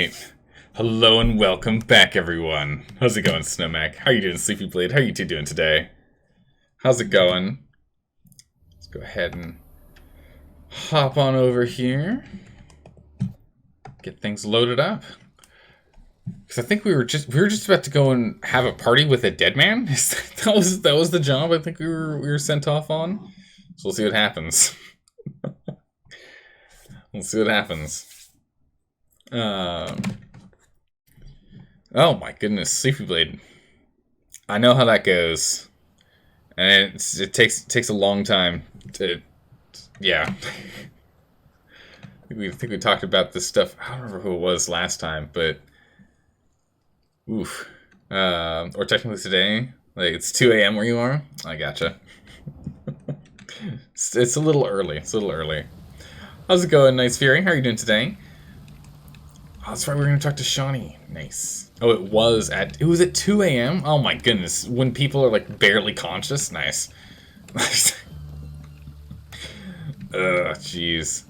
Alright. Hello and welcome back, everyone. How's it going, Snowmac? How you doing, Sleepy Blade? How are you two doing today? How's it going? Let's go ahead and hop on over here. Get things loaded up. Because I think we were just about to go and have a party with a dead man. that was the job I think we were sent off on. So we'll see what happens. We'll see what happens. Oh my goodness, Sleepy Blade. I know how that goes, and it takes a long time to, yeah. I think we talked about this stuff. I don't remember who it was last time, but oof. Or technically today, like it's 2 a.m. where you are. I gotcha. It's a little early. It's a little early. How's it going, Nice Fury? How are you doing today? Oh, that's right, we're gonna talk to Shawnee. Nice. Oh, it was at 2 a.m.? Oh my goodness. When people are like barely conscious? Nice. Ugh, jeez.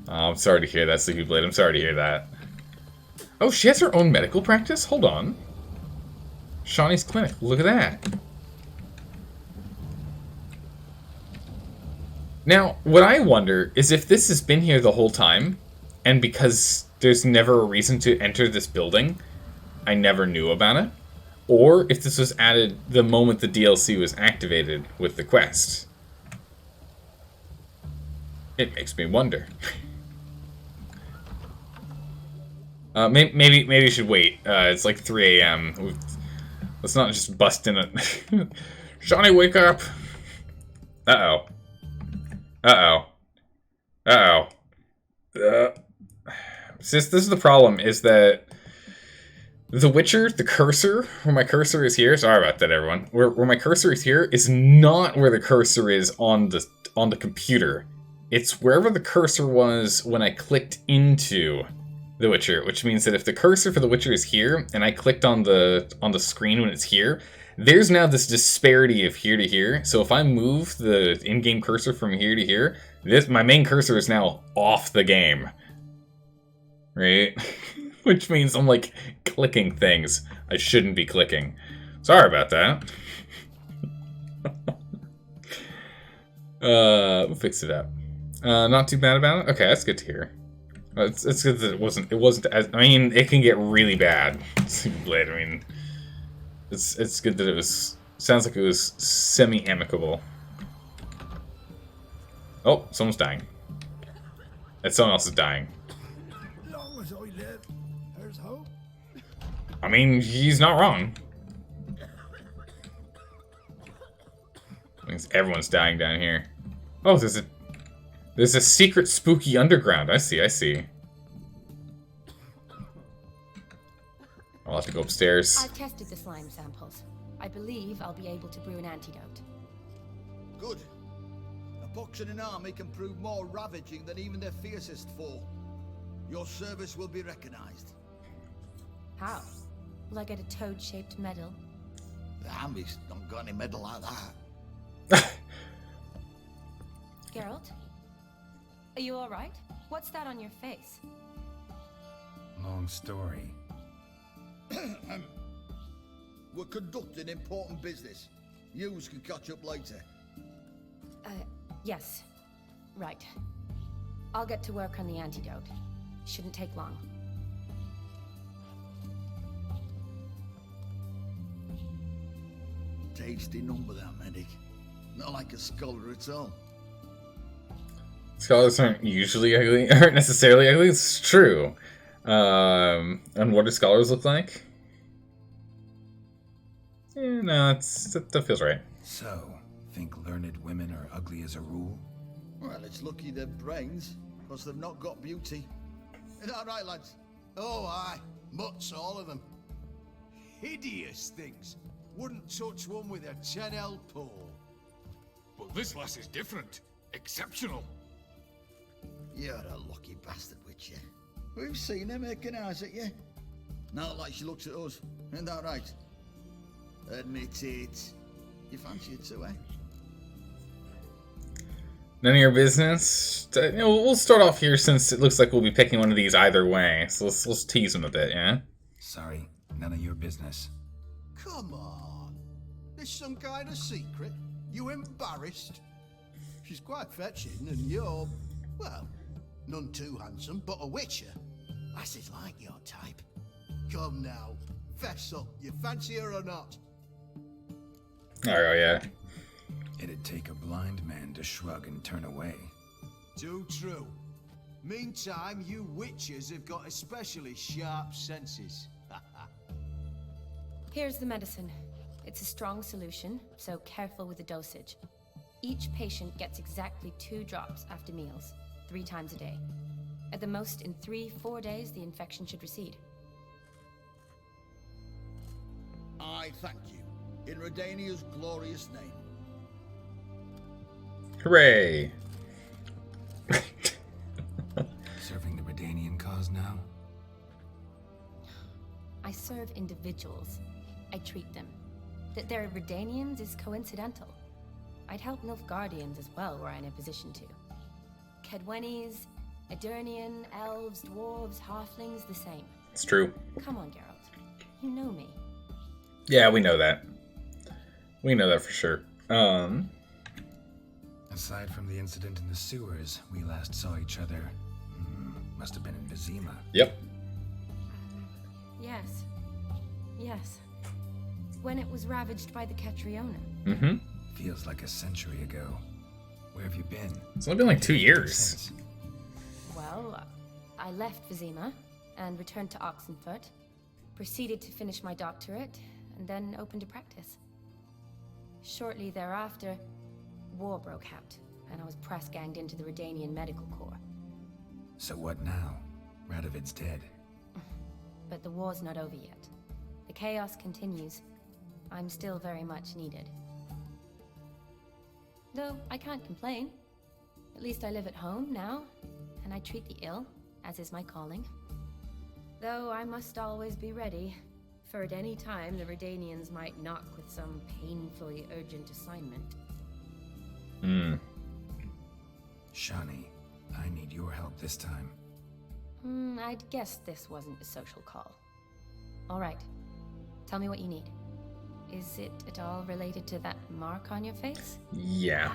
Oh, I'm sorry to hear that, Sleepy Blade. I'm sorry to hear that. Oh, she has her own medical practice? Hold on. Shawnee's Clinic. Look at that. Now, what I wonder is if this has been here the whole time, and because there's never a reason to enter this building, I never knew about it, or if this was added the moment the DLC was activated with the quest. It makes me wonder. Maybe you should wait. It's like 3 a.m. Let's not just bust in it. Shawnee, wake up! Uh-oh. Uh-oh. Uh-oh. This is the problem, is that The Witcher, the cursor, where my cursor is here, sorry about that, everyone, where my cursor is here is not where the cursor is on the computer. It's wherever the cursor was when I clicked into The Witcher, which means that if the cursor for The Witcher is here, and I clicked on the screen when it's here, there's now this disparity of here to here. So if I move the in-game cursor from here to here, my main cursor is now off the game. Right? Which means I'm like clicking things I shouldn't be clicking. Sorry about that. We'll fix it up. Not too bad about it? Okay, that's good to hear. It's good that it wasn't as, I mean, it can get really bad. I mean, it's good that it was, sounds like it was semi-amicable. Oh, someone's dying. And someone else is dying. Long as I live, there's hope. I mean, he's not wrong. Means everyone's dying down here. Oh, there's a secret spooky underground. I see. I'll have to go upstairs. I've tested the slime samples. I believe I'll be able to brew an antidote. Good. A pox in an army can prove more ravaging than even their fiercest foe. Your service will be recognized. How? Will I get a toad-shaped medal? The army's not got any medal like that. Geralt? Are you alright? What's that on your face? Long story. We're conducting important business. Yous can catch up later. Yes. Right. I'll get to work on the antidote. Shouldn't take long. Tasty number, that medic. Not like a scholar at all. Scholars aren't usually ugly, aren't necessarily ugly. It's true. And what do scholars look like? Yeah, no, that feels right. So, think learned women are ugly as a rule? Well, it's lucky they've brains, because they've not got beauty. Is that right, lads? Oh, aye. Mutts, all of them. Hideous things. Wouldn't touch one with a 10L pole. But this lass is different. Exceptional. You're a lucky bastard, Witcher. We've seen her making eyes at you. Not like she looks at us. Isn't that right? Admit it. You fancy it too, eh? None of your business. We'll start off here since it looks like we'll be picking one of these either way. So let's tease him a bit, yeah? Sorry, none of your business. Come on. There's some kind of secret. You embarrassed? She's quite fetching, and you're, well, none too handsome, but a witcher. Lasses like your type. Come now, fess up. You fancy her or not? Oh, yeah. It'd take a blind man to shrug and turn away. Too true. Meantime, you witches have got especially sharp senses. Here's the medicine. It's a strong solution, so careful with the dosage. Each patient gets exactly 2 drops after meals, 3 times a day. At the most, in 3-4 days, the infection should recede. I thank you, in Redania's glorious name. Hooray! Serving the Redanian cause now? I serve individuals. I treat them. That they're Redanians is coincidental. I'd help Nilfgaardians as well were I in a position to. Kedwenis, Edirnian, elves, dwarves, halflings, the same. It's true. Come on, Geralt. You know me. Yeah, we know that. We know that for sure. Aside from the incident in the sewers, we last saw each other. Must have been in Vizima. Yep. Yes. Yes. When it was ravaged by the Catriona. Mm-hmm. Feels like a century ago. Where have you been? It's only been like 2 years. Since? Well, I left Vizima and returned to Oxenfurt, proceeded to finish my doctorate, and then opened a practice. Shortly thereafter, war broke out, and I was press-ganged into the Redanian Medical Corps. So what now? Radovid's dead. But the war's not over yet. The chaos continues. I'm still very much needed. Though I can't complain. At least I live at home now, and I treat the ill, as is my calling. Though I must always be ready, for at any time the Redanians might knock with some painfully urgent assignment. Shani, I need your help this time. I'd guess this wasn't a social call. All right. Tell me what you need. Is it at all related to that mark on your face? Yeah.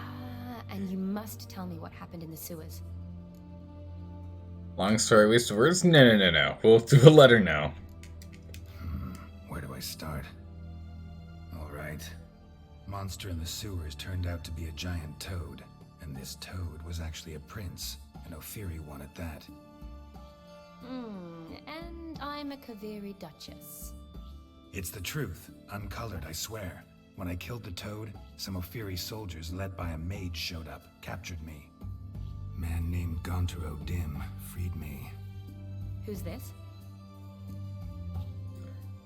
And you must tell me what happened in the sewers. Long story, waste of words? No. We'll let her know. Where do I start? Alright. Monster in the sewers turned out to be a giant toad. And this toad was actually a prince. An Ophiri one at that. And I'm a Kaviri Duchess. It's the truth. Uncolored, I swear. When I killed the toad, some Ophiri soldiers led by a mage showed up, captured me. Man named Gontaro Dim freed me. Who's this?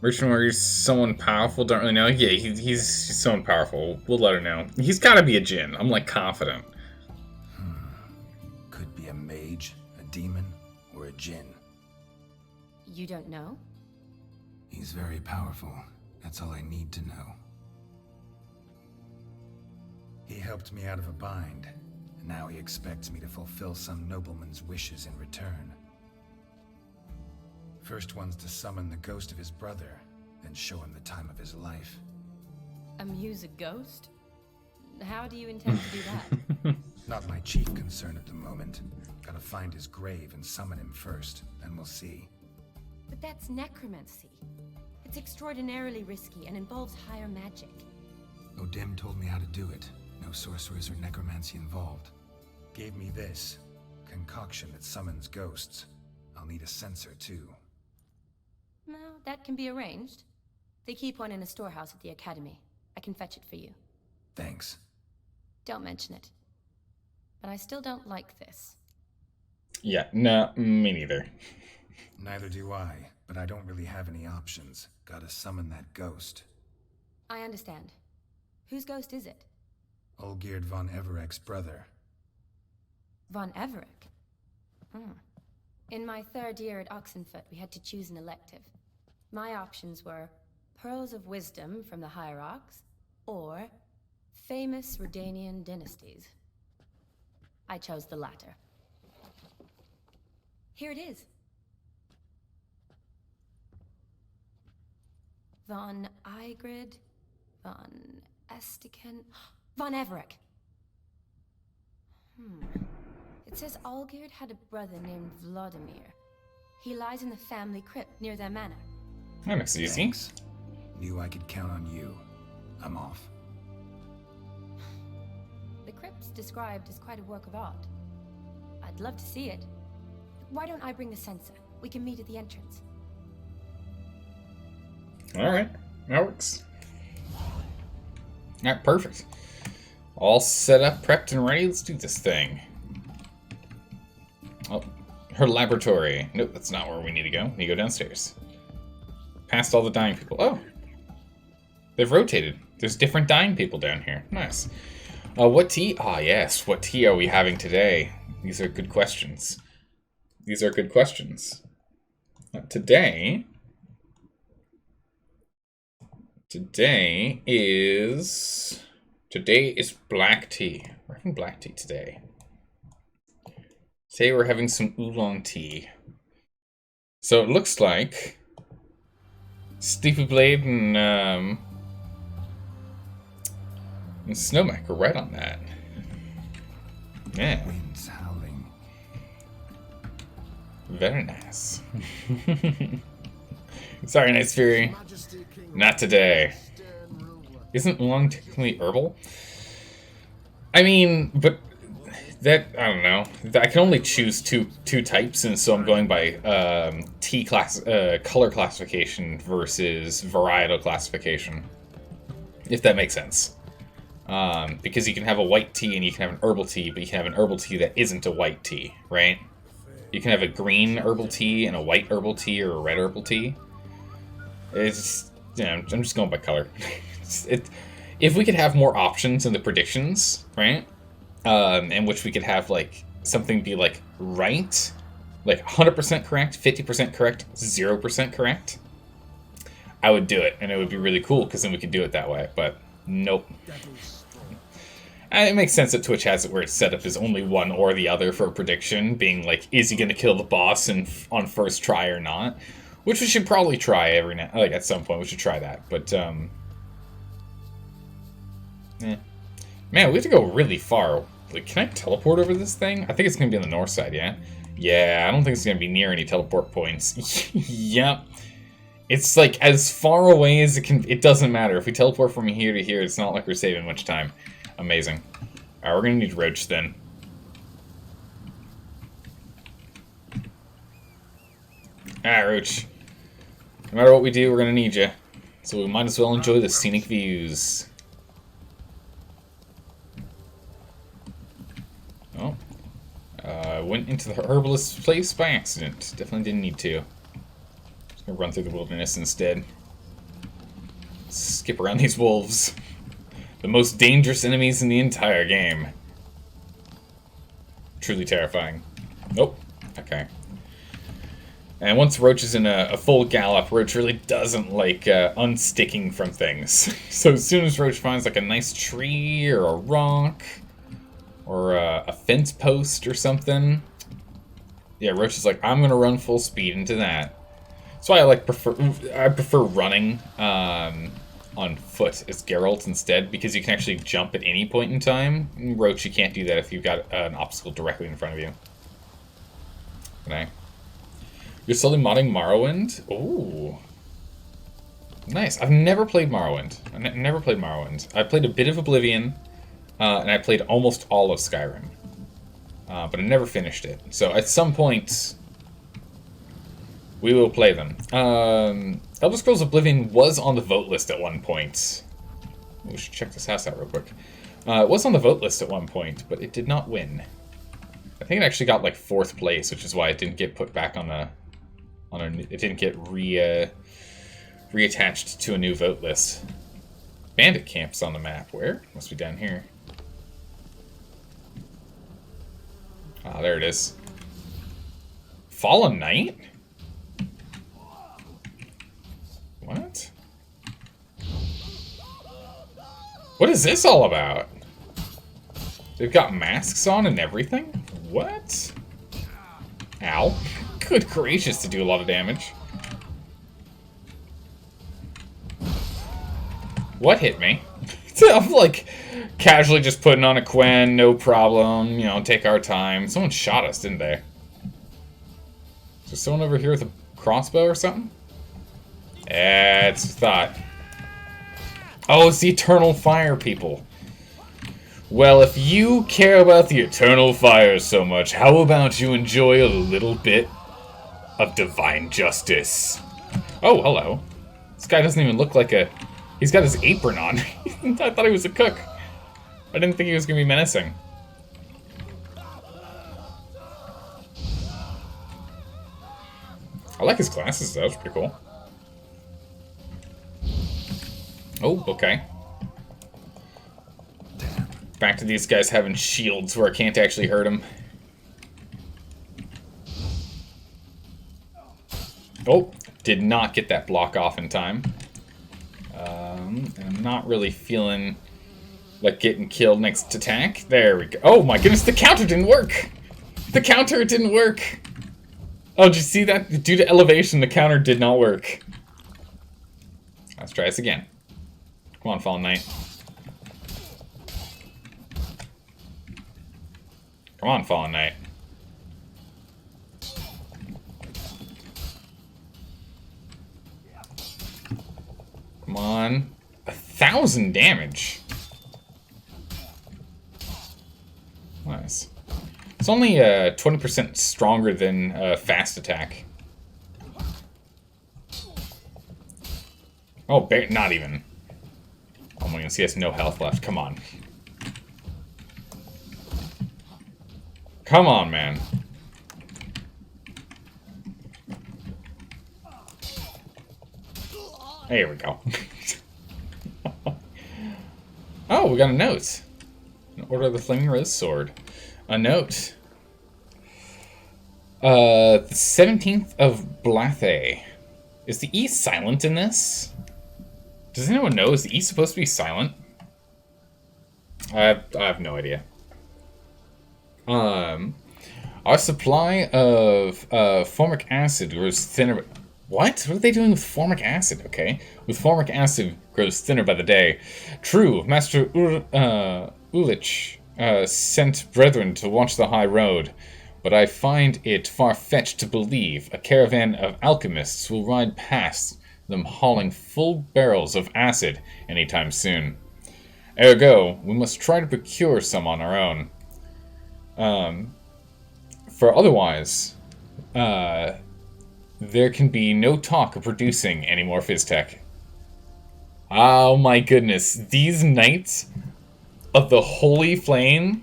Merchant Warrior's someone powerful, don't really know. Yeah, he's someone powerful. We'll let her know. He's gotta be a djinn. I'm like confident. Could be a mage, a demon, or a djinn. You don't know? He's very powerful. That's all I need to know. He helped me out of a bind, and now he expects me to fulfill some nobleman's wishes in return. First one's to summon the ghost of his brother, then show him the time of his life. Amuse a ghost? How do you intend to do that? Not my chief concern at the moment. Gotta find his grave and summon him first, then we'll see. But that's necromancy. It's extraordinarily risky and involves higher magic. Odim told me how to do it. No sorcerers or necromancy involved. Gave me this concoction that summons ghosts. I'll need a censer too. No, that can be arranged. They keep one in a storehouse at the academy. I can fetch it for you. Thanks. Don't mention it. But I still don't like this. Yeah, no, me neither. Neither do I, but I don't really have any options. Gotta summon that ghost. I understand. Whose ghost is it? Olgierd von Everek's brother. Von Everek? In my 3rd year at Oxenfurt, we had to choose an elective. My options were Pearls of Wisdom from the Hierarchs, or Famous Redanian Dynasties. I chose the latter. Here it is. Von Igrid, von Estiken, von Everett. It says Olgierd had a brother named Vladimir. He lies in the family crypt near their manor. That makes it easy. Thanks. Knew I could count on you. I'm off. The crypt's described as quite a work of art. I'd love to see it. Why don't I bring the sensor? We can meet at the entrance. Alright, that works. Alright, perfect. All set up, prepped, and ready. Let's do this thing. Oh, her laboratory. Nope, that's not where we need to go. We go downstairs. Past all the dying people. Oh, they've rotated. There's different dying people down here. Nice. What tea? Ah, yes. What tea are we having today? These are good questions. These are good questions. Today is black tea. We're having black tea today. Today we're having some oolong tea. So it looks like Sleepy Blade and Snowmac are right on that. Yeah. Winds howling. Very nice. Sorry, Night Fury. Not today. Isn't oolong technically herbal? I mean, but that, I don't know. I can only choose two types, and so I'm going by tea class, color classification versus varietal classification. If that makes sense. Because you can have a white tea and you can have an herbal tea, but you can have an herbal tea that isn't a white tea, right? You can have a green herbal tea and a white herbal tea or a red herbal tea. It's, I'm just going by color. If we could have more options in the predictions, right? In which we could have like something be like right, like 100% correct, 50% correct, 0% correct, I would do it, and it would be really cool because then we could do it that way. But nope. And it makes sense that Twitch has it where it's set up as only one or the other for a prediction, being like, is he going to kill the boss on first try or not? Which we should probably try every now, like at some point we should try that. But man, we have to go really far. Like, can I teleport over this thing? I think it's gonna be on the north side. Yeah, I don't think it's gonna be near any teleport points. Yep. It's like as far away as it can. It doesn't matter if we teleport from here to here. It's not like we're saving much time. Amazing. All right, we're gonna need Roach then. Alright, Roach. No matter what we do, we're gonna need you. So we might as well enjoy the scenic views. Oh. I went into the herbalist's place by accident. Definitely didn't need to. Just gonna run through the wilderness instead. Skip around these wolves. The most dangerous enemies in the entire game. Truly terrifying. Nope. Okay. And once Roach is in a full gallop, Roach really doesn't like unsticking from things. So as soon as Roach finds like a nice tree or a rock or a fence post or something, yeah, Roach is like, I'm gonna run full speed into that. That's why I prefer running on foot as Geralt instead, because you can actually jump at any point in time. In Roach, you can't do that if you've got an obstacle directly in front of you. Okay. You're slowly modding Morrowind? Ooh. Nice. I've never played Morrowind. Never played Morrowind. I played a bit of Oblivion, and I played almost all of Skyrim. But I never finished it. So at some point, we will play them. Elder Scrolls Oblivion was on the vote list at one point. We should check this house out real quick. It was on the vote list at one point, but it did not win. I think it actually got like 4th place, which is why it didn't get put back on a it didn't get reattached to a new vote list. Bandit camps on the map. Where? Must be down here. Ah, there it is. Fallen Knight? What? What is this all about? They've got masks on and everything? What? Ow. Good gracious, to do a lot of damage. What hit me? I'm like casually just putting on a Quen, no problem, you know, take our time. Someone shot us, didn't they? Is there someone over here with a crossbow or something? It's thought. Oh, it's the Eternal Fire people. Well, if you care about the Eternal Fire so much, how about you enjoy a little bit of divine justice? Oh, hello. This guy doesn't even look like a... He's got his apron on. I thought he was a cook. I didn't think he was going to be menacing. I like his glasses, though. That's pretty cool. Oh, okay. Back to these guys having shields where I can't actually hurt them. Oh, did not get that block off in time. I'm not really feeling like getting killed next attack. There we go. Oh my goodness, the counter didn't work! The counter didn't work! Oh, did you see that? Due to elevation, the counter did not work. Let's try this again. Come on, Fallen Knight. Come on, Fallen Knight. Come on. 1,000 damage. Nice. It's only 20% stronger than fast attack. Oh, not even. Oh my goodness, he has no health left. Come on. Come on, man. There we go. Oh, we got a note. Order of the Flaming Rose Sword. A note. The 17th of Blathay. Is the E silent in this? Does anyone know? Is the E supposed to be silent? I have no idea. Our supply of formic acid grows thinner. What? What are they doing with formic acid? Okay. With formic acid grows thinner by the day. True, Master Ulich sent brethren to watch the high road, but I find it far-fetched to believe a caravan of alchemists will ride past them hauling full barrels of acid anytime soon. Ergo, we must try to procure some on our own. For otherwise, there can be no talk of producing any more Fizztech. Oh my goodness, these Knights of the Holy Flame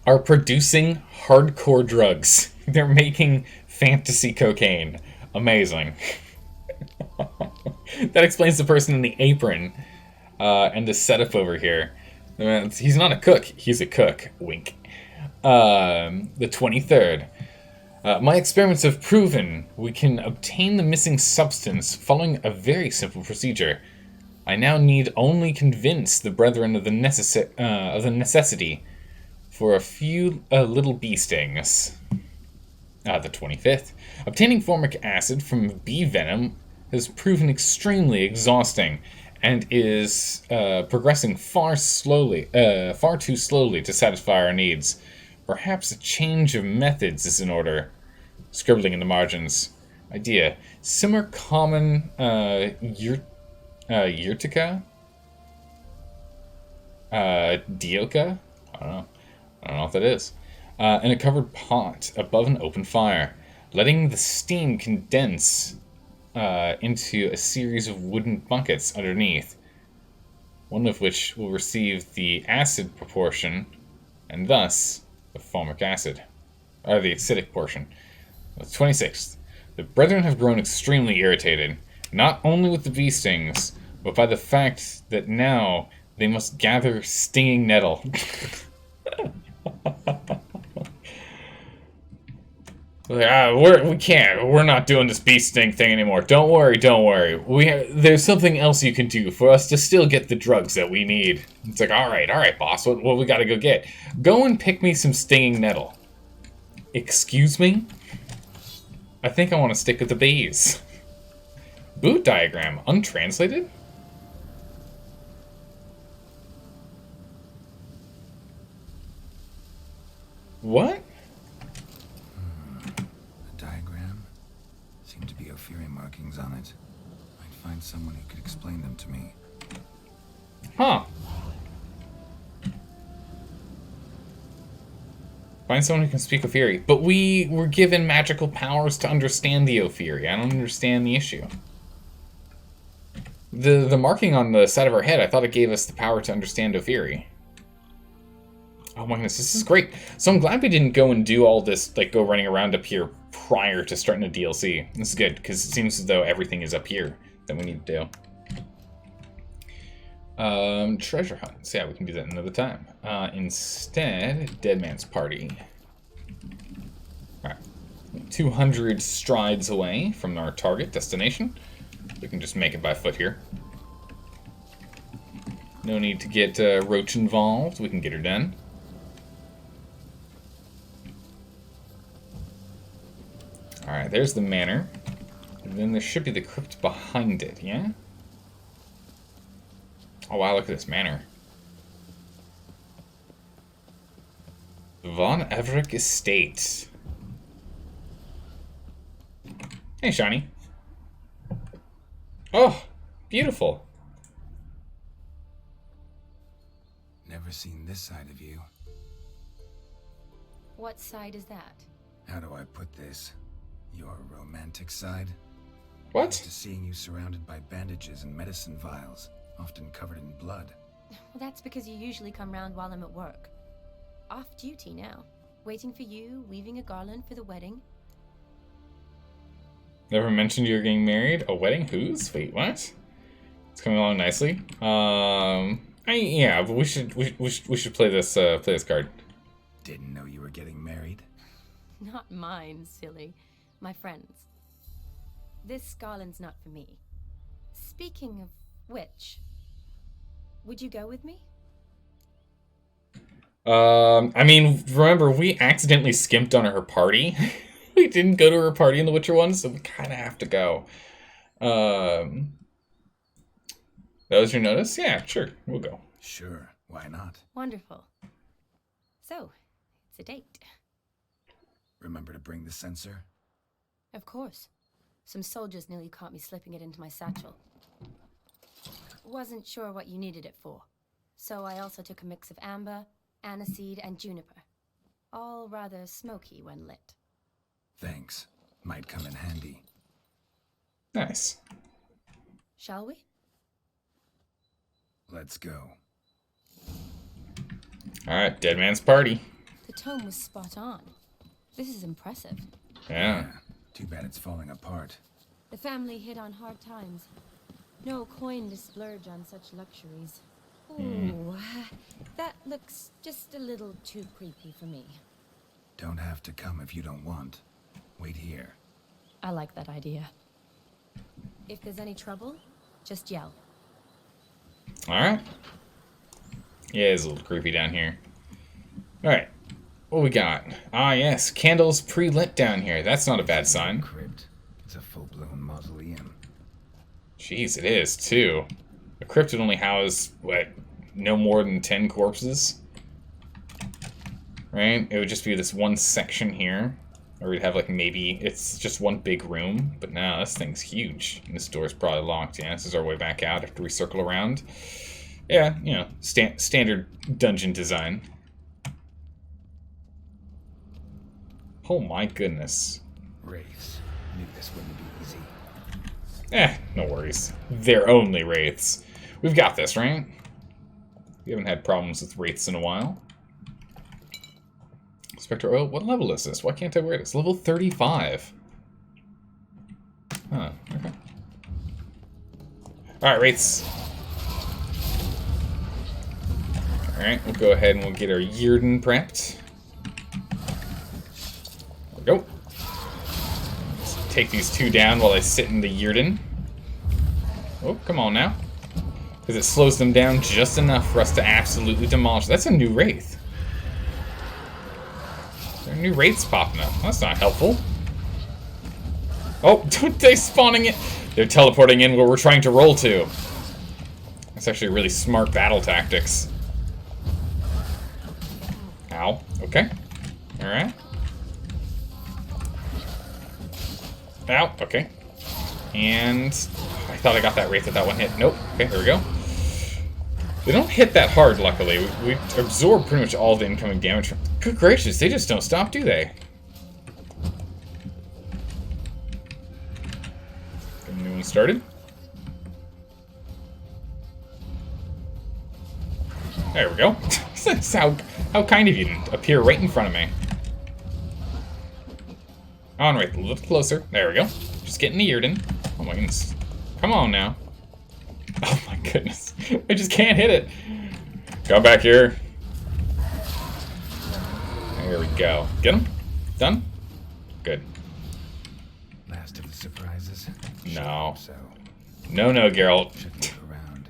are producing hardcore drugs. They're making fantasy cocaine. Amazing. That explains the person in the apron and the setup over here. He's not a cook, he's a cook. Wink. The 23rd. My experiments have proven we can obtain the missing substance following a very simple procedure. I now need only convince the brethren of the necessity for a few little bee stings. The 25th. Obtaining formic acid from bee venom has proven extremely exhausting and is progressing far too slowly to satisfy our needs. Perhaps a change of methods is in order. Scribbling in the margins. Idea. Simmer common Yurtica? Dioka? I don't know what that is. In a covered pot above an open fire, letting the steam condense into a series of wooden buckets underneath, one of which will receive the acid proportion, and thus the formic acid, or the acidic portion. The 26th. The brethren have grown extremely irritated, not only with the bee stings, but by the fact that now they must gather stinging nettle. Like, we can't. We're not doing this beast sting thing anymore. Don't worry, don't worry. There's something else you can do for us to still get the drugs that we need. It's like, all right, boss. What we gotta go get? Go and pick me some stinging nettle. Excuse me? I think I want to stick with the bees. Boot diagram, untranslated? What? The diagram seemed to be Ophiri markings on it. I'd find someone who could explain them to me. Huh. Find someone who can speak Ophiri. But we were given magical powers to understand the Ophiri. I don't understand the issue. The marking on the side of our head, I thought it gave us the power to understand Ophiri. Oh my goodness, this is great. So I'm glad we didn't go and do all this, like, go running around up here prior to starting the DLC. This is good, because it seems as though everything is up here that we need to do. Treasure hunts. Yeah, we can do that another time. Instead, Dead Man's Party. Alright. 200 strides away from our target destination. We can just make it by foot here. No need to get Roach involved. We can get her done. Alright, there's the manor. And then there should be the crypt behind it, yeah? Oh wow, look at this manor. Von Everick Estate. Hey, Shiny. Oh, beautiful. Never seen this side of you. What side is that? How do I put this? Your romantic side? What? Used to seeing you surrounded by bandages and medicine vials, often covered in blood. Well, that's because you usually come round while I'm at work. Off duty now. Waiting for you, weaving a garland for the wedding. Never mentioned you were getting married? A wedding? Whose? Wait, what? It's coming along nicely. Yeah, but we should play this card. Didn't know you were getting married. Not mine, silly. My friends. This garland's not for me. Speaking of which, would you go with me? I mean, remember, we accidentally skimped on her party. We didn't go to her party in The Witcher 1, so we kind of have to go. That was your notice? Yeah, sure, we'll go. Sure, why not? Wonderful. So, it's a date. Remember to bring the censer? Of course. Some soldiers nearly caught me slipping it into my satchel. Wasn't sure what you needed it for, so I also took a mix of amber, aniseed, and juniper. All rather smoky when lit. Thanks. Might come in handy. Nice. Shall we? Let's go. Alright, Dead Man's Party. The tome was spot on. This is impressive. Yeah. Too bad it's falling apart. The family hit on hard times. No coin to splurge on such luxuries. Ooh, that looks just a little too creepy for me. Don't have to come if you don't want. Wait here. I like that idea. If there's any trouble, just yell. Alright. Yeah, it's a little creepy down here. Alright. What we got? Ah, yes. Candles pre-lit down here. That's not a bad sign. Crypt. It's a full-blown mausoleum. Jeez, it is, too. A crypt would only house, what, no more than 10 corpses? Right? It would just be this one section here. Or we'd have, like, maybe it's just one big room. But now this thing's huge. And this door's probably locked. Yeah, this is our way back out after we circle around. Yeah, you know, standard dungeon design. Oh my goodness. Wraiths. Knew this wouldn't be easy. No worries. They're only wraiths. We've got this, right? We haven't had problems with wraiths in a while. Spectre oil, what level is this? Why can't I wear it? It's level 35. Huh, okay. Alright, wraiths. Alright, we'll go ahead and we'll get our Yearden prepped. There we go. take these two down while I sit in the Yurden. Oh, come on now. Because it slows them down just enough for us to absolutely demolish. That's a new Wraith. There are new Wraiths popping up. That's not helpful. Oh, don't they spawning it? They're teleporting in where we're trying to roll to. That's actually really smart battle tactics. Ow. Okay. Alright. Ow. Okay. And I thought I got that Wraith with that one hit. Nope. Okay, there we go. They don't hit that hard, luckily. We absorb pretty much all the incoming damage from... Good gracious, they just don't stop, do they? Get a new one started. There we go. That's how kind of you to appear right in front of me. On right, a little closer. There we go. Just getting the Yurden. Oh my goodness. Come on now. Oh my goodness. I just can't hit it. Go back here. There we go. Get him? Done? Good. Last of the surprises. No. So No, Geralt. should look around.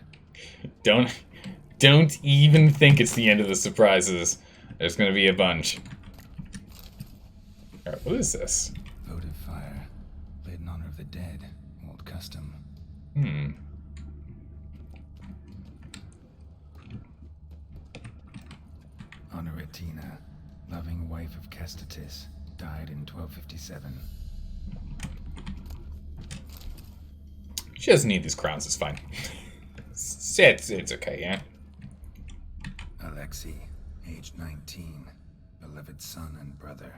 Don't even think it's the end of the surprises. There's gonna be a bunch. Alright, what is this? Votive fire, lit in honor of the dead. Old custom. Honoratina, loving wife of Kestatis, died in 1257. She doesn't need these crowns, it's fine. It's okay, yeah? Alexei, aged 19, beloved son and brother.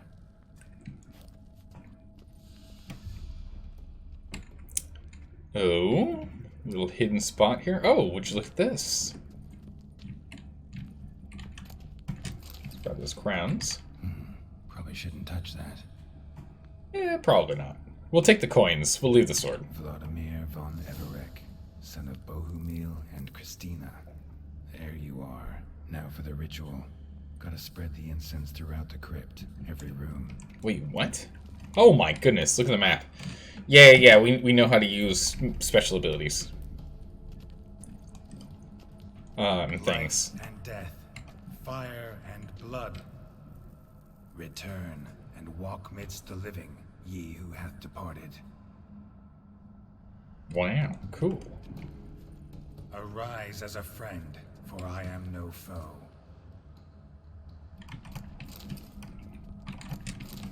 Oh, little hidden spot here. Oh, would you look at this? Let's grab those crowns. Probably shouldn't touch that. Yeah, probably not. We'll take the coins. We'll leave the sword. Vladimir von Everek, son of Bohumil and Christina. There you are. Now for the ritual. Gotta spread the incense throughout the crypt, every room. Wait, what? Oh my goodness, look at the map. Yeah, we know how to use special abilities. Thanks. Life and death, fire and blood. Return and walk midst the living, ye who hath departed. Wow, cool. Arise as a friend, for I am no foe.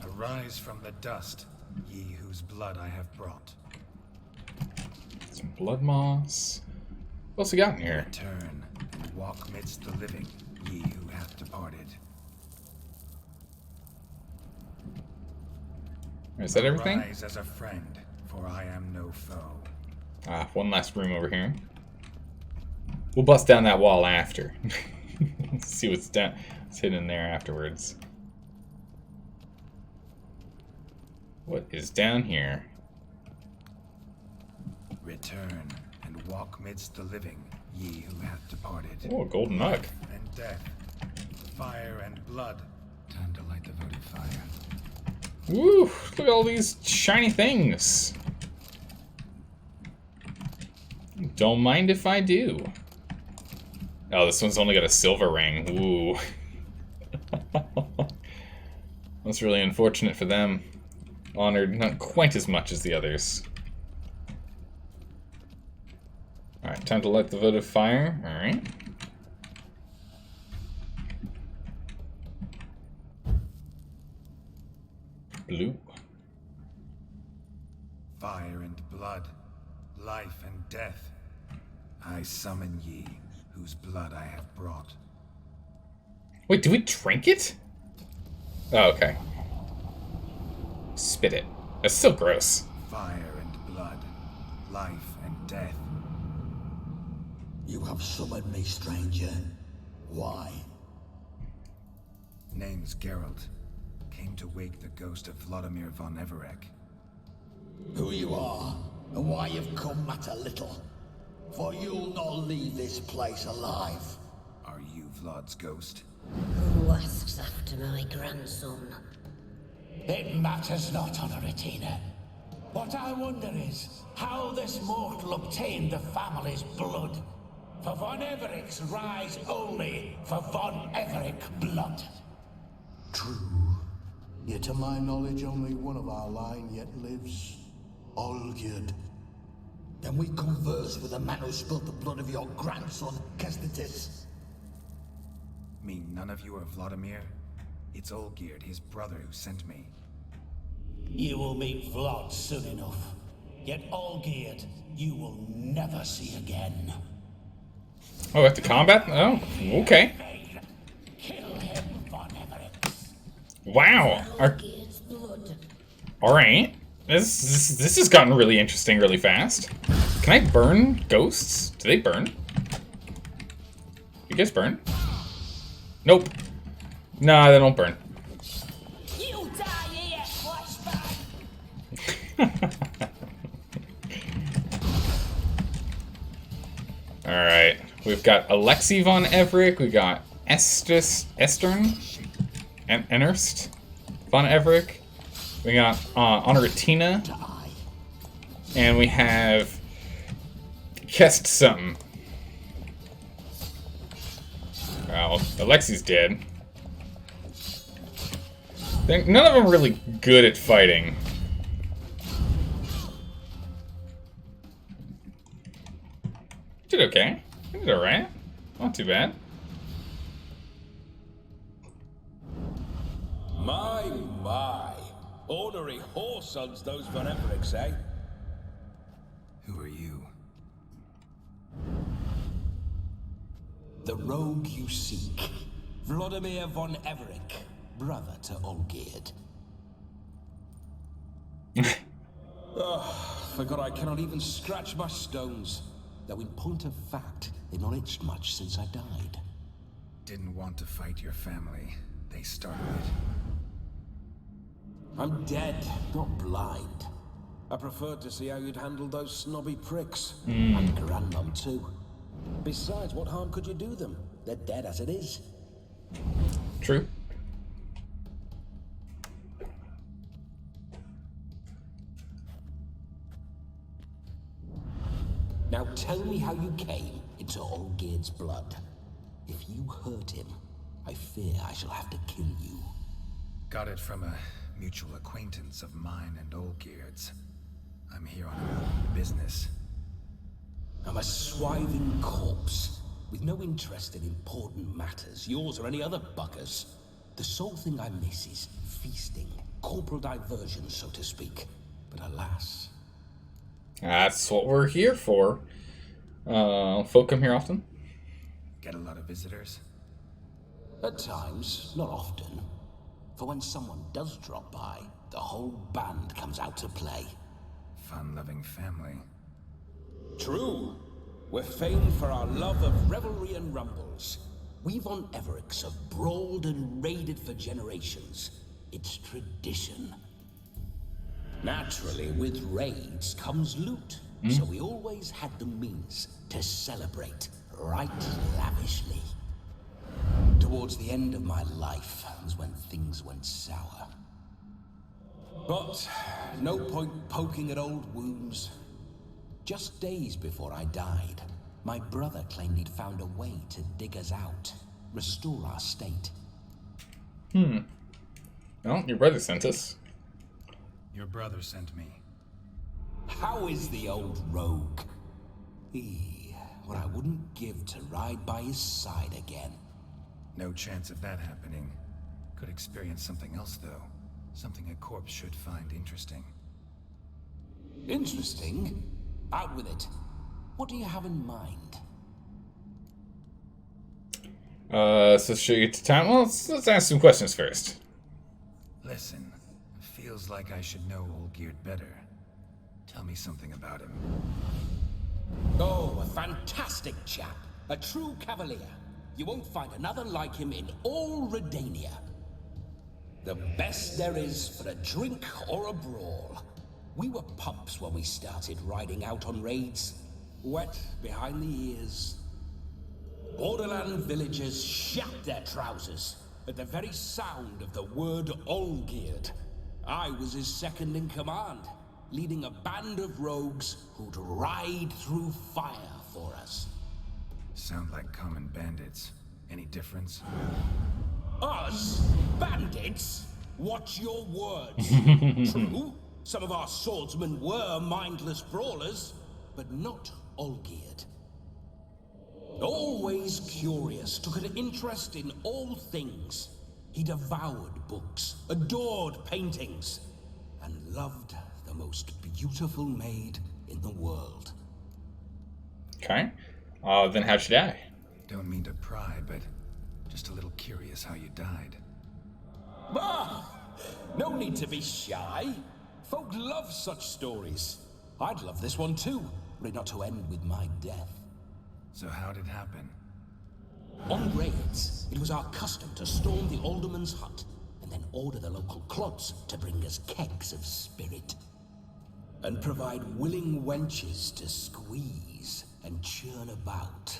Arise from the dust, ye whose blood I have brought. Some blood moss. What else we got in here? Return and walk midst the living, ye who hath departed. Is that everything? Arise as a friend, for I am no foe. Ah, one last room over here. We'll bust down that wall after. See what's hidden in there afterwards. What is down here? Return and walk midst the living, ye who hath departed. Oh, a golden nug. Life and death, fire and blood. Time to light the votive fire. Woo! Look at all these shiny things. Don't mind if I do. Oh, this one's only got a silver ring. Ooh. That's really unfortunate for them. Honored not quite as much as the others. Alright, time to light the votive fire. Alright. Blue. Fire and blood, life and death. I summon ye, whose blood I have brought. Wait, do we drink it? Oh, okay. Spit it. That's still gross. Fire and blood, life and death. You have summoned me, stranger. Why? Name's Geralt. Came to wake the ghost of Vladimir von Everek. Who you are, and why you've come matter little. For you'll not leave this place alive. Are you Vlad's ghost? Who asks after my grandson? It matters not, Honoratina. What I wonder is how this mortal obtained the family's blood. For von Everic's rise only for von Everic blood. True. Yet to my knowledge, only one of our line yet lives. Olgierd. Then we converse with the man who spilled the blood of your grandson, Kestatis. Mean none of you are Vladimir? It's Olgierd, his brother, who sent me. You will meet Vlad soon enough. Yet Olgierd, you will never see again. Oh, at the combat? Oh, okay. Kill him, von Everett. Wow. Alright. This has gotten really interesting really fast. Can I burn ghosts? Do they burn? You guys burn? Nope. Nah, they don't burn. You die here, flashback. Alright. We've got Alexei von Everic, we got Estern, and Enerst von Everic, we got Honoratina, and we have Kest something. Well, Alexei's dead. None of them really good at fighting. Did okay. I did alright. Not too bad. My. Ornery whoresons those von Evericks, eh? Who are you? The rogue you seek. Vladimir von Everic, brother to Olgierd. Forgot I cannot even scratch my stones. Though in point of fact, they've not itched much since I died. Didn't want to fight your family. They started it. I'm dead, not blind. I preferred to see how you'd handle those snobby pricks. And grandmum too. Besides, what harm could you do them? They're dead as it is. True. Now tell me how you came into Olgierd's blood. If you hurt him, I fear I shall have to kill you. Got it from a mutual acquaintance of mine and Olgierd's. I'm here on a business. I'm a swiving corpse, with no interest in important matters, yours or any other buggers. The sole thing I miss is feasting, corporal diversion, so to speak. But alas... That's what we're here for. Folk come here often? Get a lot of visitors? At times, not often. For when someone does drop by, the whole band comes out to play. Fun-loving family. True. We're famed for our love of Revelry and rumbles. We von Evericks have brawled and raided for generations. It's tradition. Naturally, with raids comes loot. So we always had the means to celebrate right lavishly. Towards the end of my life was when things went sour. But no point poking at old wounds. Just days before I died, my brother claimed he'd found a way to dig us out, restore our state. Well, your brother sent us. Your brother sent me. How is the old rogue? What I wouldn't give to ride by his side again. No chance of that happening. Could experience something else, though. Something a corpse should find interesting. Interesting? Out with it. What do you have in mind? So should we get to time? Well, let's ask some questions first. Listen, feels like I should know Olgierd better. Tell me something about him. Oh, a fantastic chap. A true cavalier. You won't find another like him in all Redania. The best there is for a drink or a brawl. We were pups when we started riding out on raids. Wet behind the ears. Borderland villagers shat their trousers at the very sound of the word Olgierd. I was his second in command. leading a band of rogues who'd ride through fire for us. Sound like common bandits. Any difference? Us? Bandits? Watch your words. True, some of our swordsmen were mindless brawlers, but not Olgierd. Always curious, took an interest in all things. He devoured books, adored paintings, and loved the most beautiful maid in the world. Okay. Then how'd you die? Don't mean to pry, but just a little curious how you died. Ah, no need to be shy. Folk love such stories. I'd love this one too, were it not to end with my death. So how'd it happen? On raids, it was our custom to storm the alderman's hut and then order the local clods to bring us kegs of spirit. And provide willing wenches to squeeze and churn about.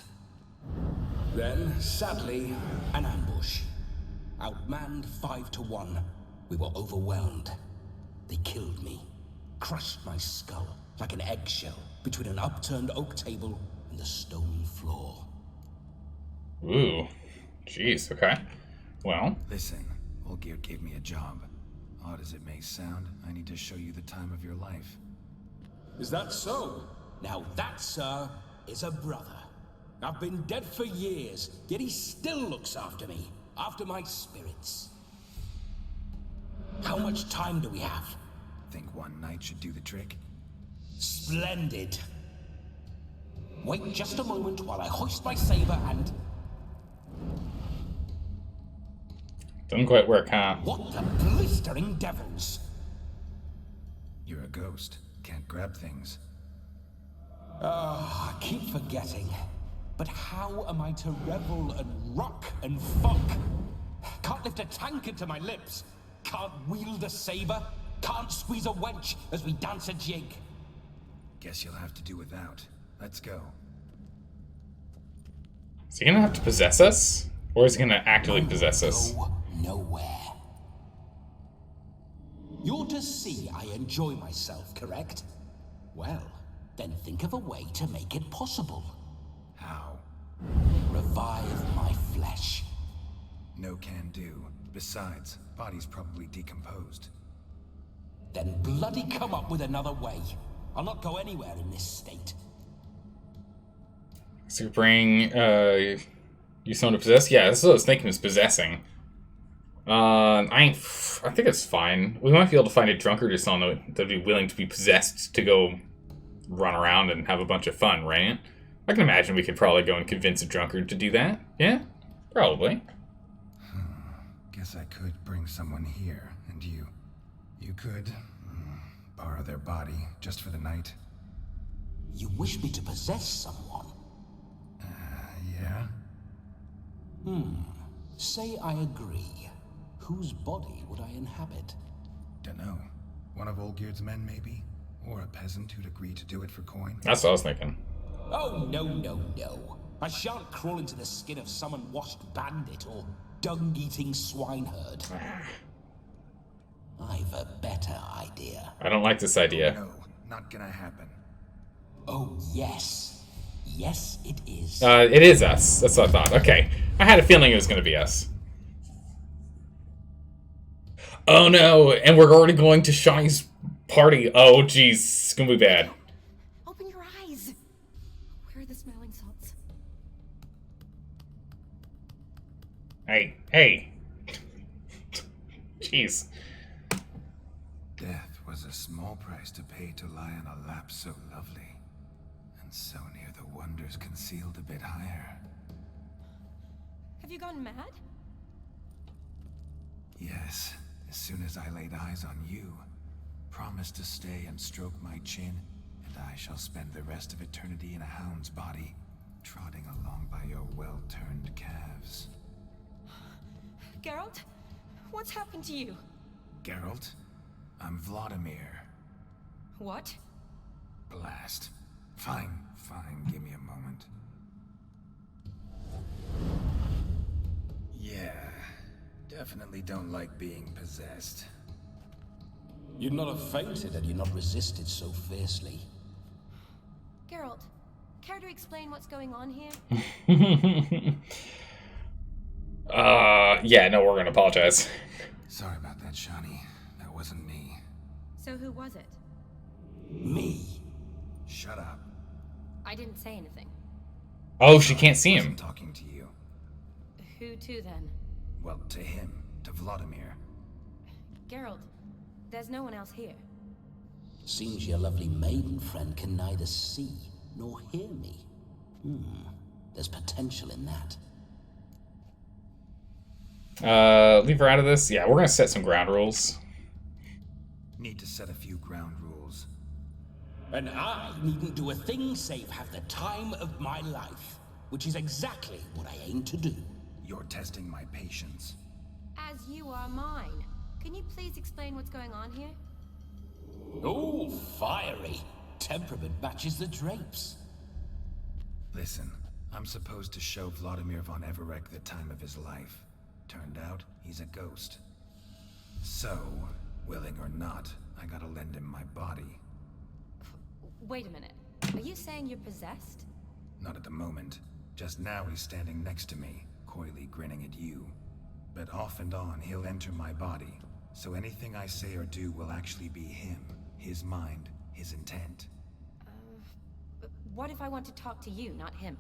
Then, sadly, an ambush. Outmanned 5 to 1, we were overwhelmed. They killed me, crushed my skull like an eggshell between an upturned oak table and the stone floor. Ooh. Jeez, okay. Well. Listen, Olgierd gave me a job. Odd as it may sound, I need to show you the time of your life. Is that so? Now that, sir, is a brother. I've been dead for years, yet he still looks after me, after my spirits. How much time do we have? Think one night should do the trick? Splendid. Wait just a moment while I hoist my saber and... Doesn't quite work, huh? What the blistering devils? You're a ghost. Can't grab things. I keep forgetting. But how am I to revel and rock and fuck? Can't lift a tankard to my lips. Can't wield a saber. Can't squeeze a wench as we dance a jig. Guess you'll have to do without. Let's go. Is he gonna have to possess us? Or is he gonna actively possess us? Go nowhere. You're to see I enjoy myself, correct? Well, then think of a way to make it possible. How? Revive my flesh. No can do. Besides, body's probably decomposed. Then bloody come up with another way. I'll not go anywhere in this state. So you bring, you someone to possess? Yeah, that's what I was thinking, was possessing. I think it's fine. We might be able to find a drunkard or someone that'd be willing to be possessed to go run around and have a bunch of fun, right? I can imagine we could probably go and convince a drunkard to do that. Yeah? Probably. Guess I could bring someone here, and you could borrow their body just for the night. You wish me to possess someone? Yeah? Say I agree. Whose body would I inhabit? Dunno. One of Olgierd's men, maybe? Or a peasant who'd agree to do it for coin? That's what I was thinking. Oh, no, no, no. I shan't crawl into the skin of some unwashed bandit or dung-eating swineherd. I've a better idea. I don't like this idea. No, not gonna happen. Oh, yes. Yes, it is. It is us. That's what I thought. Okay. I had a feeling it was going to be us. Oh no, and we're already going to Shawnee's party. Oh jeez, it's going to be bad. Open your eyes. Where are the smelling salts? Hey. Jeez. Death was a small price to pay to lie on a lap so lovely, and so near the wonders concealed a bit higher. Have you gone mad? Yes, as soon as I laid eyes on you, promise to stay and stroke my chin, and I shall spend the rest of eternity in a hound's body, trotting along by your well-turned calves. Geralt? What's happened to you? Geralt, I'm Vladimir. What? Blast. Fine, give me a moment. Yeah, definitely don't like being possessed. You'd not have fainted had you not resisted so fiercely. Geralt, care to explain what's going on here? Yeah, no, we're gonna apologize. Sorry about that, Shani. That wasn't me. So who was it? Me. Shut up. I didn't say anything. Oh, she can't see I him. wasn't talking to you. Who to then? Well, to him. To Vladimir. Geralt, there's no one else here. Seems your lovely maiden friend can neither see nor hear me. There's potential in that. Leave her out of this. Yeah, we're gonna set some ground rules. Need to set a few ground rules. And I needn't do a thing save have the time of my life, which is exactly what I aim to do. You're testing my patience. As you are mine. Can you please explain what's going on here? Oh, fiery. Temperament matches the drapes. Listen, I'm supposed to show Vladimir von Everec the time of his life. Turned out, he's a ghost. So, willing or not, I gotta lend him my body. Wait a minute. Are you saying you're possessed? Not at the moment. Just now he's standing next to me, coyly grinning at you. But off and on, he'll enter my body. So anything I say or do will actually be him. His mind, his intent. But what if I want to talk to you, not him?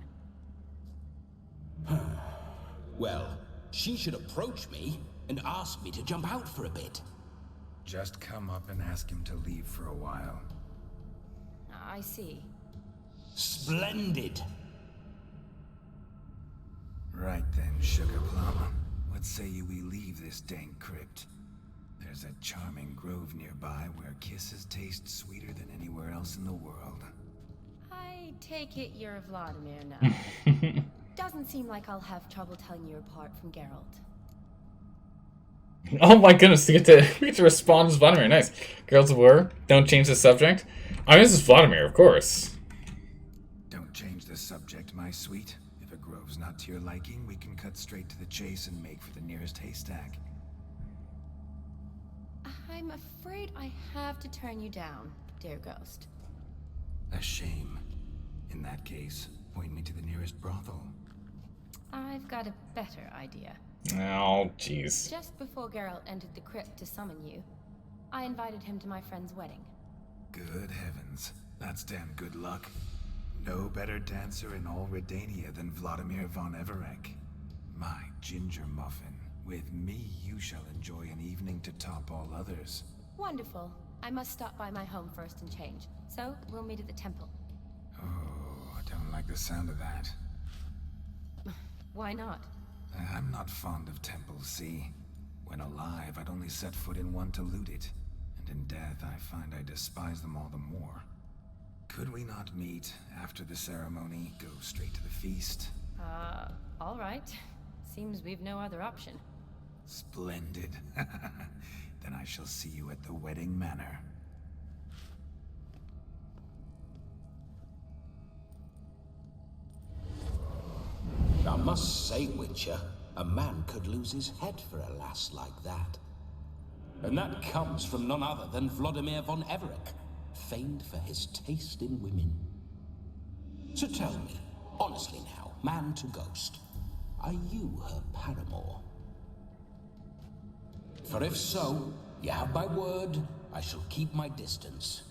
Well, she should approach me and ask me to jump out for a bit. Just come up and ask him to leave for a while. I see. Splendid. Right then, Sugar Plum. What say you we leave this dank crypt? There's a charming grove nearby where kisses taste sweeter than anywhere else in the world. I take it you're Vladimir now. Doesn't seem like I'll have trouble telling you apart from Geralt. Oh my goodness, we get to respond as Vladimir. Nice. Girls of War, don't change the subject. I mean, this is Vladimir, of course. Don't change the subject, my sweet. If a grove's not to your liking, we can cut straight to the chase and make for the nearest haystack. I'm afraid I have to turn you down, dear ghost. A shame. In that case, point me to the nearest brothel. I've got a better idea. Oh, jeez. Just before Geralt entered the crypt to summon you, I invited him to my friend's wedding. Good heavens. That's damn good luck. No better dancer in all Redania than Vladimir von Everec. My ginger muffin. With me, you shall enjoy an evening to top all others. Wonderful. I must stop by my home first and change. So, we'll meet at the temple. Oh, I don't like the sound of that. Why not? I'm not fond of temples, see? When alive, I'd only set foot in one to loot it. And in death, I find I despise them all the more. Could we not meet after the ceremony, go straight to the feast? All right. Seems we've no other option. Splendid. Then I shall see you at the wedding manor. I must say, Witcher, a man could lose his head for a lass like that. And that comes from none other than Vladimir von Everec, famed for his taste in women. So tell me, honestly now, man to ghost, are you her paramour? For if so, you have my word, I shall keep my distance.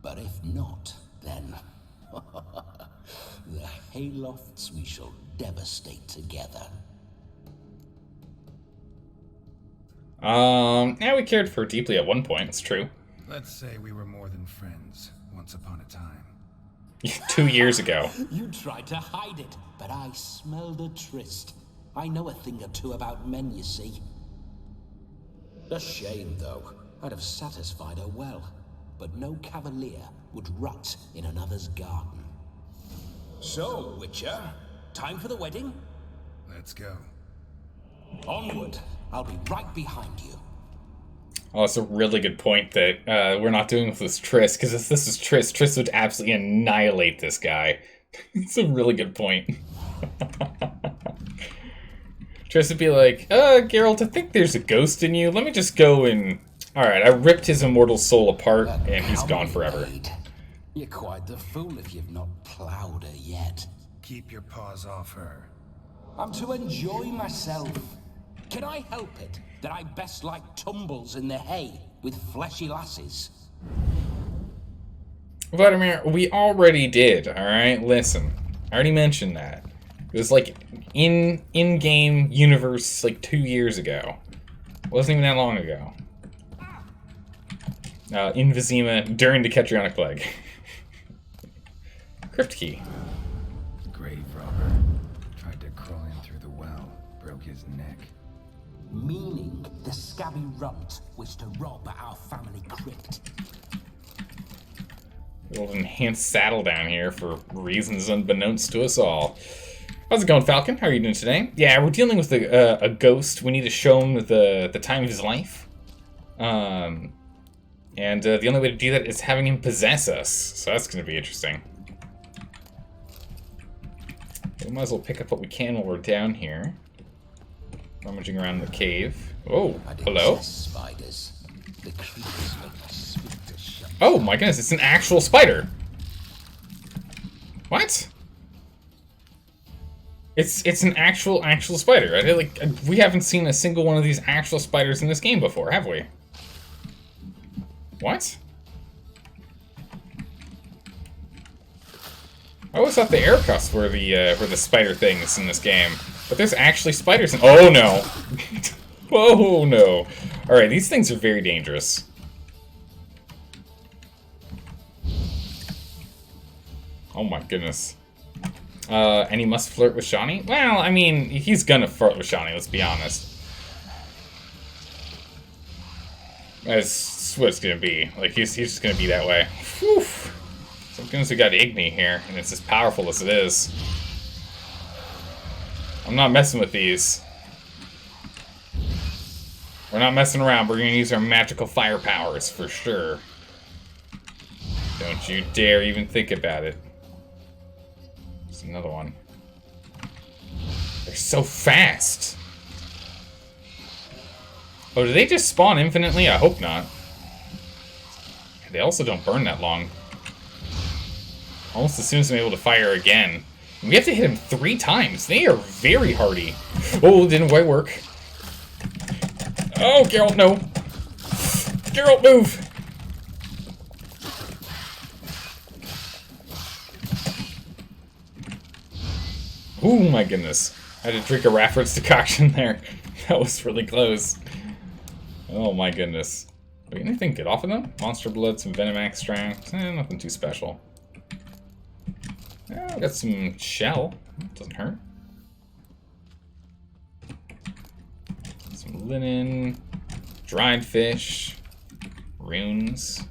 But if not, then the haylofts we shall devastate together. Yeah, we cared for her deeply at one point, it's true. Let's say we were more than friends, once upon a time. 2 years ago. You tried to hide it, but I smelled a tryst. I know a thing or two about men, you see. A shame, though. I'd have satisfied her well, but no cavalier would rot in another's garden. So, Witcher, time for the wedding? Let's go. Onward. I'll be right behind you. Oh, that's a really good point that we're not doing with this Triss, because if this is Triss would absolutely annihilate this guy. It's a really good point. Triss would be like, Geralt, I think there's a ghost in you. Let me just go and Alright, I ripped his immortal soul apart, and he's gone forever. You're quite the fool if you've not plowed her yet. Keep your paws off her. I'm to enjoy myself. Can I help it that I best like tumbles in the hay with fleshy lasses? Vladimir, we already did, alright? Listen, I already mentioned that. It was like in-game universe like 2 years ago. It wasn't even that long ago. In Vizima during the Ketrionic Plague. Crypt key. Grave robber. Tried to crawl in through the well. Broke his neck. Meaning the scabby runt wished to rob our family crypt. Little enhanced saddle down here for reasons unbeknownst to us all. How's it going, Falcon? How are you doing today? Yeah, we're dealing with a ghost. We need to show him the time of his life. And the only way to do that is having him possess us. So that's going to be interesting. We might as well pick up what we can while we're down here. Rummaging around the cave. Oh, hello? Spiders. The creatures make me sweet to shut. Oh my goodness, it's an actual spider. What? It's an actual spider. I feel like we haven't seen a single one of these actual spiders in this game before, have we? What? I always thought the air cuffs were the spider things in this game, but there's actually spiders in. Oh no! Oh no! All right, these things are very dangerous. Oh my goodness! And he must flirt with Shawnee? Well, I mean, he's gonna flirt with Shawnee. Let's be honest. That's what it's gonna be. Like he's just gonna be that way. Whew. Thank goodness we got Igni here, and it's as powerful as it is. I'm not messing with these. We're not messing around. We're gonna use our magical fire powers for sure. Don't you dare even think about it. There's another one. They're so fast. Oh, do they just spawn infinitely? I hope not. They also don't burn that long. Almost as soon as I'm able to fire again. We have to hit him 3 times. They are very hardy. Oh, didn't quite work. Oh, Geralt, no. Geralt, move! Oh my goodness. I had to drink a Rafford's decoction there. That was really close. Oh my goodness. Do we get anything good off of them? Monster blood, some venom extract. Nothing too special. Yeah, I got some shell. Doesn't hurt. Some linen. Dried fish. Runes.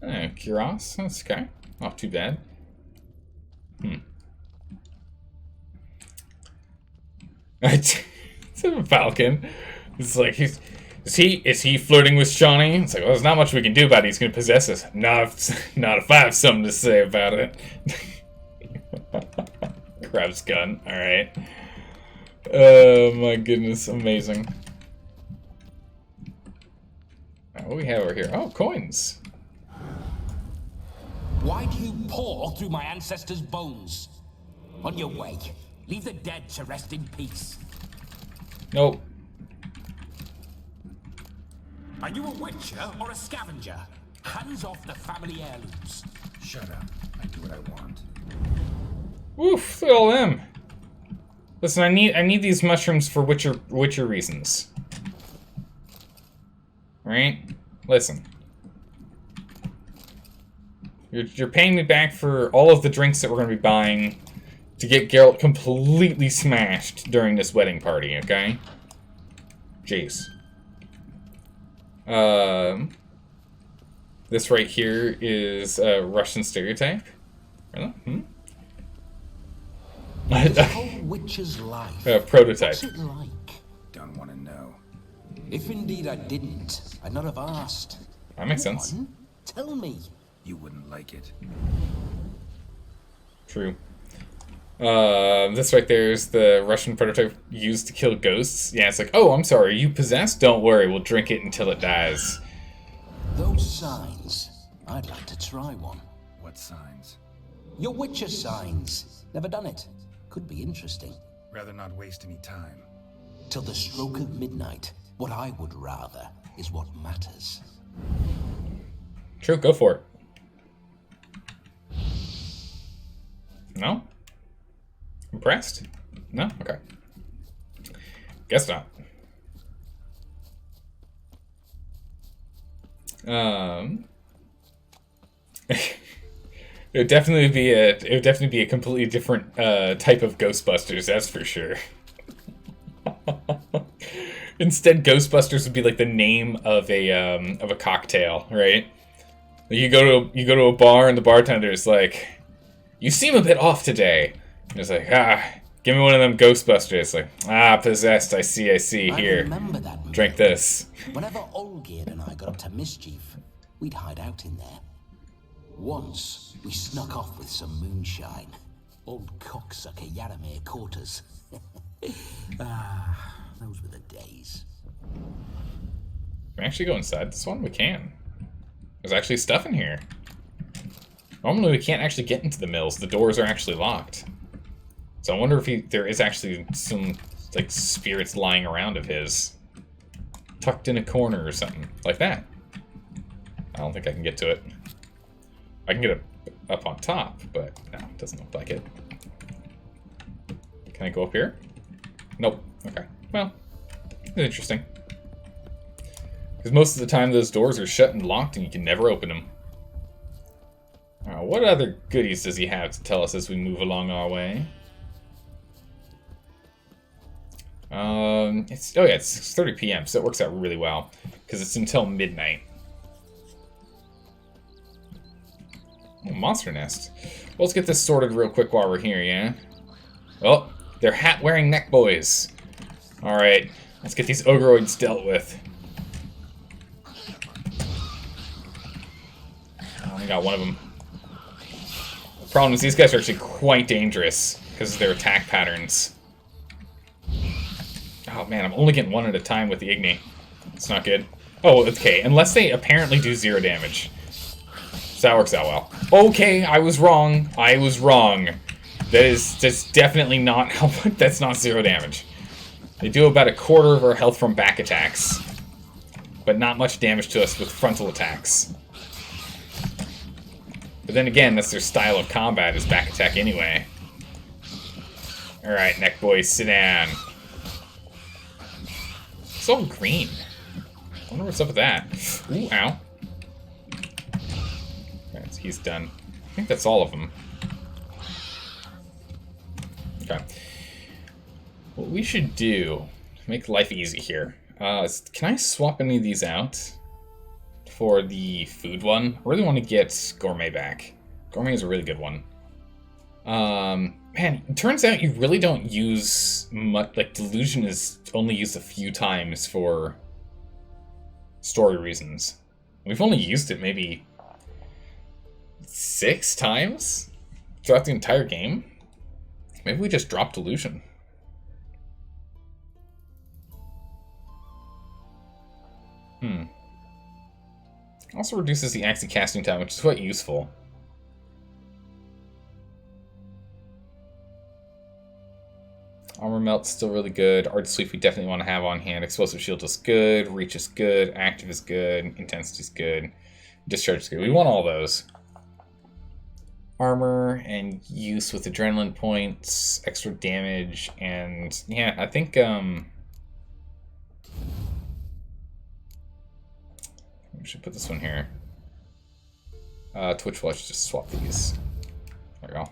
Kuros. That's okay. Not too bad. It's a Falcon. It's like is he flirting with Shawnee? It's like, well, there's not much we can do about it. He's gonna possess us. Not if I have something to say about it. Grabs gun. All right. Oh my goodness, amazing. What do we have over here? Oh, coins. Why do you paw through my ancestors' bones? On your way. Leave the dead to rest in peace. Nope. Are you a witcher or a scavenger? Hands off the family heirlooms. Shut up. I do what I want. Oof, look at all them. Listen, I need these mushrooms for Witcher reasons. Right? Listen. You're paying me back for all of the drinks that we're going to be buying to get Geralt completely smashed during this wedding party, okay? Jeez. This right here is a Russian stereotype. Really? The whole witcher's life. Prototype. What's it like? Don't want to know. If indeed I didn't, I'd not have asked. That makes sense. Go on, tell me. You wouldn't like it. True. This right there is the Russian prototype used to kill ghosts. Yeah, it's like, oh, I'm sorry, are you possessed? Don't worry, we'll drink it until it dies. Those signs, I'd like to try one. What signs? Your Witcher signs. Never done it. Could be interesting. Rather not waste any time. Till the stroke of midnight, what I would rather is what matters. True, go for it. No? Impressed? No? Okay. Guess not. It would definitely be a completely different type of Ghostbusters, that's for sure. Instead, Ghostbusters would be like the name of a cocktail, right? You go to a bar and the bartender's like, "You seem a bit off today." And it's like, give me one of them Ghostbusters. Like, possessed. I see. Here, I remember that drink this. Whenever Olgerd and I got up to mischief, we'd hide out in there. Once, we snuck off with some moonshine. Old cocksucker Yaramir caught us. Those were the days. Can we actually go inside this one? We can. There's actually stuff in here. Normally we can't actually get into the mills. The doors are actually locked. So I wonder if there is actually some, like, spirits lying around of his. Tucked in a corner or something. Like that. I don't think I can get to it. I can get up on top, but no, it doesn't look like it. Can I go up here? Nope. Okay. Well, it's interesting. Because most of the time those doors are shut and locked and you can never open them. What other goodies does he have to tell us as we move along our way? It's 6:30 p.m., so it works out really well. Because it's until midnight. Oh, monster nest. Well, let's get this sorted real quick while we're here, yeah? Oh, they're hat-wearing neck boys. Alright, let's get these ogroids dealt with. I only got one of them. The problem is these guys are actually quite dangerous because of their attack patterns. Oh man, I'm only getting one at a time with the Igni. It's not good. Oh, okay, unless they apparently do 0 damage. So that works out well. Okay, I was wrong. That's definitely not that's not 0 damage. They do about 1/4 of our health from back attacks. But not much damage to us with frontal attacks. But then again, that's their style of combat, is back attack anyway. Alright, neck boys, sit down. It's all green. I wonder what's up with that. Ooh, ow. Alright, so he's done. I think that's all of them. Okay. What we should do to make life easy here. Can I swap any of these out for the food one? I really want to get Gourmet back. Gourmet is a really good one. Man, it turns out you really don't use much. Like, Delusion is only used a few times for story reasons. We've only used it maybe 6 times throughout the entire game. Maybe we just drop Delusion. Also reduces the Axie casting time, which is quite useful. Armor Melt's still really good. Art Sweep we definitely want to have on hand. Explosive Shield is good. Reach is good. Active is good. Intensity is good. Discharge is good. We want all those. Armor and use with adrenaline points, extra damage, and yeah, I think we should put this one here. Twitch Watch, just swap these. There we go.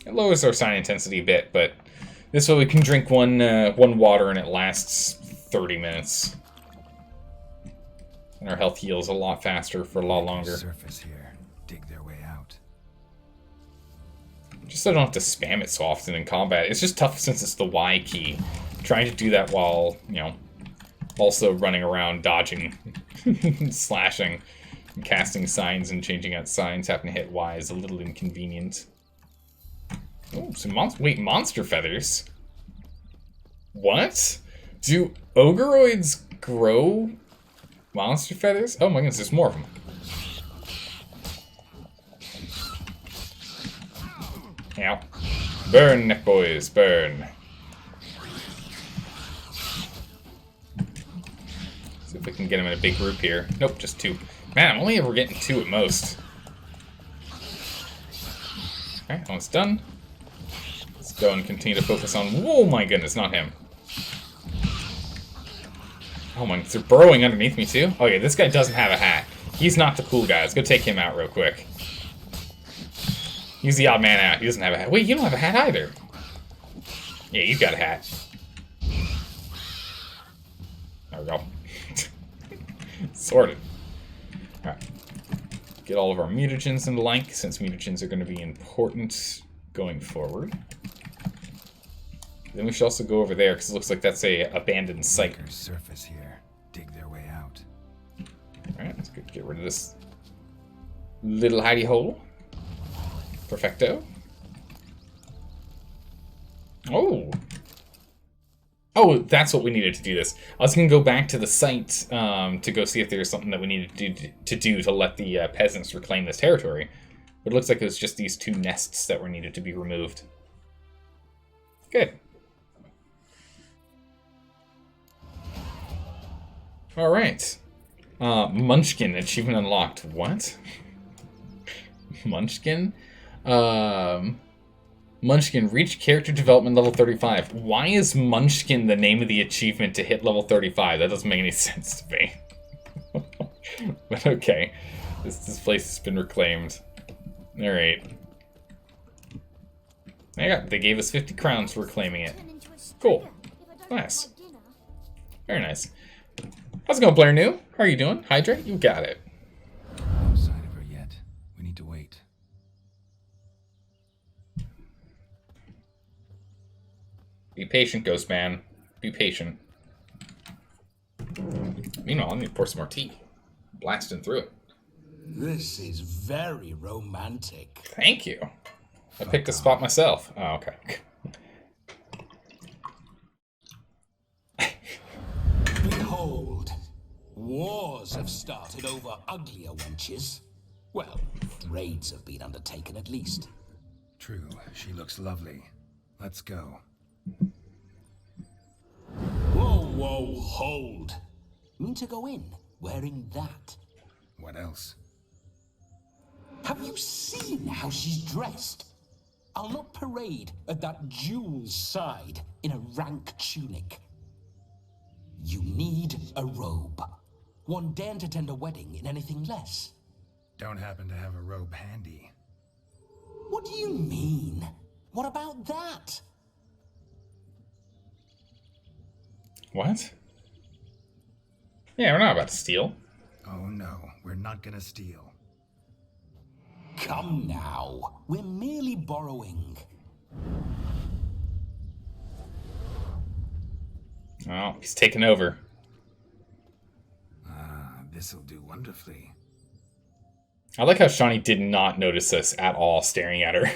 It lowers our sign intensity a bit, but this way we can drink one water and it lasts 30 minutes. And our health heals a lot faster for a lot longer. Surface here. Dig their way out. Just so I don't have to spam it so often in combat. It's just tough since it's the Y key. Trying to do that while, you know, also running around, dodging, slashing. Casting signs and changing out signs, having to hit Y is a little inconvenient. Oh, some monster feathers? What? Do ogreoids grow monster feathers? Oh my goodness, there's more of them. Ow. Burn, neck boys, burn. See if we can get them in a big group here. Nope, just 2. Man, I'm only ever getting 2 at most. Alright, almost done. Let's go and continue to focus on... Oh my goodness, not him. Oh my, they're burrowing underneath me too? Okay, this guy doesn't have a hat. He's not the cool guy. Let's go take him out real quick. He's the odd man out. He doesn't have a hat. Wait, you don't have a hat either. Yeah, you've got a hat. There we go. Sorted. Alright. Get all of our mutagens and the like, since mutagens are going to be important going forward. Then we should also go over there, because it looks like that's a abandoned site. Surface here. Dig their way out. Alright, let's get rid of this little hidey hole. Perfecto. Oh! Oh, that's what we needed to do this. I was going to go back to the site to go see if there's something that we needed to do to let the peasants reclaim this territory. But it looks like it was just these 2 nests that were needed to be removed. Good. Alright. Munchkin, achievement unlocked. What? Munchkin? Munchkin, reach character development level 35. Why is Munchkin the name of the achievement to hit level 35? That doesn't make any sense to me. But okay. This place has been reclaimed. Alright. They gave us 50 crowns for reclaiming it. Cool. Nice. Very nice. How's it going, Blair New? How are you doing? Hydrate? You got it. No sign of her yet. We need to wait. Be patient, Ghost Man. Be patient. Meanwhile, I need to pour some more tea. Blasting through it. This is very romantic. Thank you. I picked a spot myself. Oh, okay. Behold, wars have started over uglier wenches. Well, raids have been undertaken at least. True, she looks lovely. Let's go. Whoa, hold. Mean to go in wearing that? What else? Have you seen how she's dressed? I'll not parade at that jewel's side in a rank tunic. You need a robe. One daren't attend a wedding in anything less. Don't happen to have a robe handy. What do you mean? What about that? What? Yeah, we're not about to steal. Oh no, we're not gonna steal. Come now, we're merely borrowing. Oh, he's taken over. This'll do wonderfully. I like how Shawnee did not notice us at all staring at her.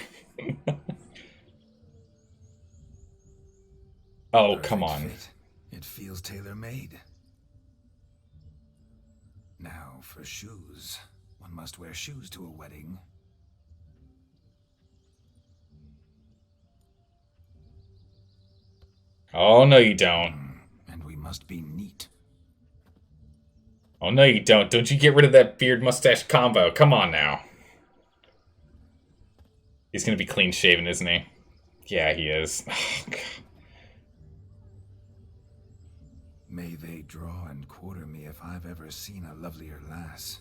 Oh, Perfect come on. fit. It feels tailor-made. Now for shoes. One must wear shoes to a wedding. Oh, no you don't. And we must be neat. Oh, no you don't. Don't you get rid of that beard-mustache combo. Come on now. He's gonna be clean-shaven, isn't he? Yeah, he is. Oh, God. May they draw and quarter me if I've ever seen a lovelier lass.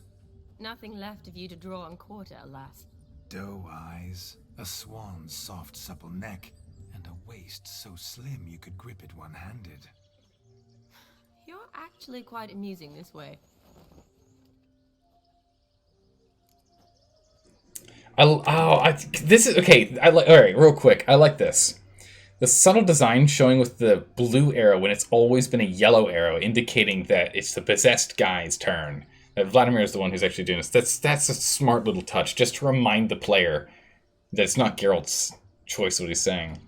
Nothing left of you to draw and quarter, alas. Doe eyes, a swan's soft supple neck, and a waist so slim you could grip it one-handed. You're actually quite amusing this way. This is okay. All right, real quick. I like this. The subtle design showing with the blue arrow when it's always been a yellow arrow, indicating that it's the possessed guy's turn. Vladimir is the one who's actually doing this. That's a smart little touch, just to remind the player that it's not Geralt's choice what he's saying.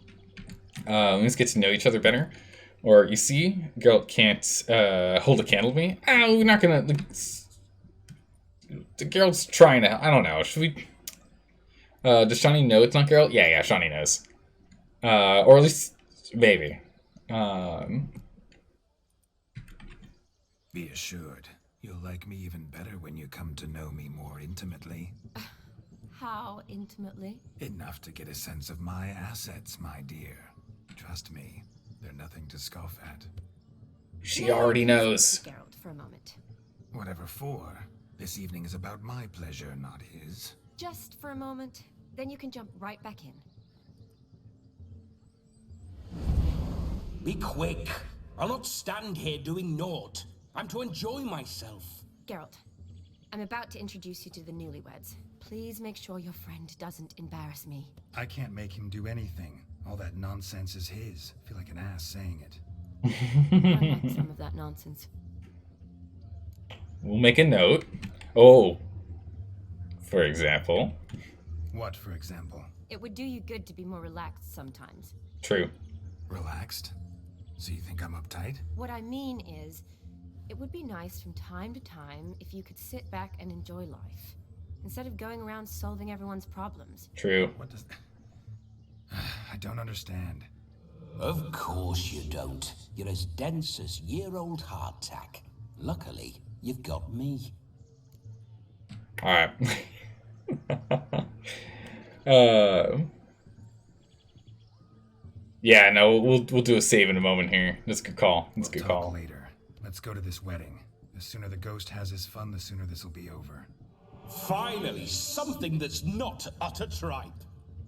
Let's get to know each other better. Or, you see, Geralt can't hold a candle to me. Oh, we're not gonna... Geralt's trying to... I don't know. Should we... does Shawnee know it's not Geralt? Yeah, Shawnee knows. Or at least, maybe. Be assured, you'll like me even better when you come to know me more intimately. How intimately? Enough to get a sense of my assets, my dear. Trust me, they're nothing to scoff at. She already knows. Geralt for a moment. Whatever for. This evening is about my pleasure, not his. Just for a moment, then you can jump right back in. Be quick. I'll not stand here doing naught. I'm to enjoy myself. Geralt, I'm about to introduce you to the newlyweds. Please make sure your friend doesn't embarrass me. I can't make him do anything. All that nonsense is his. I feel like an ass saying it. I like some of that nonsense. We'll make a note. Oh. For example. What, for example? It would do you good to be more relaxed sometimes. True. Relaxed? So you think I'm uptight? What I mean is, it would be nice from time to time if you could sit back and enjoy life, instead of going around solving everyone's problems. True. What does... I don't understand. Of course you don't. You're as dense as year-old hardtack. Luckily, you've got me. Alright. Yeah, no, we'll do a save in a moment here. That's a good call. That's a good call. Later. Let's go to this wedding. The sooner the ghost has his fun, the sooner this will be over. Finally, something that's not utter tripe.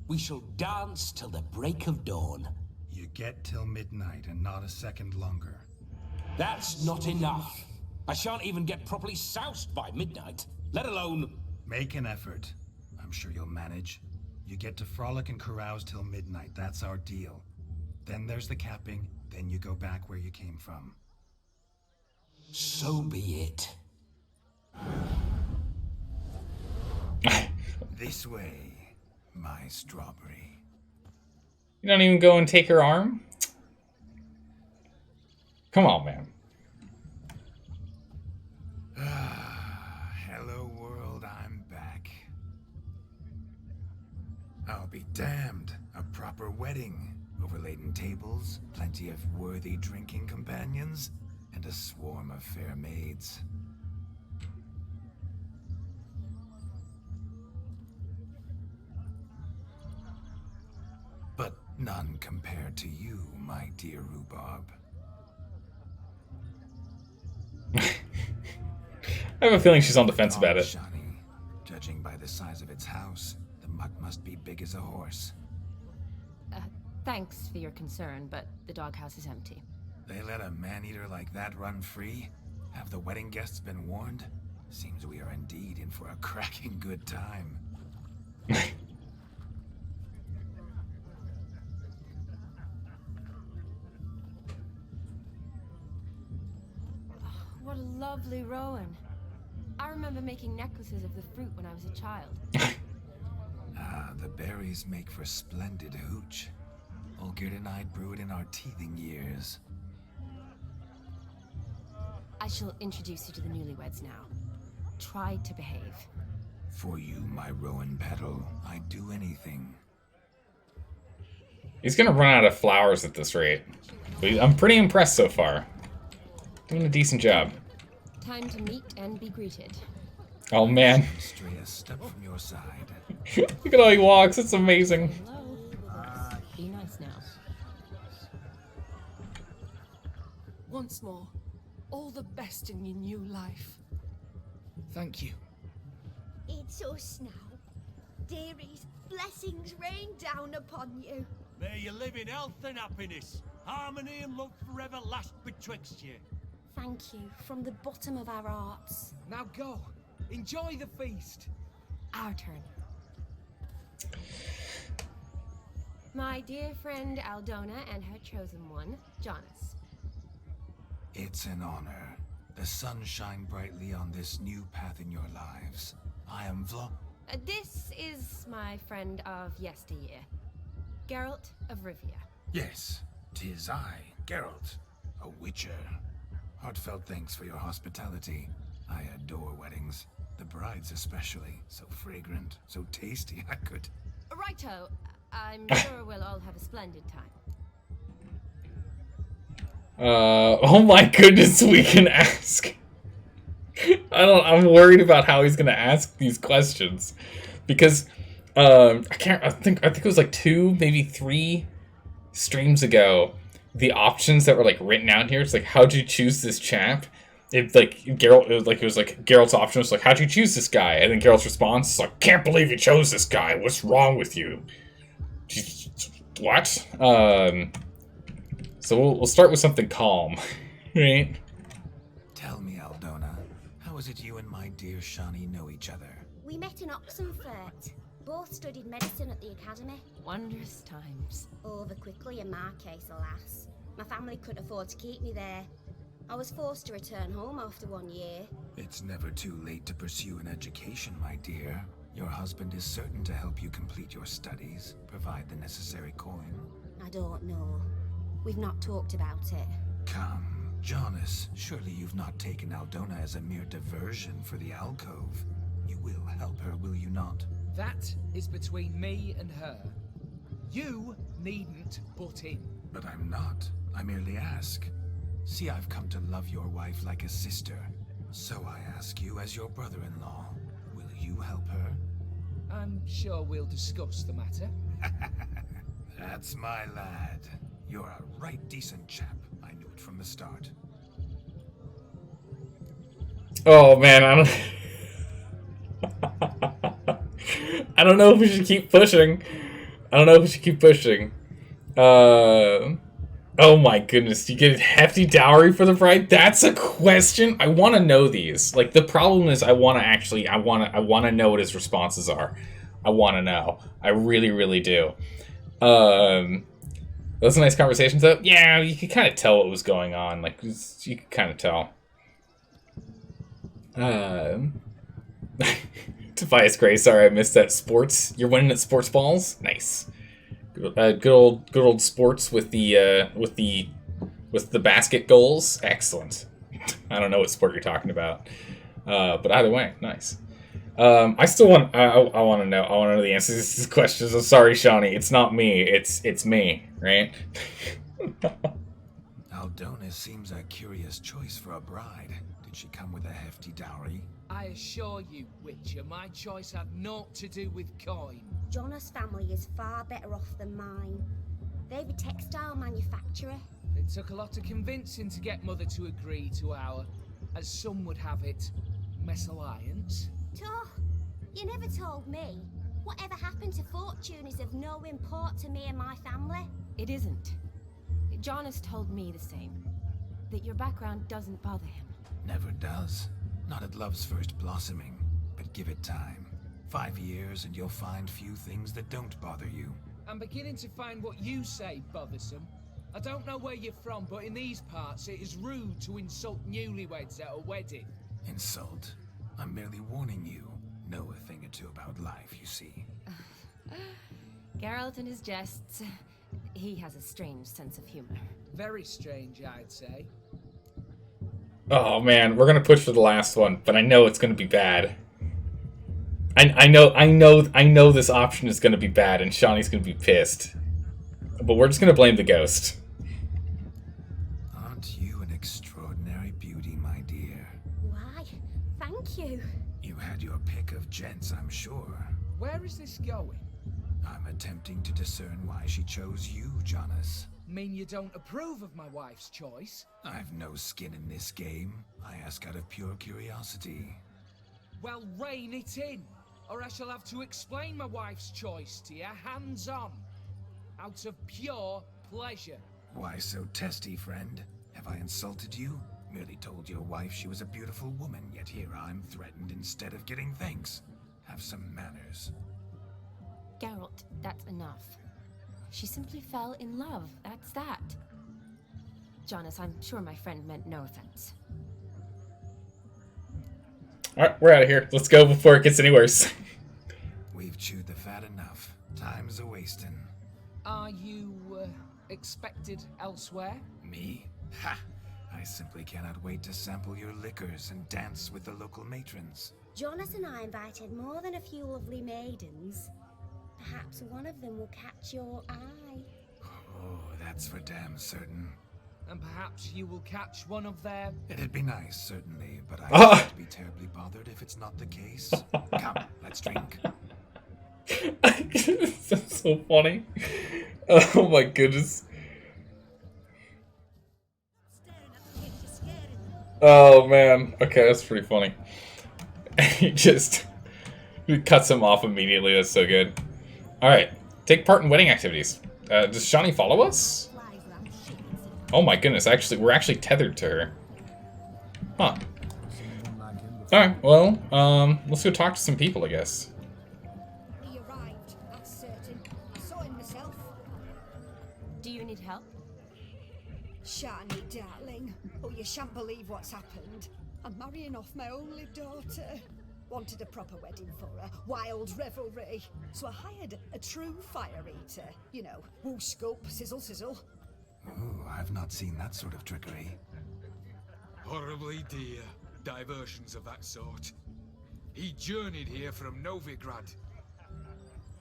We shall dance till the break of dawn. You get till midnight and not a second longer. That's not enough. I shan't even get properly soused by midnight, let alone... Make an effort. I'm sure you'll manage. You get to frolic and carouse till midnight. That's our deal. Then there's the capping, then you go back where you came from. So be it. This way, my strawberry. You don't even go and take her arm? Come on, man. Hello, world, I'm back. I'll be damned. A proper wedding. Overladen tables, plenty of worthy drinking companions, and a swarm of fair maids. But none compared to you, my dear rhubarb. I have a feeling she's on the fence about it. Shawnee. Judging by the size of its house, the muck must be big as a horse. Thanks for your concern, but the doghouse is empty. They let a man-eater like that run free? Have the wedding guests been warned? Seems we are indeed in for a cracking good time. What a lovely rowan. I remember making necklaces of the fruit when I was a child. The berries make for splendid hooch. Olgerd and I brewed in our teething years. I shall introduce you to the newlyweds now. Try to behave. For you, my rowan petal, I'd do anything. He's gonna run out of flowers at this rate. But I'm pretty impressed so far. Doing a decent job. Time to meet and be greeted. Oh man. Stray a step from your side. Look at how he walks, it's amazing. Hello. Be nice now. Once more, all the best in your new life. Thank you. It's us now. Dearies, blessings rain down upon you. May you live in health and happiness. Harmony and love forever last betwixt you. Thank you from the bottom of our hearts. Now go. Enjoy the feast. Our turn. My dear friend Aldona and her chosen one, Jonas. It's an honor. The sun shine brightly on this new path in your lives. I am This is my friend of yesteryear, Geralt of Rivia. Yes, 'tis I, Geralt, a witcher. Heartfelt thanks for your hospitality. I adore weddings. The brides especially. So fragrant, so tasty, I could... Righto. I'm sure we'll all have a splendid time. Oh my goodness, we can ask. I'm worried about how he's gonna ask these questions. Because, I think it was like 2, maybe 3 streams ago, the options that were like written out here, it's like, how'd you choose this chap? It was like Geralt's option was like, how'd you choose this guy? And then Geralt's response is like, can't believe you chose this guy. What's wrong with you? What? So we'll start with something calm, right? Tell me, Aldona, how is it you and my dear Shani know each other? We met in Oxenfurt. Both studied medicine at the academy. Wondrous times. Over quickly in my case, alas. My family couldn't afford to keep me there. I was forced to return home after 1 year. It's never too late to pursue an education, my dear. Your husband is certain to help you complete your studies, provide the necessary coin. I don't know. We've not talked about it. Come, Jonas, surely you've not taken Aldona as a mere diversion for the alcove. You will help her, will you not? That is between me and her. You needn't butt in. But I'm not. I merely ask. See, I've come to love your wife like a sister. So I ask you as your brother-in-law, will you help her? I'm sure we'll discuss the matter. That's my lad. You're a right decent chap. I knew it from the start. Oh man, I don't know if we should keep pushing. Oh my goodness, you get a hefty dowry for the bride? That's a question. I want to know these. Like, the problem is I want to know what his responses are. I want to know. I really, really do. Those are nice conversations though. Yeah, you could kind of tell what was going on. Like, you could kind of tell. Tobias Gray, sorry I missed that. Sports. You're winning at sports balls? Nice. Good old sports with the basket goals. Excellent. I don't know what sport you're talking about, but either way, nice. I still want. I want to know. I want to know the answers to these questions. I'm sorry, Shawnee. It's not me. It's me, right? Aldona seems a curious choice for a bride. Did she come with a hefty dowry? I assure you, Witcher, my choice had naught to do with coin. Jonas' family is far better off than mine. They're a textile manufacturer. It took a lot of convincing to get Mother to agree to our, as some would have it, mesalliance. You never told me. Whatever happened to fortune is of no import to me and my family. It isn't. Jonas told me the same. That your background doesn't bother him. Never does. Not at love's first blossoming. But give it time. 5 years and you'll find few things that don't bother you. I'm beginning to find what you say bothersome. I don't know where you're from, but in these parts it is rude to insult newlyweds at a wedding. Insult? I'm merely warning you. Know a thing or two about life, you see. Geralt and his jests. He has a strange sense of humor. Very strange, I'd say. Oh man, we're gonna push for the last one, but I know it's gonna be bad. I know this option is gonna be bad, and Shawnee's gonna be pissed. But we're just gonna blame the ghost. Aren't you an extraordinary beauty, my dear? Why, thank you. You had your pick of gents, I'm sure. Where is this going? I'm attempting to discern why she chose you, Jonas. Mean you don't approve of my wife's choice? I've no skin in this game. I ask out of pure curiosity. Well, rein it in, or I shall have to explain my wife's choice to you hands-on. Out of pure pleasure. Why so testy, friend? Have I insulted you? Merely told your wife she was a beautiful woman, yet here I'm threatened instead of getting thanks. Have some manners. Geralt, that's enough. She simply fell in love, that's that. Jonas, I'm sure my friend meant no offense. Alright, we're out of here. Let's go before it gets any worse. We've chewed the fat enough. Time's a wasting. Are you expected elsewhere? Me? Ha! I simply cannot wait to sample your liquors and dance with the local matrons. Jonas and I invited more than a few lovely maidens. Perhaps one of them will catch your eye. Oh, that's for damn certain. And perhaps you will catch one of their... It'd be nice, certainly, but I won't be terribly bothered if it's not the case. Come, let's drink. That's so funny. Oh my goodness. Oh man. Okay, that's pretty funny. He cuts him off immediately. That's so good. Alright. Take part in wedding activities. Does Shani follow us? Oh my goodness, we're actually tethered to her. Huh. Alright, well, let's go talk to some people, I guess. He arrived, that's certain. I saw him myself. Do you need help? Shani, darling. Oh, you shan't believe what's happened. I'm marrying off my only daughter. Wanted a proper wedding for her, wild revelry. So I hired a true fire eater. You know, woo scope, sizzle sizzle. Ooh, I've not seen that sort of trickery. Horribly dear diversions of that sort. He journeyed here from Novigrad.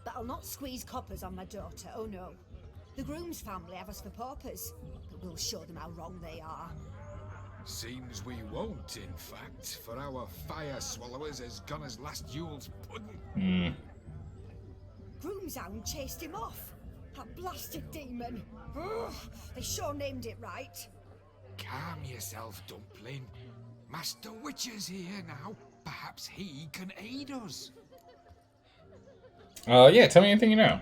But I'll not squeeze coppers on my daughter, oh no. The groom's family have us for paupers, but we'll show them how wrong they are. Seems we won't, in fact, for our fire swallowers has gone as last Yule's pudding. Groom's hound chased him off. That blasted demon. Ugh, they sure named it right. Calm yourself, Dumpling. Master Witcher's here now. Perhaps he can aid us. Yeah, tell me anything you know.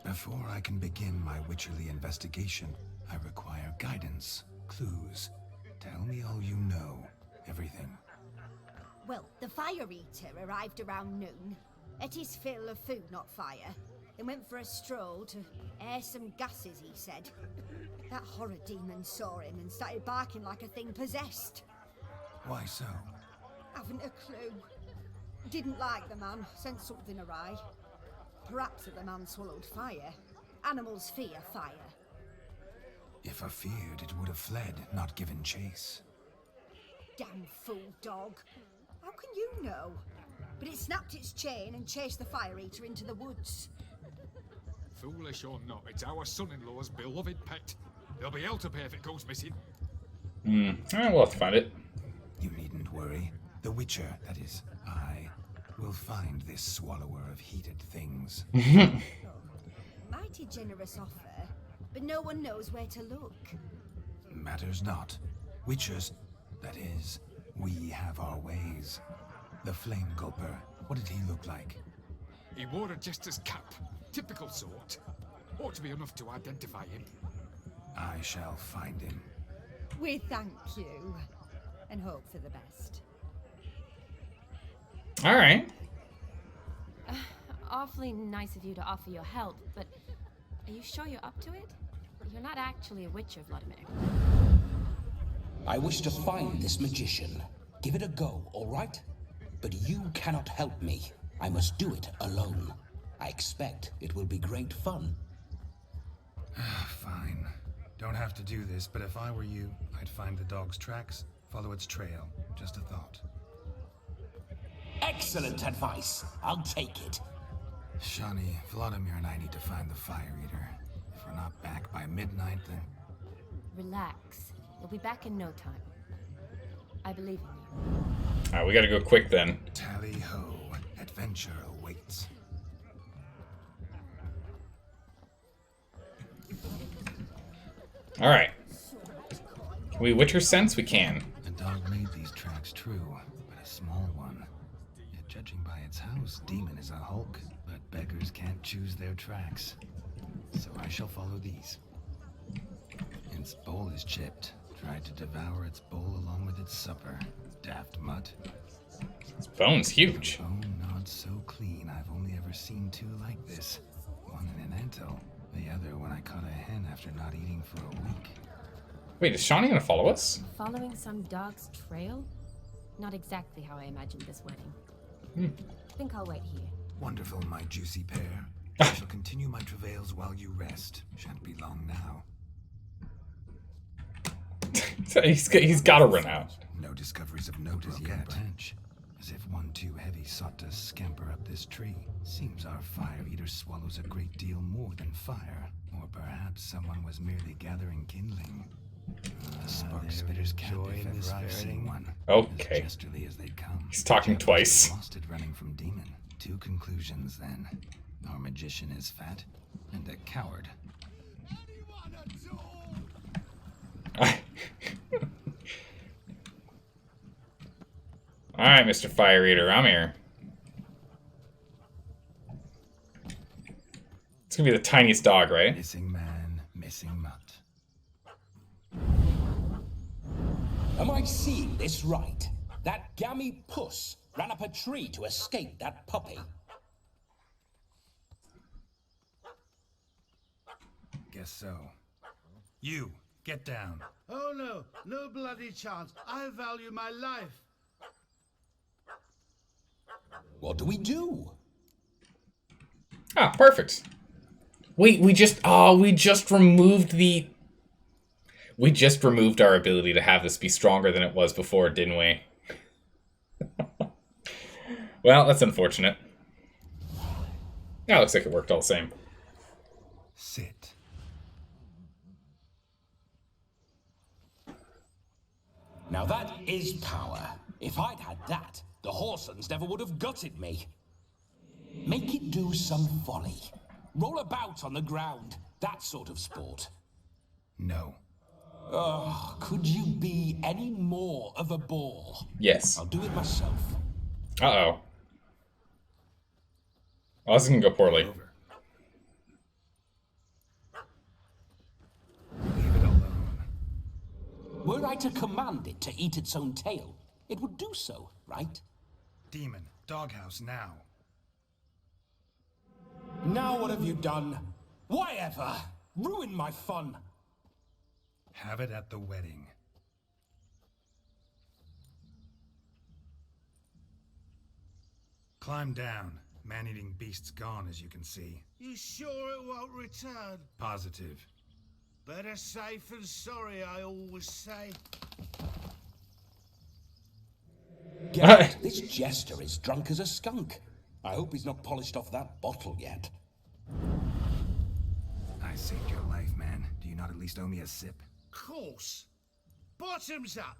Before I can begin my witcherly investigation, I require guidance, clues. Tell me all you know. Everything. Well, the fire eater arrived around noon. Ate his fill of food, not fire. Then went for a stroll to air some gases, he said. That horror demon saw him and started barking like a thing possessed. Why so? Haven't a clue. Didn't like the man, sent something awry. Perhaps that the man swallowed fire. Animals fear fire. If I feared, it would have fled, not given chase. Damn fool dog. How can you know? But it snapped its chain and chased the fire eater into the woods. Foolish or not, it's our son-in-law's beloved pet. There'll be hell to pay if it goes missing. We'll have to find it. You needn't worry. The Witcher, that is, I, will find this swallower of heated things. Mighty generous offer, but no one knows where to look. Matters not. Witchers, that is, we have our ways. The Flame Gulper, what did he look like? He wore a jester's cap. Typical sort. Ought to be enough to identify him. I shall find him. We thank you, and hope for the best. Alright. Awfully nice of you to offer your help, but are you sure you're up to it? You're not actually a witcher, Vladimir. I wish to find this magician. Give it a go, all right? But you cannot help me. I must do it alone. I expect it will be great fun. Fine. Don't have to do this, but if I were you, I'd find the dog's tracks, follow its trail. Just a thought. Excellent advice. I'll take it. Shani, Vladimir and I need to find the fire eater. If we're not back by midnight, then... Relax. You'll be back in no time. I believe in you. Alright, we gotta go quick then. Tally-ho. Adventure awaits. Alright. Can we Witcher sense? We can. The dog made these tracks true, but a small one. Yet judging by its house, Demon is a hulk, but beggars can't choose their tracks. So I shall follow these. Its bowl is chipped. Tried to devour its bowl along with its supper. Daft mutt. This bone's huge. Bone not so clean. I've only ever seen two like this. One in an antle, the other when I caught a hen after not eating for a week. Wait, is Shani gonna follow us? Following some dog's trail? Not exactly how I imagined this wedding. I think I'll wait here. Wonderful, my juicy pair. I shall continue my travails while you rest. Shan't be long now. he's got to run out. No discoveries of note as yet. Branch, as if one too heavy sought to scamper up this tree. Seems our fire eater swallows a great deal more than fire. Or perhaps someone was merely gathering kindling. The spark spitter's captive if ever I've seen one. Okay. As jesterly as they come. He's talking twice. Lost it running from demon. Two conclusions then. Our magician is fat and a coward. Alright, Mr. Fire Eater, I'm here. It's gonna be the tiniest dog, right? Missing man, missing mutt. Am I seeing this right? That gammy puss ran up a tree to escape that puppy. Guess so. You, get down. Oh no, no bloody chance. I value my life. What do we do? Ah, perfect. Wait, we just removed the... We just removed our ability to have this be stronger than it was before, didn't we? Well, that's unfortunate. Yeah, looks like it worked all the same. Sit. Now that is power. If I'd had that, the Horsons never would have gutted me. Make it do some folly. Roll about on the ground. That sort of sport. No. Oh, could you be any more of a bore? Yes. I'll do it myself. Uh-oh. Oh, this is gonna go poorly. Leave it alone. Were I to command it to eat its own tail, it would do so, right? Demon, doghouse now. Now what have you done? Why ever? Ruin my fun. Have it at the wedding. Climb down. Man-eating beast's gone, as you can see. You sure it won't return? Positive. Better safe than sorry, I always say. Gad, this jester is drunk as a skunk. I hope he's not polished off that bottle yet. I saved your life, man. Do you not at least owe me a sip? Course. Bottoms up.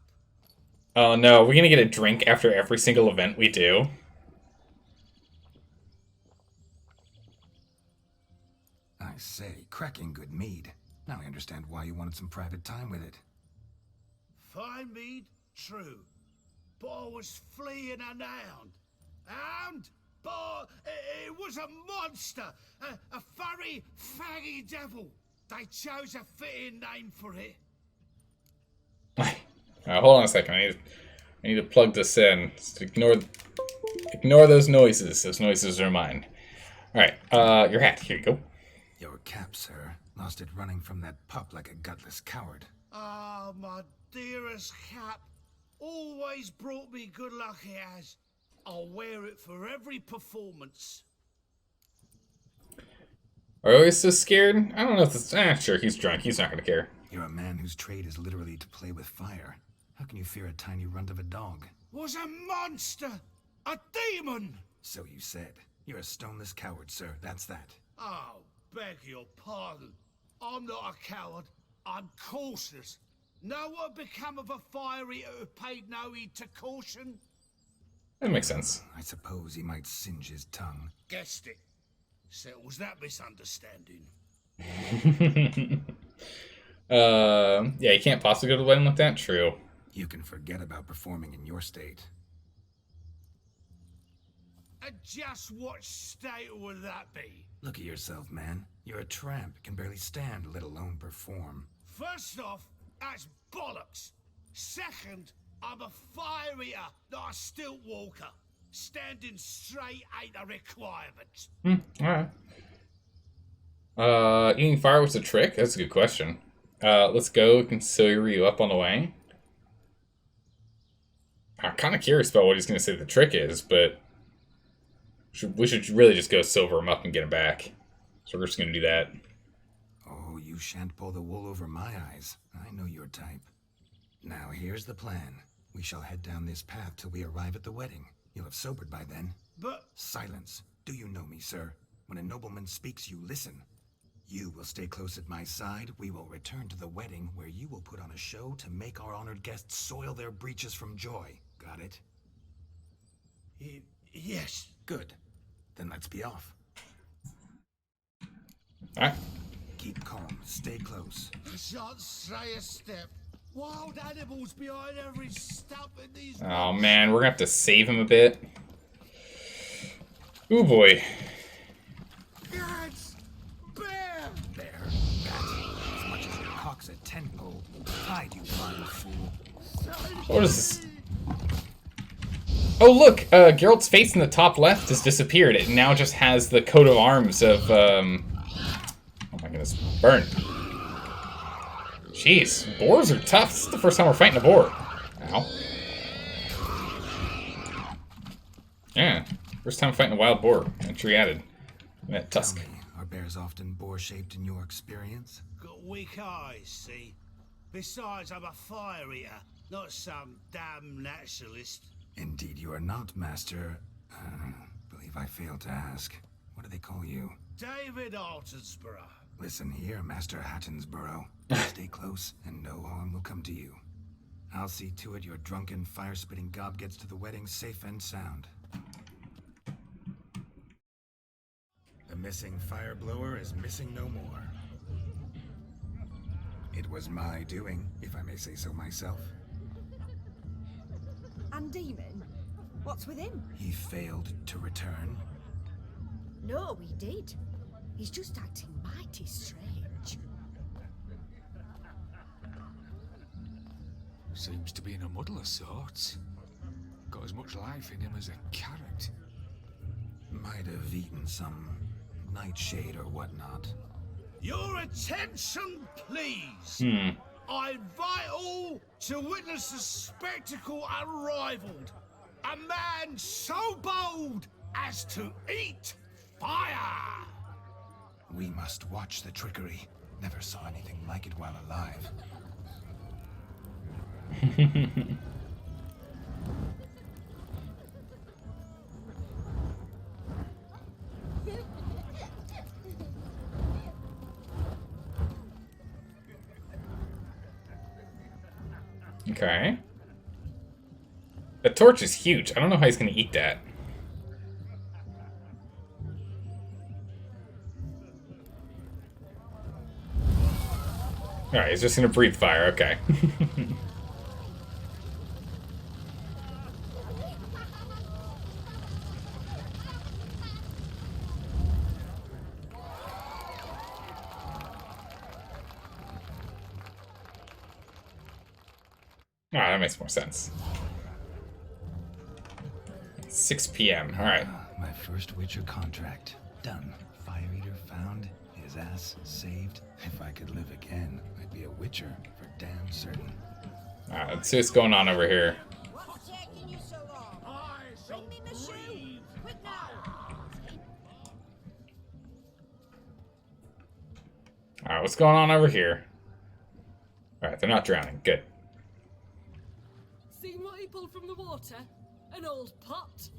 Oh no, we're gonna get a drink after every single event we do. I say, cracking good mead. Now I understand why you wanted some private time with it. Fine mead, true. But I was fleeing an hound. Hound? But it was a monster. A furry, faggy devil. They chose a fitting name for it. Hold on a second. I need to plug this in. Just ignore those noises. Those noises are mine. All right. Your hat. Here you go. Your cap, sir. Lost it running from that pup like a gutless coward. Ah, my dearest cap. Always brought me good luck, it has. I'll wear it for every performance. Are you always so scared? I don't know if this... sure, he's drunk. He's not going to care. You're a man whose trade is literally to play with fire. How can you fear a tiny runt of a dog? Was a monster! A demon! So you said. You're a stoneless coward, sir. That's that. Oh, beg your pardon. I'm not a coward. I'm cautious. Know what become of a fire eater who paid no heed to caution? That makes sense. I suppose he might singe his tongue. Guessed it. Settles that misunderstanding. Yeah, you can't possibly go to the wedding like that? True. You can forget about performing in your state. And just what state would that be? Look at yourself, man. You're a tramp, can barely stand, let alone perform. First off, that's bollocks. Second, I'm a fire eater, not a stilt walker. Standing straight ain't a requirement. Alright. Eating fire was a trick? That's a good question. Let's go. We can sew you up on the way. I'm kind of curious about what he's going to say the trick is, but we should really just go silver him up and get him back. So we're just going to do that. Oh, you shan't pull the wool over my eyes. I know your type. Now, here's the plan. We shall head down this path till we arrive at the wedding. You'll have sobered by then. But... Silence. Do you know me, sir? When a nobleman speaks, you listen. You will stay close at my side. We will return to the wedding, where you will put on a show to make our honored guests soil their breeches from joy. Got it? Yes. Good. Then let's be off. Alright. Keep calm. Stay close. I shan't stray a step. Wild animals behind every stump in these... Oh man, we're gonna have to save him a bit. Ooh boy. Guards! Bear! Bear, bat, as much as your cock's a tentpole. Hide, you fine fool. What is this? Oh look, Geralt's face in the top left has disappeared. It now just has the coat of arms of, oh my goodness, Burn. Jeez, boars are tough. This is the first time we're fighting a boar. Ow. Yeah, first time fighting a wild boar. Entry added. That tusk. Tell me, are bears often boar-shaped in your experience? Got weak eyes, see? Besides, I'm a fire eater, not some damn naturalist. Indeed you are not, Master. Believe I failed to ask. What do they call you? David Altonsborough. Listen here, Master Hattonsborough. Stay close, and no harm will come to you. I'll see to it your drunken, fire-spitting gob gets to the wedding safe and sound. The missing fire blower is missing no more. It was my doing, if I may say so myself. And Demon? What's with him? He failed to return. No, he did. He's just acting mighty strange. Seems to be in a muddle of sorts. Got as much life in him as a carrot. Might have eaten some nightshade or whatnot. Your attention, please. I invite all to witness a spectacle unrivaled. A man so bold as to eat fire. We must watch the trickery. Never saw anything like it while alive. Okay. The torch is huge. I don't know how he's gonna eat that. Alright, he's just gonna breathe fire, okay. Alright, that makes more sense. 6 p.m. Alright. My first Witcher contract. Done. Fire Eater found. His ass saved. If I could live again, I'd be a Witcher for damn certain. Alright, let's see what's going on over here. What's taking you so long? Bring me my shoe. Quick now. Alright, what's going on over here? Alright, they're not drowning. Good. Seen what he pulled from the water? An old pot.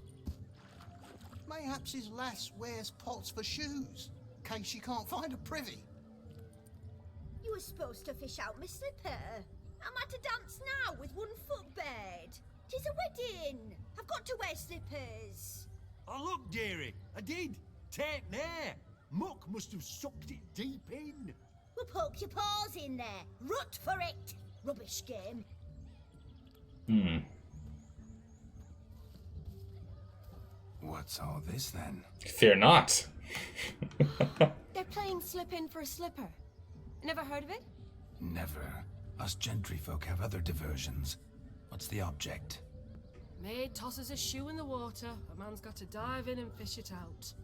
Mayhaps his lass wears pots for shoes, in case she can't find a privy. You were supposed to fish out my slipper. I'm at a dance now with one foot bed. 'Tis a wedding. I've got to wear slippers. Oh, look, dearie, I did. Take there. Muck must have sucked it deep in. Well, poke your paws in there. Rut for it. Rubbish game. What's all this then? Fear not. They're playing slip in for a slipper. Never heard of it? Never. Us gentry folk have other diversions. What's the object? Maid tosses a shoe in the water. A man's got to dive in and fish it out.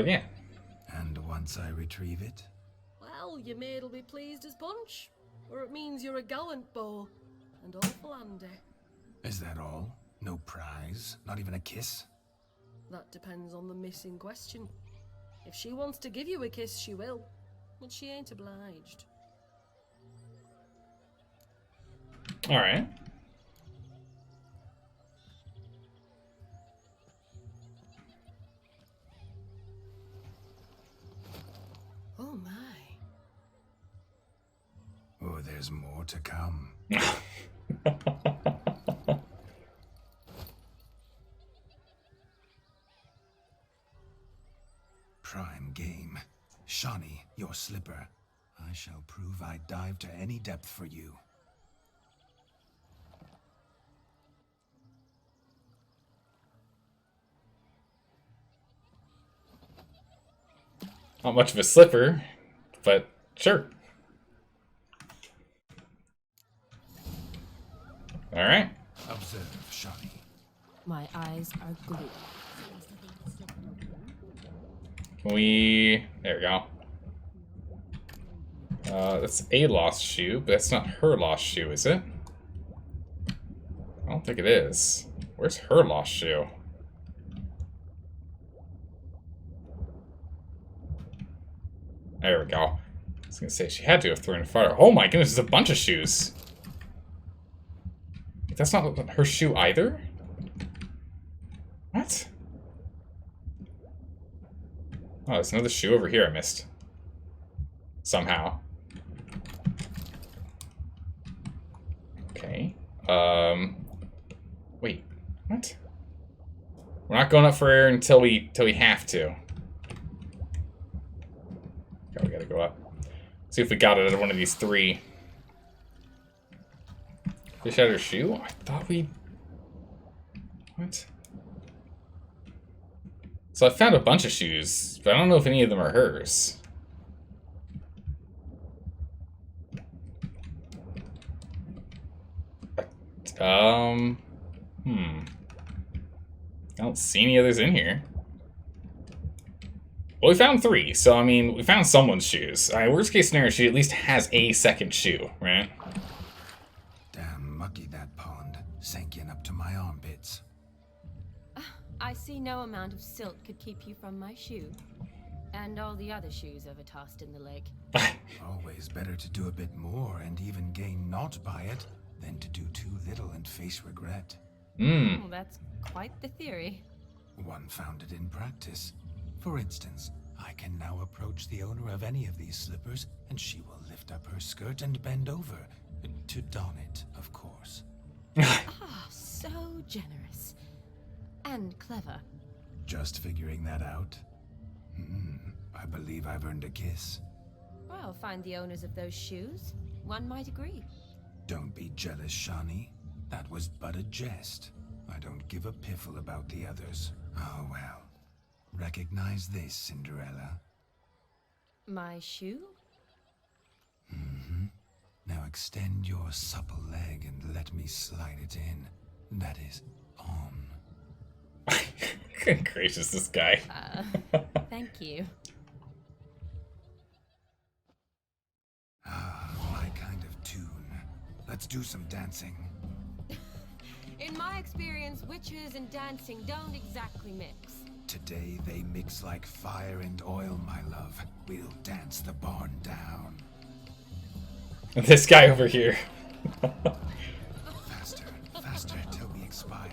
Yeah. And once I retrieve it? Well, your maid'll be pleased as punch. or it means you're a gallant beau and awful handy. Is that all? No prize? Not even a kiss? That depends on the miss in question. If she wants to give you a kiss, she will, but she ain't obliged. All right. Oh my. Oh, there's more to come. Prime game. Shawnee, your slipper. I shall prove I dive to any depth for you. Not much of a slipper, but sure. All right. Observe, Shawnee. My eyes are glued. Can we... There we go. That's a lost shoe, but that's not her lost shoe, is it? I don't think it is. Where's her lost shoe? There we go. I was gonna say, she had to have thrown a fire. Oh my goodness, there's a bunch of shoes. That's not her shoe either? What? Oh, there's another shoe over here I missed. Somehow. Okay. Wait. What? We're not going up for air until we have to. Okay, we gotta go up. See if we got it out of one of these three. Fish out her shoe? I thought we... What? So I found a bunch of shoes, but I don't know if any of them are hers. I don't see any others in here. Well, we found three, so I mean, we found someone's shoes. Worst case scenario, she at least has a second shoe, right? Damn mucky that pond. Sank in up to my armpits. I see no amount of silt could keep you from my shoe. And all the other shoes ever tossed in the lake. Always better to do a bit more and even gain naught by it than to do too little and face regret. Well, that's quite the theory. One founded in practice. For instance, I can now approach the owner of any of these slippers, and she will lift up her skirt and bend over. To don it, of course. So generous. And clever. Just figuring that out? I believe I've earned a kiss. Well, find the owners of those shoes. One might agree. Don't be jealous, Shawnee. That was but a jest. I don't give a piffle about the others. Oh well. Recognize this, Cinderella. My shoe? Now extend your supple leg and let me slide it in. That is, on. Good gracious, this guy. Thank you. My kind of tune. Let's do some dancing. In my experience, witches and dancing don't exactly mix. Today they mix like fire and oil, my love. We'll dance the barn down. This guy over here. Faster, faster till we expire.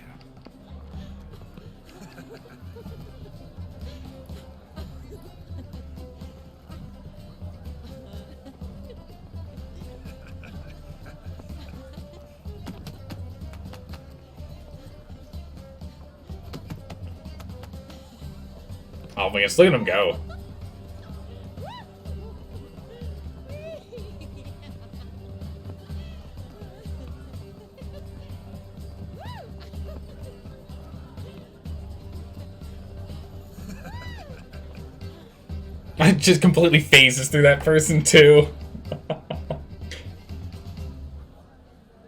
Oh my gosh, look at him go. It just completely phases through that person too.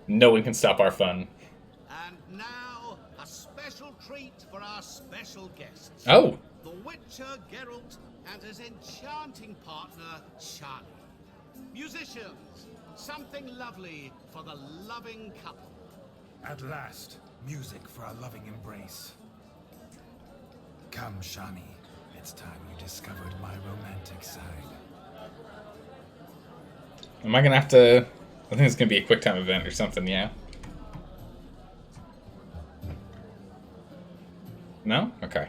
No one can stop our fun. And now, a special treat for our special guests. Oh. The Witcher Geralt and his enchanting partner, Shani. Musicians, Something lovely for the loving couple. At last, music for a loving embrace. Come, Shani. It's time you discovered my romantic side. Am I gonna have to... I think it's gonna be a quick time event or something, yeah? No? Okay.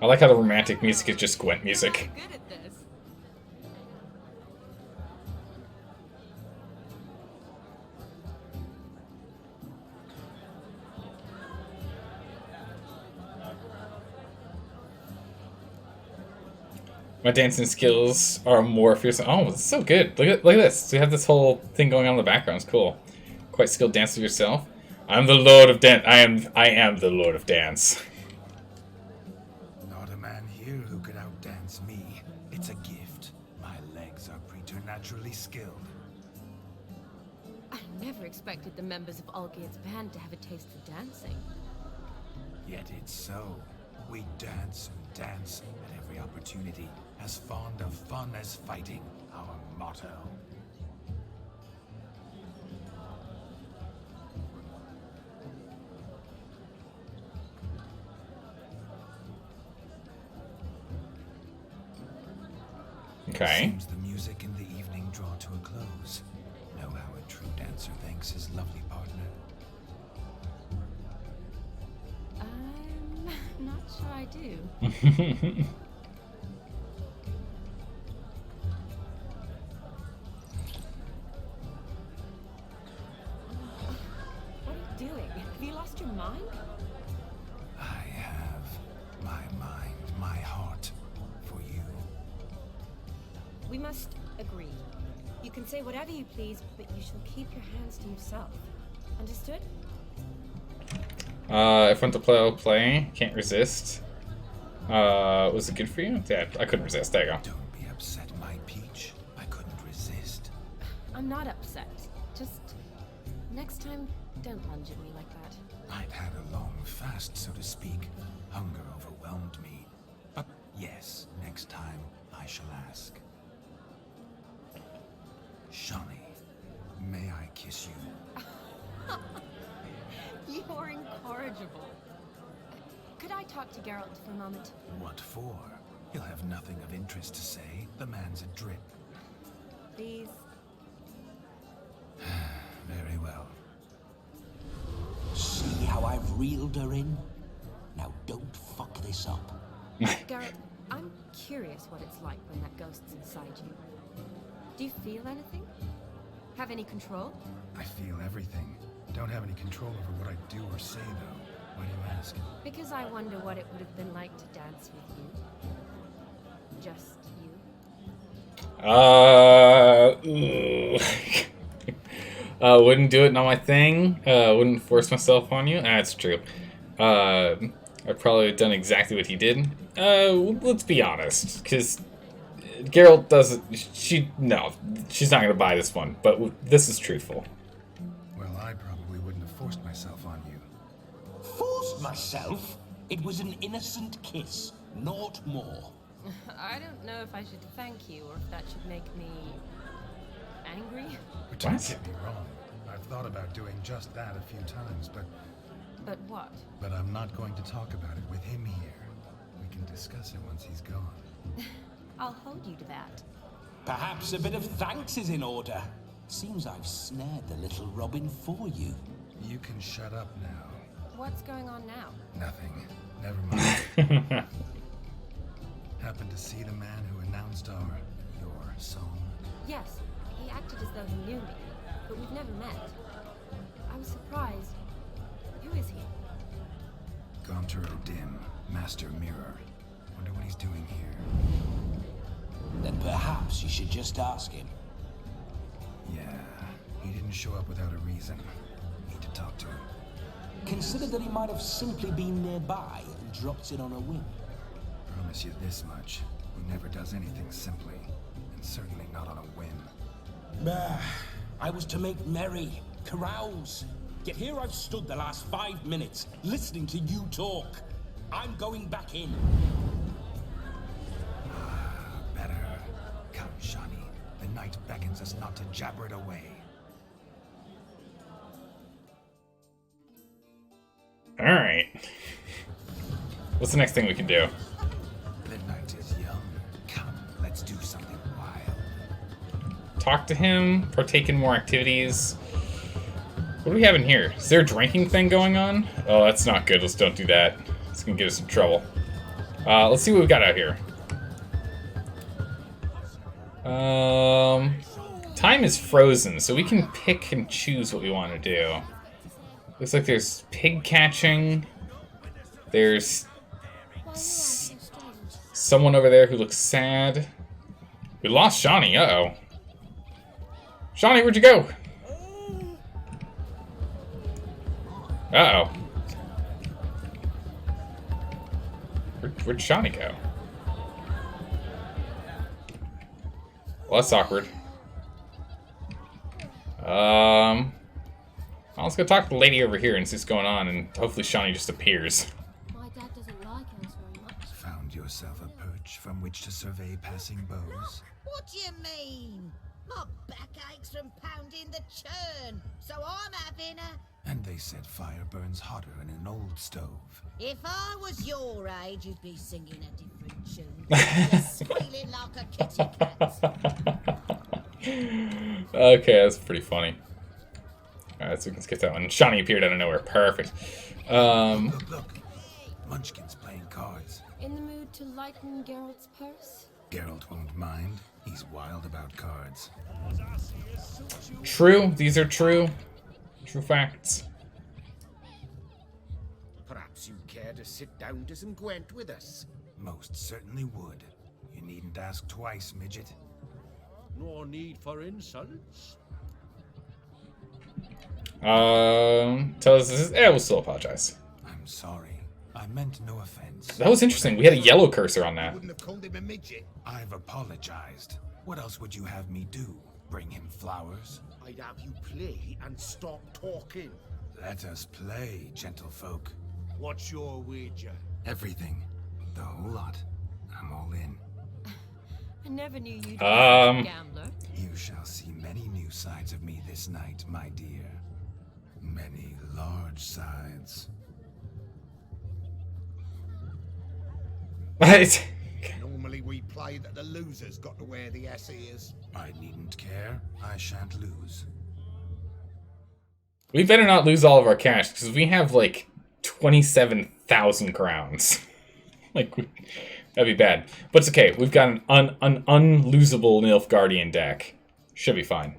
I like how the romantic music is just Gwent music. Good at this. My dancing skills are more fierce. Oh, it's so good. Look at this. So you have this whole thing going on in the background. It's cool. Quite skilled dancer yourself. I'm the Lord of Dance. I am the Lord of Dance. Not a man here who could outdance me. It's a gift. My legs are preternaturally skilled. I never expected the members of Olgierd's band to have a taste for dancing. Yet it's so. We dance and dance at every opportunity, as fond of fun as fighting, our motto. Okay. Seems the music and the evening draw to a close. Know how a true dancer thanks his lovely partner. I'm not sure I do. What are you doing? Have you lost your mind? I have my mind, my heart for you. We must agree. You can say whatever you please, but you shall keep your hands to yourself. Understood? If I want to play, I'll play. Can't resist. Was it good for you? Yeah, I couldn't resist. There you go. Don't be upset, my peach. I couldn't resist. I'm not upset. Just next time, don't lunge at me like that. I'd had a long fast, so to speak. Hunger overwhelmed me. But yes, next time I shall ask. Shani, may I kiss you? You're incorrigible. Could I talk to Geralt for a moment? What for? He'll have nothing of interest to say. The man's adrip. Please. Very well. See how I've reeled her in? Now don't fuck this up. Geralt, I'm curious what it's like when that ghost's inside you. Do you feel anything? Have any control? I feel everything. Don't have any control over what I do or say, though. Why do you ask? Because I wonder what it would have been like to dance with you. Just you. Wouldn't do it, not my thing. Wouldn't force myself on you. That's true. I'd probably have done exactly what he did. Let's be honest, because Geralt doesn't. She's not gonna buy this one. But this is truthful. Well, I probably wouldn't have forced myself on you. Forced myself? It was an innocent kiss, naught more. I don't know if I should thank you or if that should make me angry. Don't get me wrong. I've thought about doing just that a few times, but But what? But I'm not going to talk about it with him here. We can discuss it once he's gone. I'll hold you to that. Perhaps a bit of thanks is in order. Seems I've snared the little Robin for you. You can shut up now. What's going on now? Nothing. Never mind. Happened to see the man who announced your song? Yes, he acted as though he knew me, but we've never met. I was surprised. Who is he? Gaunter O'Dim, Master Mirror. Wonder what he's doing here. Then perhaps you should just ask him. Yeah, he didn't show up without a reason. Need to talk to him. Consider that he might have simply been nearby and dropped in on a whim. Promise you this much. He never does anything simply, and certainly not on a whim. I was to make merry, carouse. Yet here I've stood the last 5 minutes, listening to you talk. I'm going back in. fate beckons us not to jabber it away. Alright. What's the next thing we can do? The night is young. Come, let's do something wild. Talk to him, partake in more activities. What do we have in here? Is there a drinking thing going on? Oh, that's not good. Let's don't do that. It's gonna get us in trouble. Let's see what we've got out here. Time is frozen, so we can pick and choose what we want to do. Looks like there's pig catching. There's someone over there who looks sad. We lost Shawnee, uh-oh. Shawnee, where'd you go? Uh-oh. Where'd Shawnee go? Well, that's awkward. Let's go talk to the lady over here and see what's going on, and hopefully Shawnee just appears. My dad doesn't like us very much. Found yourself a perch from which to survey passing bows? What do you mean? My back aches from pounding the churn, so I'm having a... And they said fire burns hotter in an old stove. If I was your age, you'd be singing a different tune. You're squealing like a kitty cat. Okay, that's pretty funny. Alright, so we can skip that one. Shawnee appeared out of nowhere. Perfect. Look. Munchkin's playing cards. In the mood to lighten Geralt's purse? Geralt won't mind. He's wild about cards. True. These are true. True facts. Perhaps you care to sit down to some Gwent with us? Most certainly would. You needn't ask twice, midget. No need for insults. Tell us this is... we'll still apologize. I'm sorry. I meant no offense. That was interesting. We had a yellow cursor on that. Wouldn't have called him a midget. I've apologized. What else would you have me do? Bring him flowers? I'd have you play and stop talking. Let us play, gentlefolk. What's your wager? Everything. The whole lot. I'm all in. I never knew you'd be a gambler. You shall see many new sides of me this night, my dear. Many large sides. What? Normally we play that the loser's got to wear the ass ears. I needn't care. I shan't lose. We better not lose all of our cash, because we have, like, 27,000 crowns. Like, that'd be bad. But it's okay. We've got an unlosable Nilfgaardian deck. Should be fine.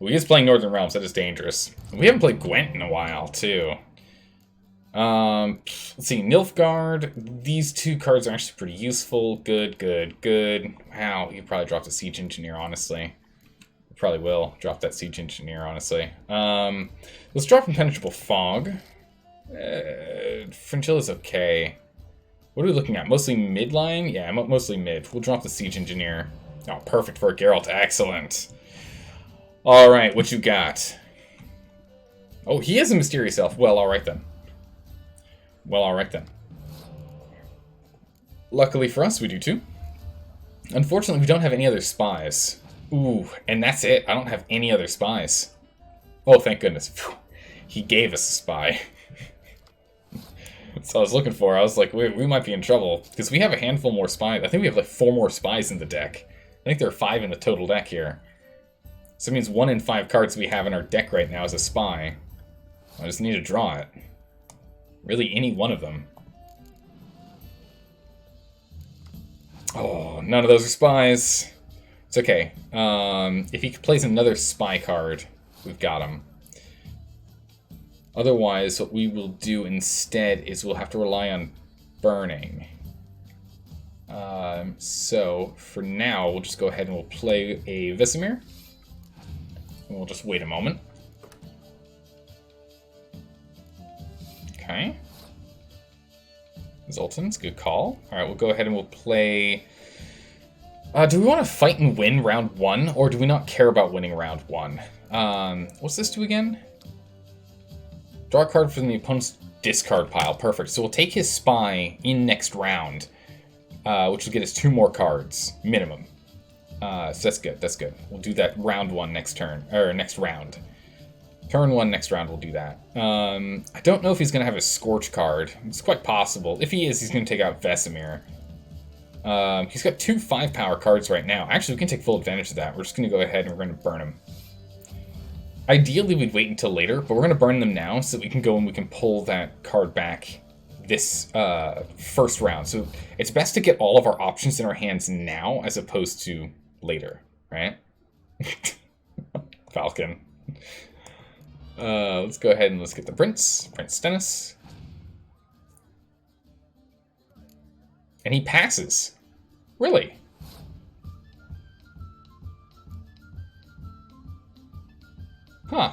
We is playing Northern Realms. That is dangerous. We haven't played Gwent in a while, too. Let's see. Nilfgaard. These two cards are actually pretty useful. Good. Wow, you probably dropped a Siege Engineer, honestly. You probably will drop that Siege Engineer, honestly. Let's drop Impenetrable Fog. Fringilla's okay. What are we looking at? Mostly mid-line? Yeah, mostly mid. We'll drop the Siege Engineer. Oh, perfect for Geralt. Excellent. Alright, what you got? Oh, he has a Mysterious Elf. Well, alright then. Luckily for us, we do too. Unfortunately, we don't have any other spies. Ooh, and that's it. I don't have any other spies. Oh, thank goodness. Phew. He gave us a spy. That's what I was looking for. I was like, we might be in trouble. Because we have a handful more spies. I think we have like 4 more spies in the deck. I think there are 5 in the total deck here. So it means 1 in 5 cards we have in our deck right now is a spy. I just need to draw it. Really, any one of them. Oh, none of those are spies. It's okay. If he plays another spy card, we've got him. Otherwise, what we will do instead is we'll have to rely on burning. So, for now, we'll just go ahead and we'll play a Vesemir. And we'll just wait a moment. Okay. Zoltan's good call. Alright, we'll go ahead and we'll play... do we want to fight and win round 1, or do we not care about winning round 1? What's this do again? Draw a card from the opponent's discard pile. Perfect. So we'll take his spy in next round, which will get us 2 more cards, minimum. So that's good, that's good. We'll do that round 1 next turn, or next round. Turn 1 next round, we'll do that. I don't know if he's going to have a Scorch card. It's quite possible. If he is, he's going to take out Vesemir. He's got 2 5-power cards right now. Actually, we can take full advantage of that. We're just going to go ahead and we're going to burn him. Ideally, we'd wait until later, but we're going to burn them now so that we can go and we can pull that card back this first round. So it's best to get all of our options in our hands now as opposed to later, right? Falcon. Let's go ahead and let's get the Prince Stennis. And he passes. Really? Huh.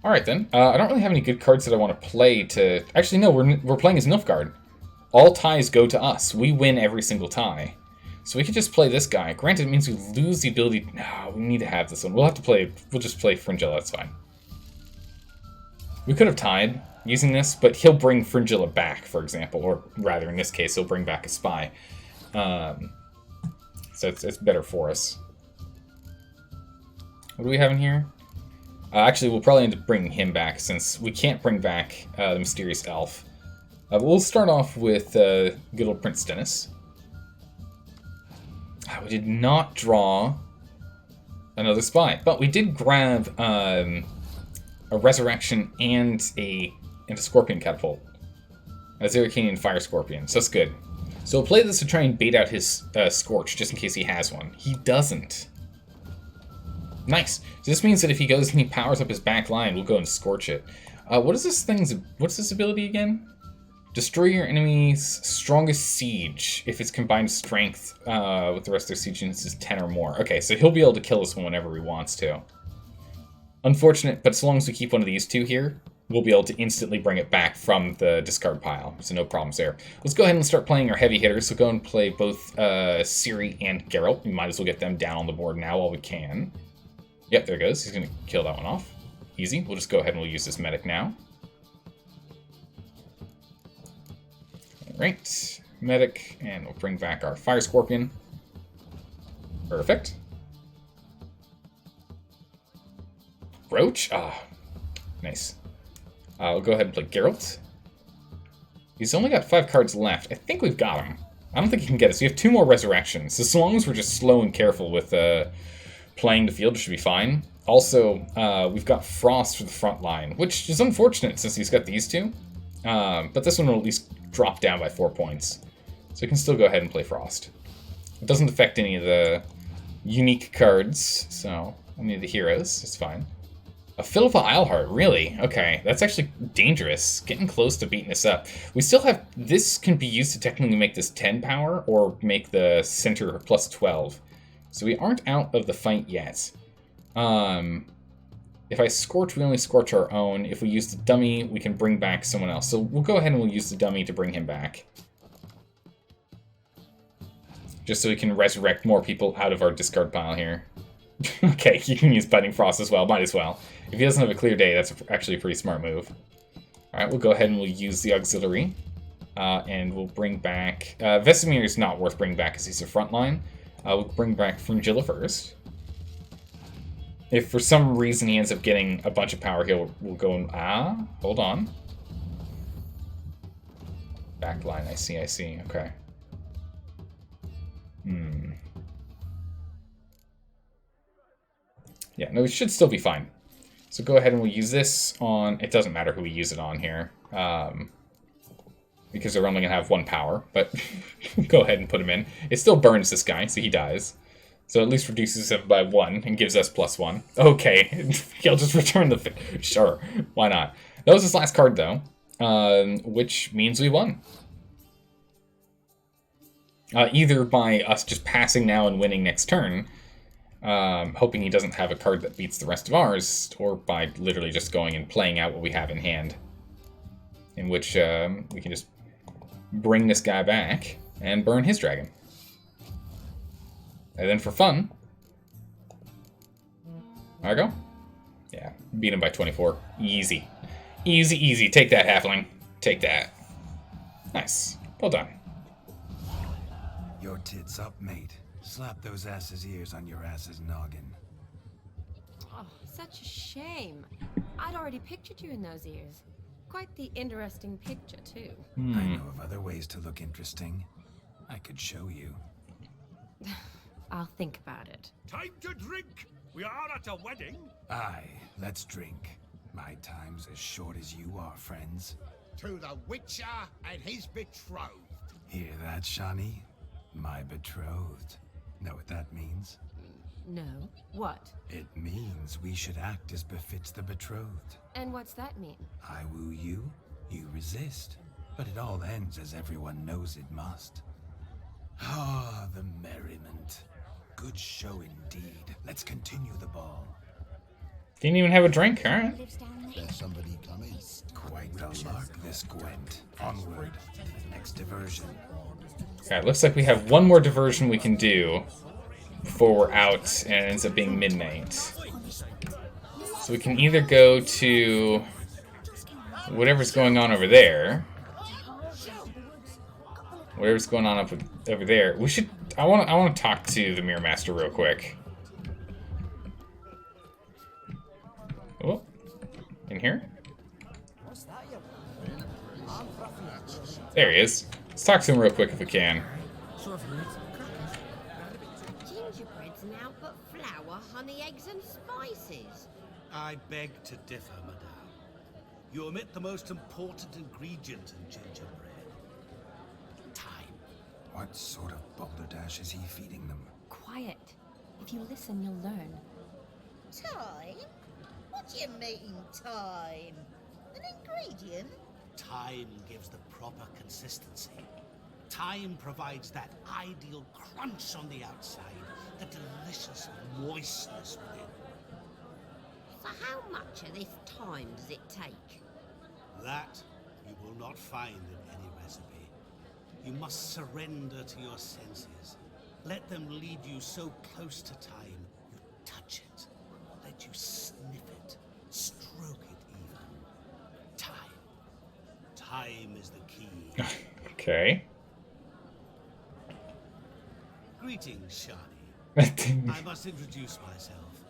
Alright then. I don't really have any good cards that I want to play to... Actually, no, we're playing as Nilfgaard. All ties go to us. We win every single tie. So we could just play this guy. Granted, it means we lose the ability... No, we need to have this one. We'll have to play... We'll just play Fringilla, that's fine. We could have tied using this, but he'll bring Fringilla back, for example. Or rather, in this case, he'll bring back a spy. So it's better for us. What do we have in here? Actually, we'll probably end up bringing him back, since we can't bring back the Mysterious Elf. We'll start off with good old Prince Stennis. We did not draw another spy, but we did grab a Resurrection and a Scorpion Catapult. A Zerrikanian Fire Scorpion, so that's good. So we'll play this to try and bait out his Scorch, just in case he has one. He doesn't. Nice. So this means that if he goes and he powers up his back line, we'll go and Scorch it. What's this ability again? Destroy your enemy's strongest siege if its combined strength with the rest of their siege units is 10 or more. Okay, so he'll be able to kill this one whenever he wants to. Unfortunate, but as long as we keep one of these 2 here, we'll be able to instantly bring it back from the discard pile. So no problems there. Let's go ahead and start playing our heavy hitters. So go and play both Ciri and Geralt. We might as well get them down on the board now while we can. Yep, there it goes. He's going to kill that one off. Easy. We'll just go ahead and we'll use this medic now. Alright. Medic, and we'll bring back our Fire Scorpion. Perfect. Roach? Ah, nice. We'll go ahead and play Geralt. He's only got 5 cards left. I think we've got him. I don't think he can get us. We have 2 more Resurrections. As long as we're just slow and careful with playing the field, it should be fine. Also, we've got Frost for the front line, which is unfortunate since he's got these 2. But this one will at least drop down by 4 points. So we can still go ahead and play Frost. It doesn't affect any of the unique cards, so any of the heroes, it's fine. A Philippa Eilhart, really? Okay, that's actually dangerous. Getting close to beating us up. We still have... This can be used to technically make this 10 power, or make the center plus 12. So we aren't out of the fight yet. If I Scorch, we only Scorch our own. If we use the dummy, we can bring back someone else. So we'll go ahead and we'll use the dummy to bring him back. Just so we can resurrect more people out of our discard pile here. Okay, you can use Biting Frost as well. Might as well. If he doesn't have a clear day, that's actually a pretty smart move. Alright, we'll go ahead and we'll use the auxiliary. And we'll bring back... Vesemir is not worth bringing back because he's a front line. We'll bring back Fringilla first. If for some reason he ends up getting a bunch of power, we'll go and... hold on. Backline, I see, okay. Yeah, no, it should still be fine. So go ahead and we'll use this on... It doesn't matter who we use it on here. Because they're only going to have 1 power, but go ahead and put him in. It still burns this guy, so he dies. So at least reduces him by 1 and gives us +1. Okay, he'll just return the... Sure, why not? That was his last card, though, which means we won. Either by us just passing now and winning next turn, hoping he doesn't have a card that beats the rest of ours, or by literally just going and playing out what we have in hand. In which we can just bring this guy back and burn his dragon. And then for fun, there I go. Yeah, beat him by 24. Easy. Easy, easy. Take that, halfling. Take that. Nice. Well done. Your tits up, mate. Slap those asses' ears on your ass's noggin. Oh, such a shame. I'd already pictured you in those ears. Quite the interesting picture, too. I know of other ways to look interesting. I could show you. I'll think about it. Time to drink! We are at a wedding! Aye, let's drink. My time's as short as you are, friends. To the Witcher and his betrothed. Hear that, Shani? My betrothed. Know what that means? No. What? It means we should act as befits the betrothed. And what's that mean? I woo you, you resist. But it all ends as everyone knows it must. Ah, the merriment. Good show indeed. Let's continue the ball. Didn't even have a drink, alright. There's somebody coming. Quite the lark, this Gwent. Onward to the next diversion. Okay, looks like we have one more diversion we can do before we're out, and it ends up being midnight. So we can either go to whatever's going on over there. Whatever's going on over there. We should. I want to talk to the Mirror Master real quick. Oh, in here. There he is. Let's talk to him real quick if we can. Gingerbread's now but flour, honey, eggs, and spices. I beg to differ, madame. You omit the most important ingredient in gingerbread. Time. What sort of balderdash is he feeding them? Quiet. If you listen, you'll learn. Time? What do you mean, time? An ingredient? Time gives the proper consistency. Time provides that ideal crunch on the outside, the delicious moistness within. So how much of this time does it take? That you will not find in any recipe. You must surrender to your senses. Let them lead you so close to time, you touch it. Let you sniff it, stroke it even. Time. Time is the key. Okay. Greetings, Shani. I must introduce myself.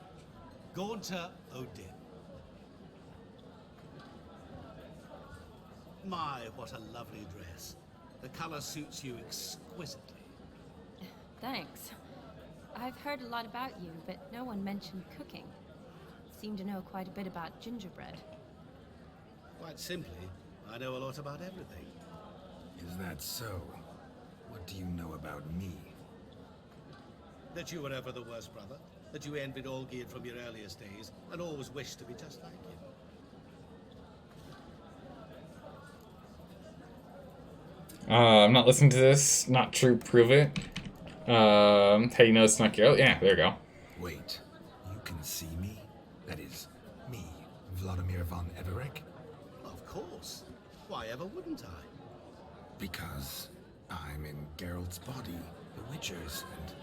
Gaunter Odin. My, what a lovely dress. The color suits you exquisitely. Thanks. I've heard a lot about you, but no one mentioned cooking. Seem to know quite a bit about gingerbread. Quite simply, I know a lot about everything. Is that so? What do you know about me? That you were ever the worst brother. That you envied Olgierd from your earliest days, and always wished to be just like him. I'm not listening to this. Not true. Prove it. How do you know it's not Geralt? Yeah, there you go. Wait, you can see me? That is, me, Vladimir von Everek? Of course. Why ever wouldn't I? Because I'm in Geralt's body, the Witcher's, and...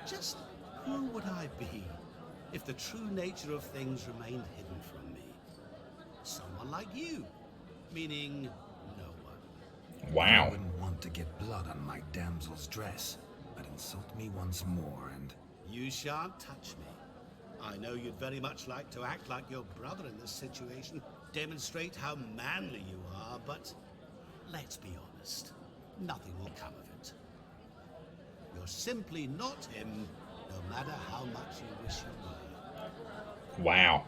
Just who would I be if the true nature of things remained hidden from me? Someone like you. Meaning, no one. Wow. I wouldn't want to get blood on my damsel's dress, but insult me once more and... You shan't touch me. I know you'd very much like to act like your brother in this situation, demonstrate how manly you are, but let's be honest, nothing will come of it. You're simply not him, no matter how much you wish you were. Wow.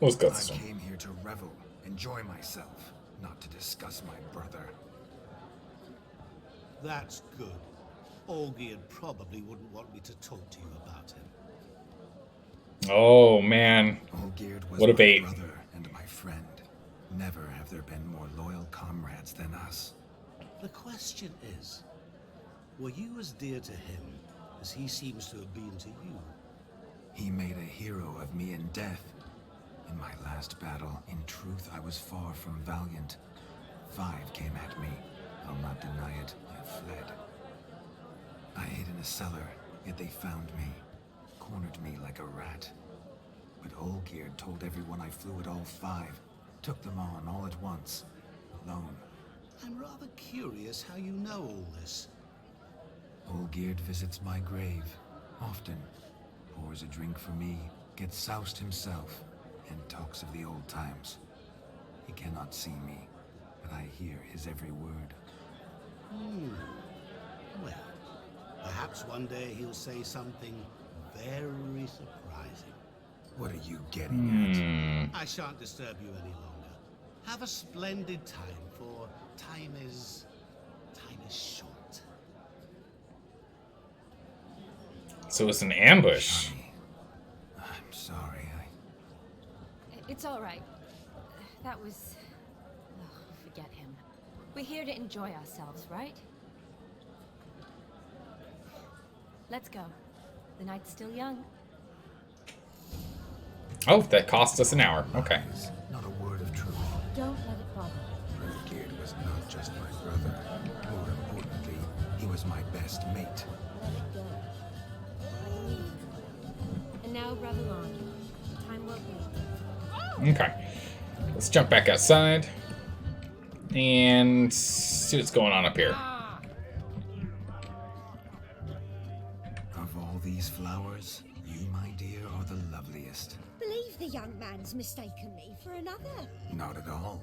Let's go this I one. came here to revel, enjoy myself, not to discuss my brother. That's good. Olgierd probably wouldn't want me to talk to you about him. Oh man. Olgierd was What a my bait. brother and my friend. Never have there been more loyal comrades than us. The question is, were you as dear to him as he seems to have been to you? He made a hero of me in death. In my last battle, in truth, I was far from valiant. 5 came at me. I'll not deny it. I fled. I hid in a cellar, yet they found me. Cornered me like a rat. But Olgierd told everyone I flew at all 5. Took them on all at once. Alone. I'm rather curious how you know all this. Olgierd visits my grave, often. Pours a drink for me, gets soused himself, and talks of the old times. He cannot see me, but I hear his every word. Well, perhaps one day he'll say something very surprising. What are you getting at? I shan't disturb you any longer. Have a splendid time, for time is short. So it's an ambush. I'm sorry, It's all right. That was... Oh, forget him. We're here to enjoy ourselves, right? Let's go. The night's still young. Oh, that cost us an hour. Okay. Not a word of truth. Don't let it bother you. Olgierd was not just my brother. More importantly, he was my best mate. Let it go. And now, Revelon. Time well played. Okay. Let's jump back outside and see what's going on up here. Of all these flowers, you, my dear, are the loveliest. Believe the young man's mistaken me for another. Not at all.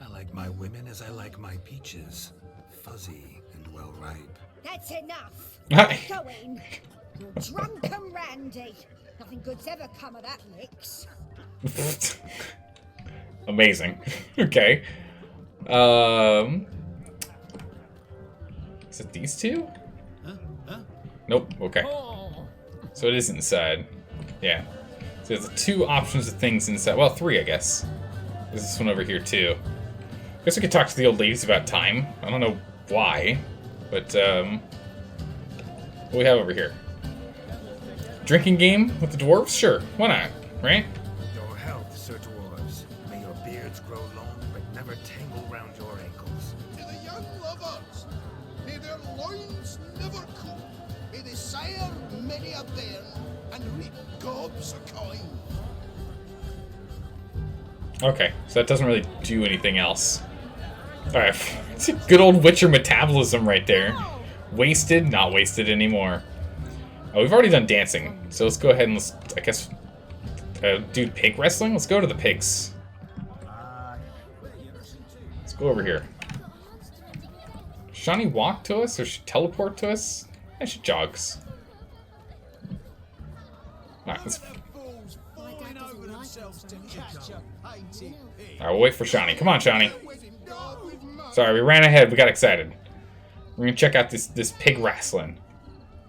I like my women as I like my peaches. Fuzzy and well ripe. That's enough. Hi. Go in. You're drunk and randy. Nothing good's ever come of that mix. Amazing. Okay. Is it these two? Nope. Okay. So it is inside. Yeah. So there's two options of things inside. Well, three, I guess. There's this one over here, too. I guess we could talk to the old ladies about time. I don't know why, but, what do we have over here? Drinking game with the dwarves? Sure. Why not? Right? Your health, Sir Dwarves. May your beards grow long, but never tangle round your ankles. To the young lovers, may their loins never cool. May they sire many a bairn and reap gobs of coin. Okay, so that doesn't really do anything else. Alright, it's a good old Witcher metabolism right there. Wasted, not wasted anymore. Oh, we've already done dancing, so let's go ahead and let's, I guess, do pig wrestling? Let's go to the pigs. Let's go over here. Should Shani walk to us, or should she teleport to us? Yeah, she jogs. Alright, let's... Alright, we'll wait for Shani. Come on, Shani. Sorry, we ran ahead. We got excited. We're gonna check out this pig wrestling.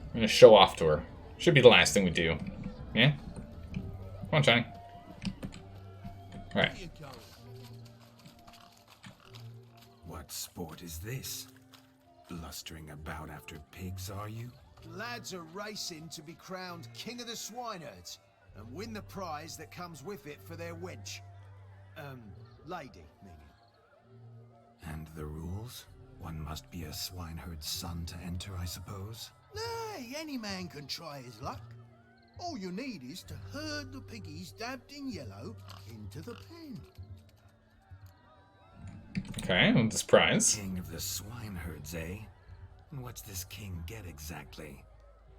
We're gonna show off to her. Should be the last thing we do. Yeah? Come on, Shani. Alright. What sport is this? Blustering about after pigs, are you? Lads are racing to be crowned King of the Swineherds and win the prize that comes with it for their wench. Lady, meaning. And the rules? One must be a swineherd's son to enter, I suppose? Nay, any man can try his luck. All you need is to herd the piggies dabbed in yellow into the pen. Okay, well, this prize. King of the swineherds, eh? And what's this king get exactly?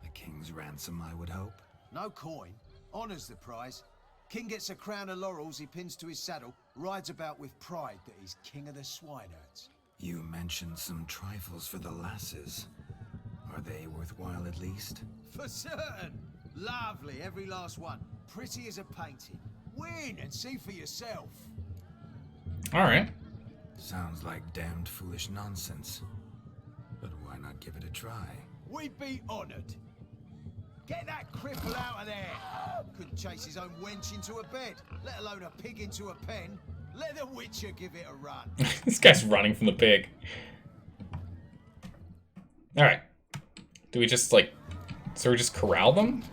A king's ransom, I would hope. No coin. Honours the prize. King gets a crown of laurels he pins to his saddle, rides about with pride that he's king of the swineherds. You mentioned some trifles for the lasses. Are they worthwhile at least? For certain. Lovely, every last one. Pretty as a painting. Win and see for yourself. Alright. Sounds like damned foolish nonsense. But why not give it a try? We'd be honoured. Get that cripple out of there! Couldn't chase his own wench into a bed, let alone a pig into a pen. Let the Witcher give it a run. This guy's running from the pig. Alright. Do we just, like... So we just corral them?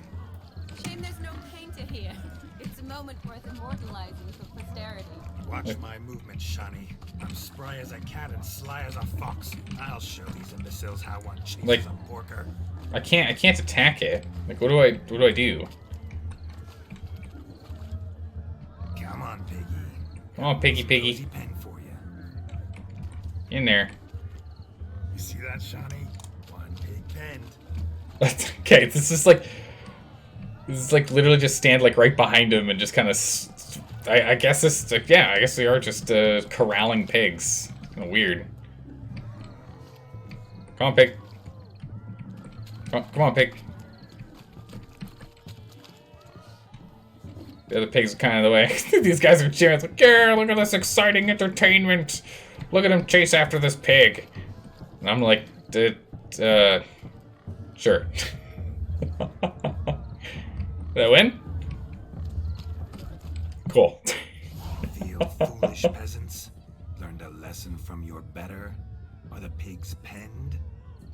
Shame there's no painter here. It's a moment worth immortalizing for posterity. Watch my movement, Shani. I'm spry as a cat and sly as a fox. I'll show these imbeciles how one cheats Like- a porker. I can't attack it. Like, what do I do? Come on, piggy. Come on, piggy. Pen for you. In there. See that, Shawnee? One big pen. Okay, this is like literally just stand like right behind him and just kind of. I guess this. Yeah, I guess we are just corralling pigs. Kind of weird. Come on, pig. Come on, pig. The other pigs are kind of in the way. These guys are cheering. It's like, yeah, look at this exciting entertainment. Look at him chase after this pig. And I'm like, sure. Did I win? Cool. Feel foolish peasants? Learned a lesson from your better? Are the pigs penned?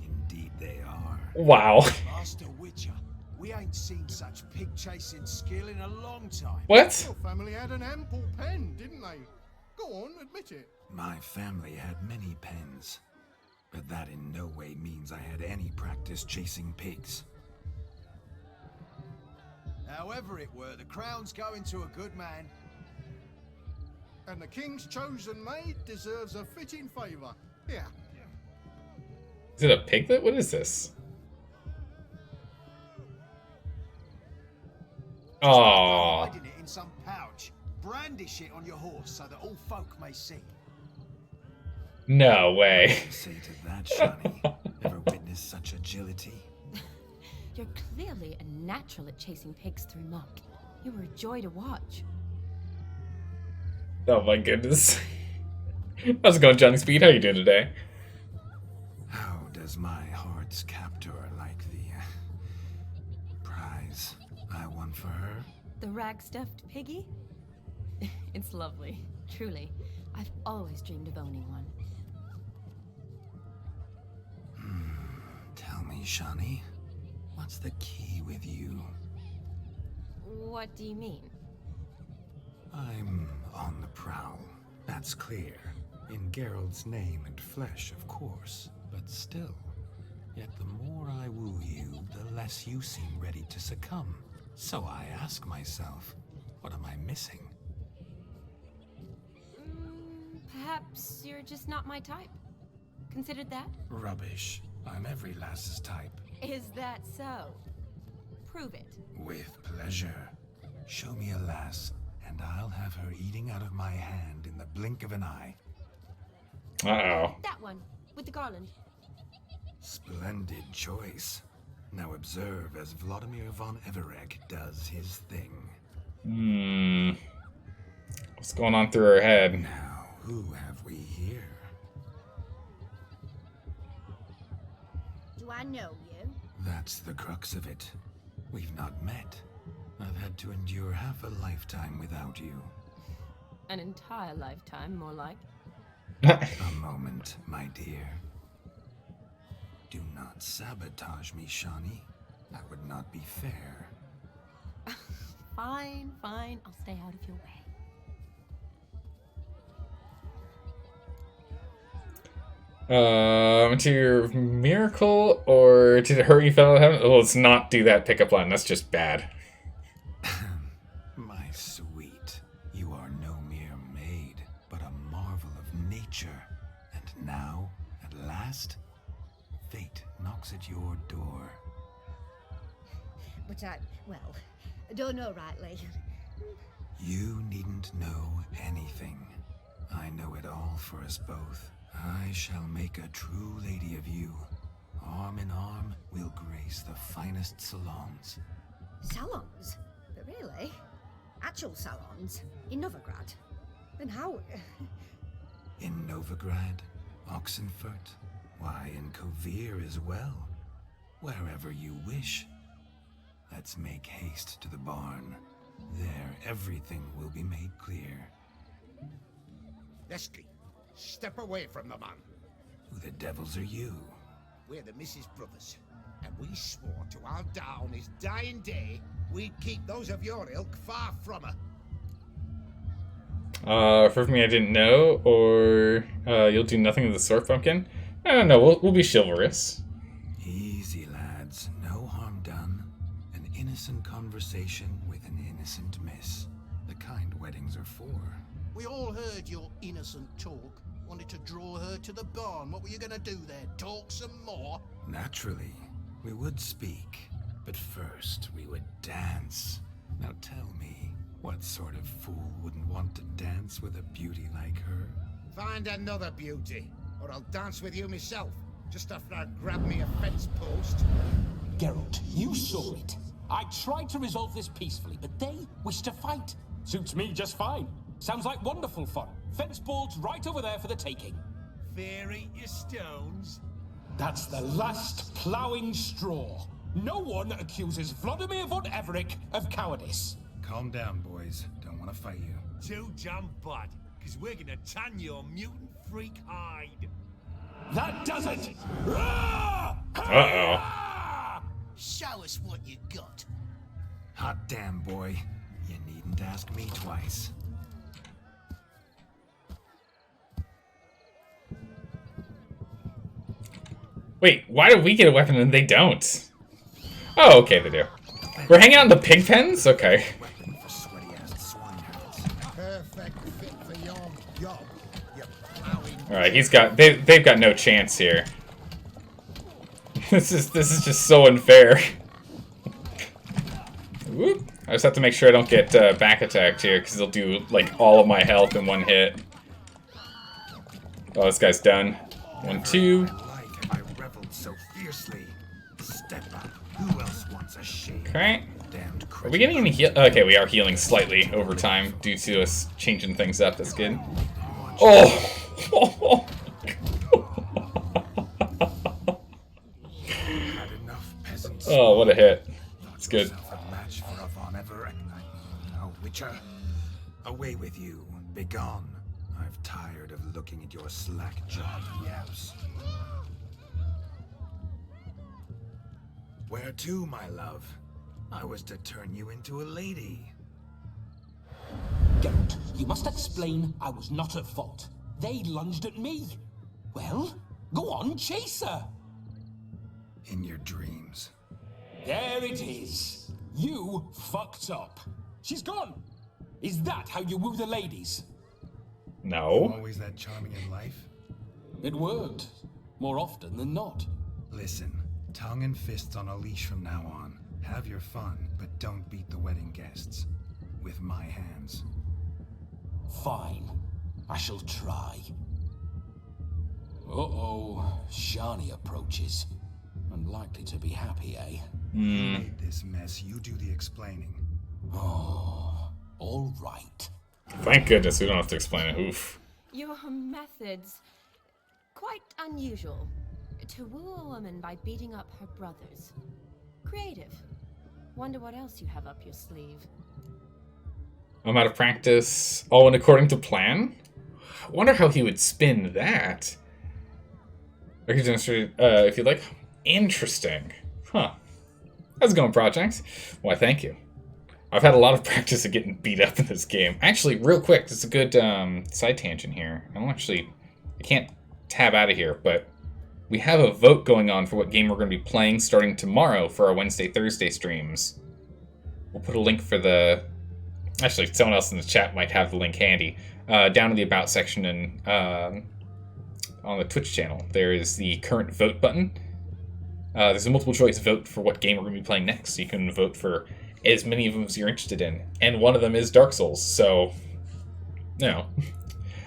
Indeed they are. Wow. Master Witcher, we ain't seen such pig-chasing skill in a long time. What? Your family had an ample pen, didn't they? Go on, admit it. My family had many pens, but that in no way means I had any practice chasing pigs. However it were, the crown's going to a good man. And the king's chosen maid deserves a fitting favour. Here. Is it a piglet? What is this? Oh. Hiding it in some pouch. Brandish it on your horse so that all folk may see. No way. What do you say to that, Shawnee? Ever witnessed such agility? You're clearly a natural at chasing pigs through muck. You were a joy to watch. Oh my goodness. How's it going, Johnny Speed? How you doing today? How does my heart's captor like the prize I won for her? The rag-stuffed piggy? It's lovely. Truly. I've always dreamed of owning one. Tell me, Shawnee, what's the key with you? What do you mean? I'm on the prowl, that's clear. In Geralt's name and flesh, of course, but still. Yet the more I woo you, the less you seem ready to succumb. So I ask myself, what am I missing? Perhaps you're just not my type. Considered that? Rubbish. I'm every lass's type. Is that so? Prove it. With pleasure. Show me a lass, and I'll have her eating out of my hand in the blink of an eye. Uh-oh. That one, with the garland. Splendid choice. Now observe as Vladimir von Everegg does his thing. What's going on through her head? Now, who have we here? Do I know you? That's the crux of it. We've not met. I've had to endure half a lifetime without you. An entire lifetime, more like. A moment, my dear. Do not sabotage me, Shawnee. That would not be fair. Fine, fine. I'll stay out of your way. Interior miracle, or did it hurt you fell out of heaven? Oh, let's not do that pickup line. That's just bad. My sweet, you are no mere maid, but a marvel of nature. And now, at last, fate knocks at your door. But I don't know rightly. You needn't know anything. I know it all for us both. I shall make a true lady of you. Arm in arm, we'll grace the finest salons. Salons? But really? Actual salons? In Novigrad? Then how? In Novigrad, Oxenfurt, why, in Kovir as well. Wherever you wish. Let's make haste to the barn. There, everything will be made clear. Leslie, step away from the man. Who the devils are you? We're the Mrs. Brothers, and we swore to our Da on his dying day we'd keep those of your ilk far from her. For me, I didn't know, or you'll do nothing with the sword pumpkin. I don't know. We'll be chivalrous. Easy, lads. No harm done. An innocent conversation with an innocent miss. The kind weddings are for. We all heard your innocent talk. wanted to draw her to the barn. What were you gonna do there? Talk some more? Naturally, we would speak, but first we would dance. Now tell me, what sort of fool wouldn't want to dance with a beauty like her? Find another beauty, or I'll dance with you myself, just after I grab me a fence post. Geralt, you saw it. I tried to resolve this peacefully, but they wish to fight. Suits me just fine. Sounds like wonderful fun. Fence boards right over there for the taking. Fear eat your stones. That's the last ploughing straw. No one accuses Vladimir von Everett of cowardice. Calm down, boys. Don't want to fight you. Too damn bad, because we're gonna tan your mutant freak hide. That does it! Uh-oh. Show us what you got. Hot damn, boy. You needn't ask me twice. Wait, why do we get a weapon and they don't? Oh, okay, they do. We're hanging out in the pig pens? Okay. Perfect fit for your job. Alright, they've got no chance here. This is just so unfair. Whoop. I just have to make sure I don't get back attacked here, because they'll do like all of my health in one hit. Oh, this guy's done. 1, 2. Okay. Are we getting any heal? Okay, we are healing slightly over time due to us changing things up. That's good. Oh! Oh, what a hit. It's good. Witcher, away with you. Begone. I've tired of looking at your slack-jawed yaps. Where to, my love? I was to turn you into a lady. Geralt, you must explain I was not at fault. They lunged at me. Well, go on, chase her. In your dreams. There it is. You fucked up. She's gone. Is that how you woo the ladies? No. Always that charming in life? It worked. More often than not. Listen, tongue and fists on a leash from now on. Have your fun, but don't beat the wedding guests. With my hands. Fine. I shall try. Uh-oh. Shani approaches. Unlikely to be happy, eh? You made this mess. You do the explaining. Oh, all right. Thank goodness we don't have to explain it. Oof. Your methods, quite unusual. To woo a woman by beating up her brothers. Creative. Wonder what else you have up your sleeve. I'm out of practice. All went according to plan? I wonder how he would spin that. I could demonstrate if you'd like. Interesting. Huh. How's it going, Project? Why, thank you. I've had a lot of practice at getting beat up in this game. Actually, real quick, this is a good side tangent here. I can't tab out of here, but we have a vote going on for what game we're going to be playing starting tomorrow for our Wednesday, Thursday streams. We'll put a link for the... Actually, someone else in the chat might have the link handy. Down in the About section and on the Twitch channel, there is the current vote button. There's a multiple choice vote for what game we're going to be playing next, so you can vote for as many of them as you're interested in. And one of them is Dark Souls, so, you know.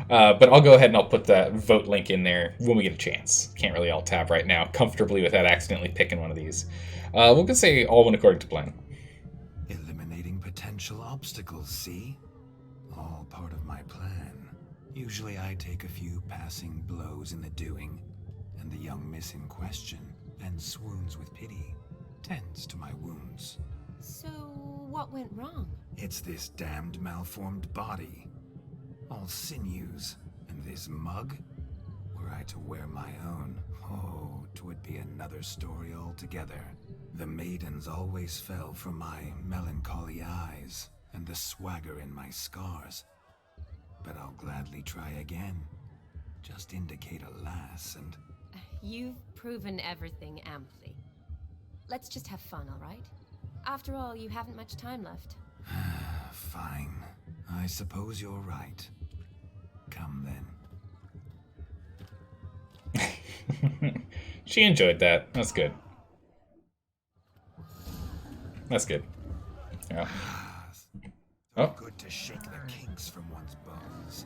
But I'll go ahead and I'll put that vote link in there when we get a chance. Can't really alt-tab right now comfortably without accidentally picking one of these. We'll just say all went according to plan. Eliminating potential obstacles, see? All part of my plan. Usually I take a few passing blows in the doing, and the young miss in question then swoons with pity, tends to my wounds. So, what went wrong? It's this damned malformed body. All sinews, and this mug? Were I to wear my own, oh, 'twould be another story altogether. The maidens always fell for my melancholy eyes, and the swagger in my scars. But I'll gladly try again. Just indicate a lass, and... You've proven everything amply. Let's just have fun, all right? After all, you haven't much time left. Fine. I suppose you're right. Come then. She enjoyed that. That's good. That's good. Yeah. Oh. Good to shake the kinks from one's bones.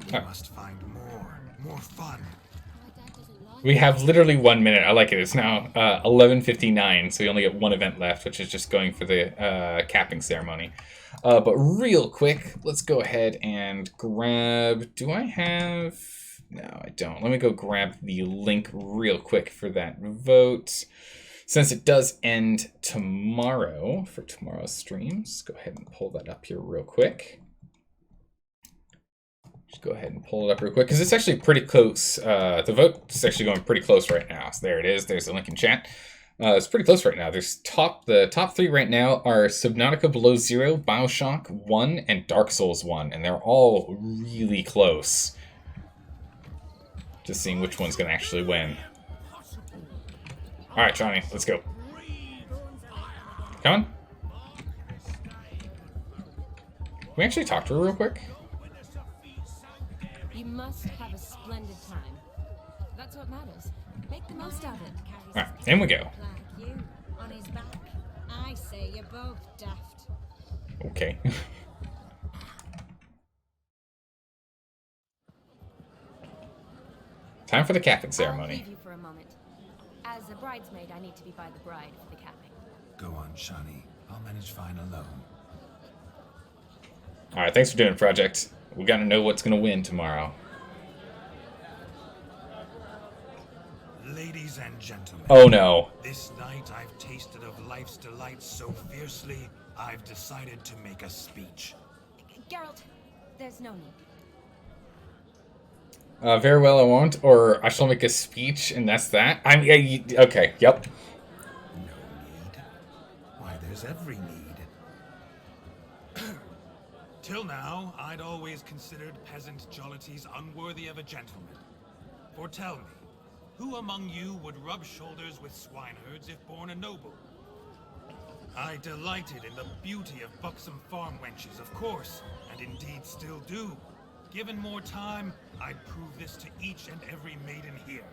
We Oh. must find more fun. We have literally 1 minute. I like it. It's now 11:59, so we only get one event left, which is just going for the capping ceremony. But real quick, let's go ahead and grab... Do I have... No, I don't. Let me go grab the link real quick for that vote. Since it does end tomorrow, for tomorrow's streams, go ahead and pull that up here real quick. Just go ahead and pull it up real quick, because it's actually pretty close. The vote is actually going pretty close right now. So there it is. There's the link in chat. It's pretty close right now. There's the top 3 right now are Subnautica Below Zero, BioShock 1, and Dark Souls 1, and they're all really close. Just seeing which one's going to actually win. All right, Johnny, let's go. Come on. Can we actually talk to her real quick? You must have a splendid time. That's what matters. Make the most of it. All right, in we go. Like you, on his back. I say you're both daft. Okay. Time for the capping I'll ceremony. leave you for a moment. As a bridesmaid, I need to be by the bride for the capping. Go on, Shani. I'll manage fine alone. All right, thanks for doing it, Project. We got to know what's going to win tomorrow. Ladies and gentlemen. Oh, no. This night I've tasted of life's delights so fiercely, I've decided to make a speech. Geralt, there's no need. Very well, I won't. Or I shall make a speech, and that's that. Okay, yep. No need? Why, there's every need. Till now, I'd always considered peasant jollities unworthy of a gentleman. For tell me, who among you would rub shoulders with swineherds if born a noble? I delighted in the beauty of buxom farm wenches, of course, and indeed still do. Given more time, I'd prove this to each and every maiden here.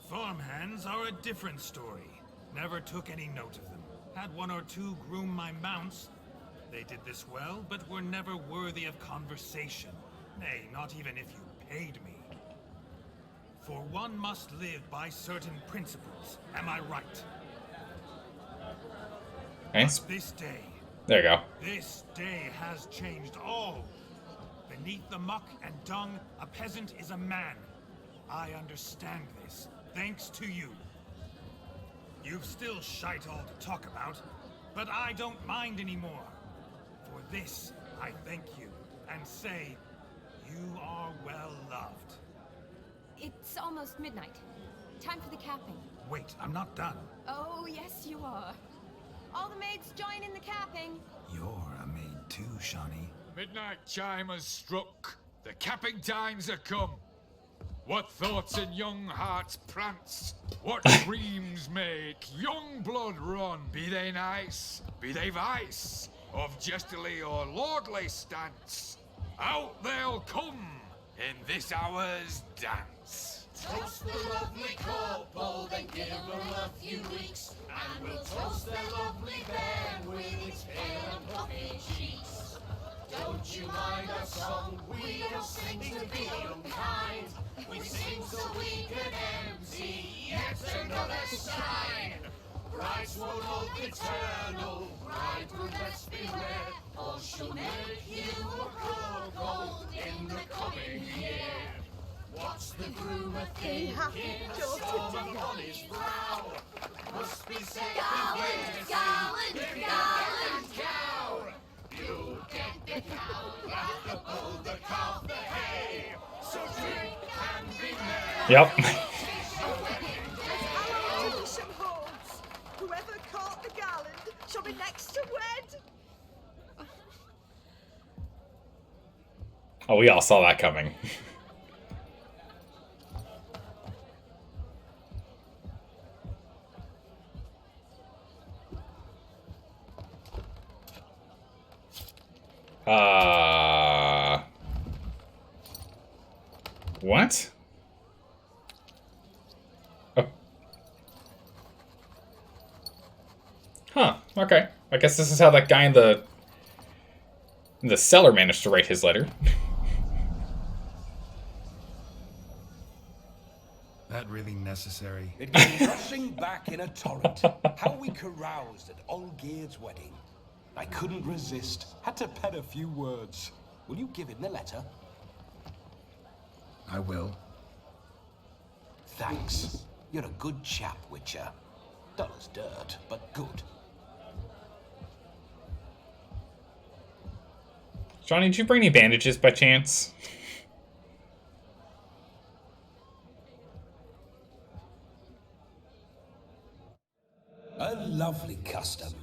Farmhands are a different story. Never took any note of them. Had 1 or 2 groom my mounts. They did this well, but were never worthy of conversation. Nay, not even if you paid me. For one must live by certain principles. Am I right? Nice. But this day... There you go. This day has changed all. Beneath the muck and dung, a peasant is a man. I understand this, thanks to you. You've still shite all to talk about, but I don't mind anymore. For this, I thank you, and say, you are well loved. It's almost midnight. Time for the capping. Wait, I'm not done. Oh, yes, you are. All the maids join in the capping. You're a maid too, Shani. Midnight chime has struck. The capping times are come. What thoughts in young hearts prance? What dreams make young blood run? Be they nice, be they vice, of jestily or lordly stance, out they'll come in this hour's dance. Toast the lovely corporal, then give them a few weeks, and we'll toast their lovely bairn with its pale and puffy cheeks. Don't you mind our song? We don't sing to be unkind. We sing so we can empty yet another sign. Bride's one of eternal, bridegroom let's beware, or she'll make you a cuckold in the coming year. What's the groom a thinking? A storm upon his brow. Must be said Garland, garland, garland. cow. You get the cow, got the bull, the calf, the hay. So drink and be merry. Yep. Our tradition holds. Whoever caught the garland shall be next to wed. Oh, we all saw that coming. What? Huh, okay. I guess this is how that guy in the cellar managed to write his letter. That really necessary? It came rushing back in a torrent. How we caroused at Olgierd's wedding. I couldn't resist. Had to pen a few words. Will you give him the letter? I will. Thanks. You're a good chap, Witcher. Dull as dirt, but good. Johnny, did you bring any bandages by chance? A lovely custom.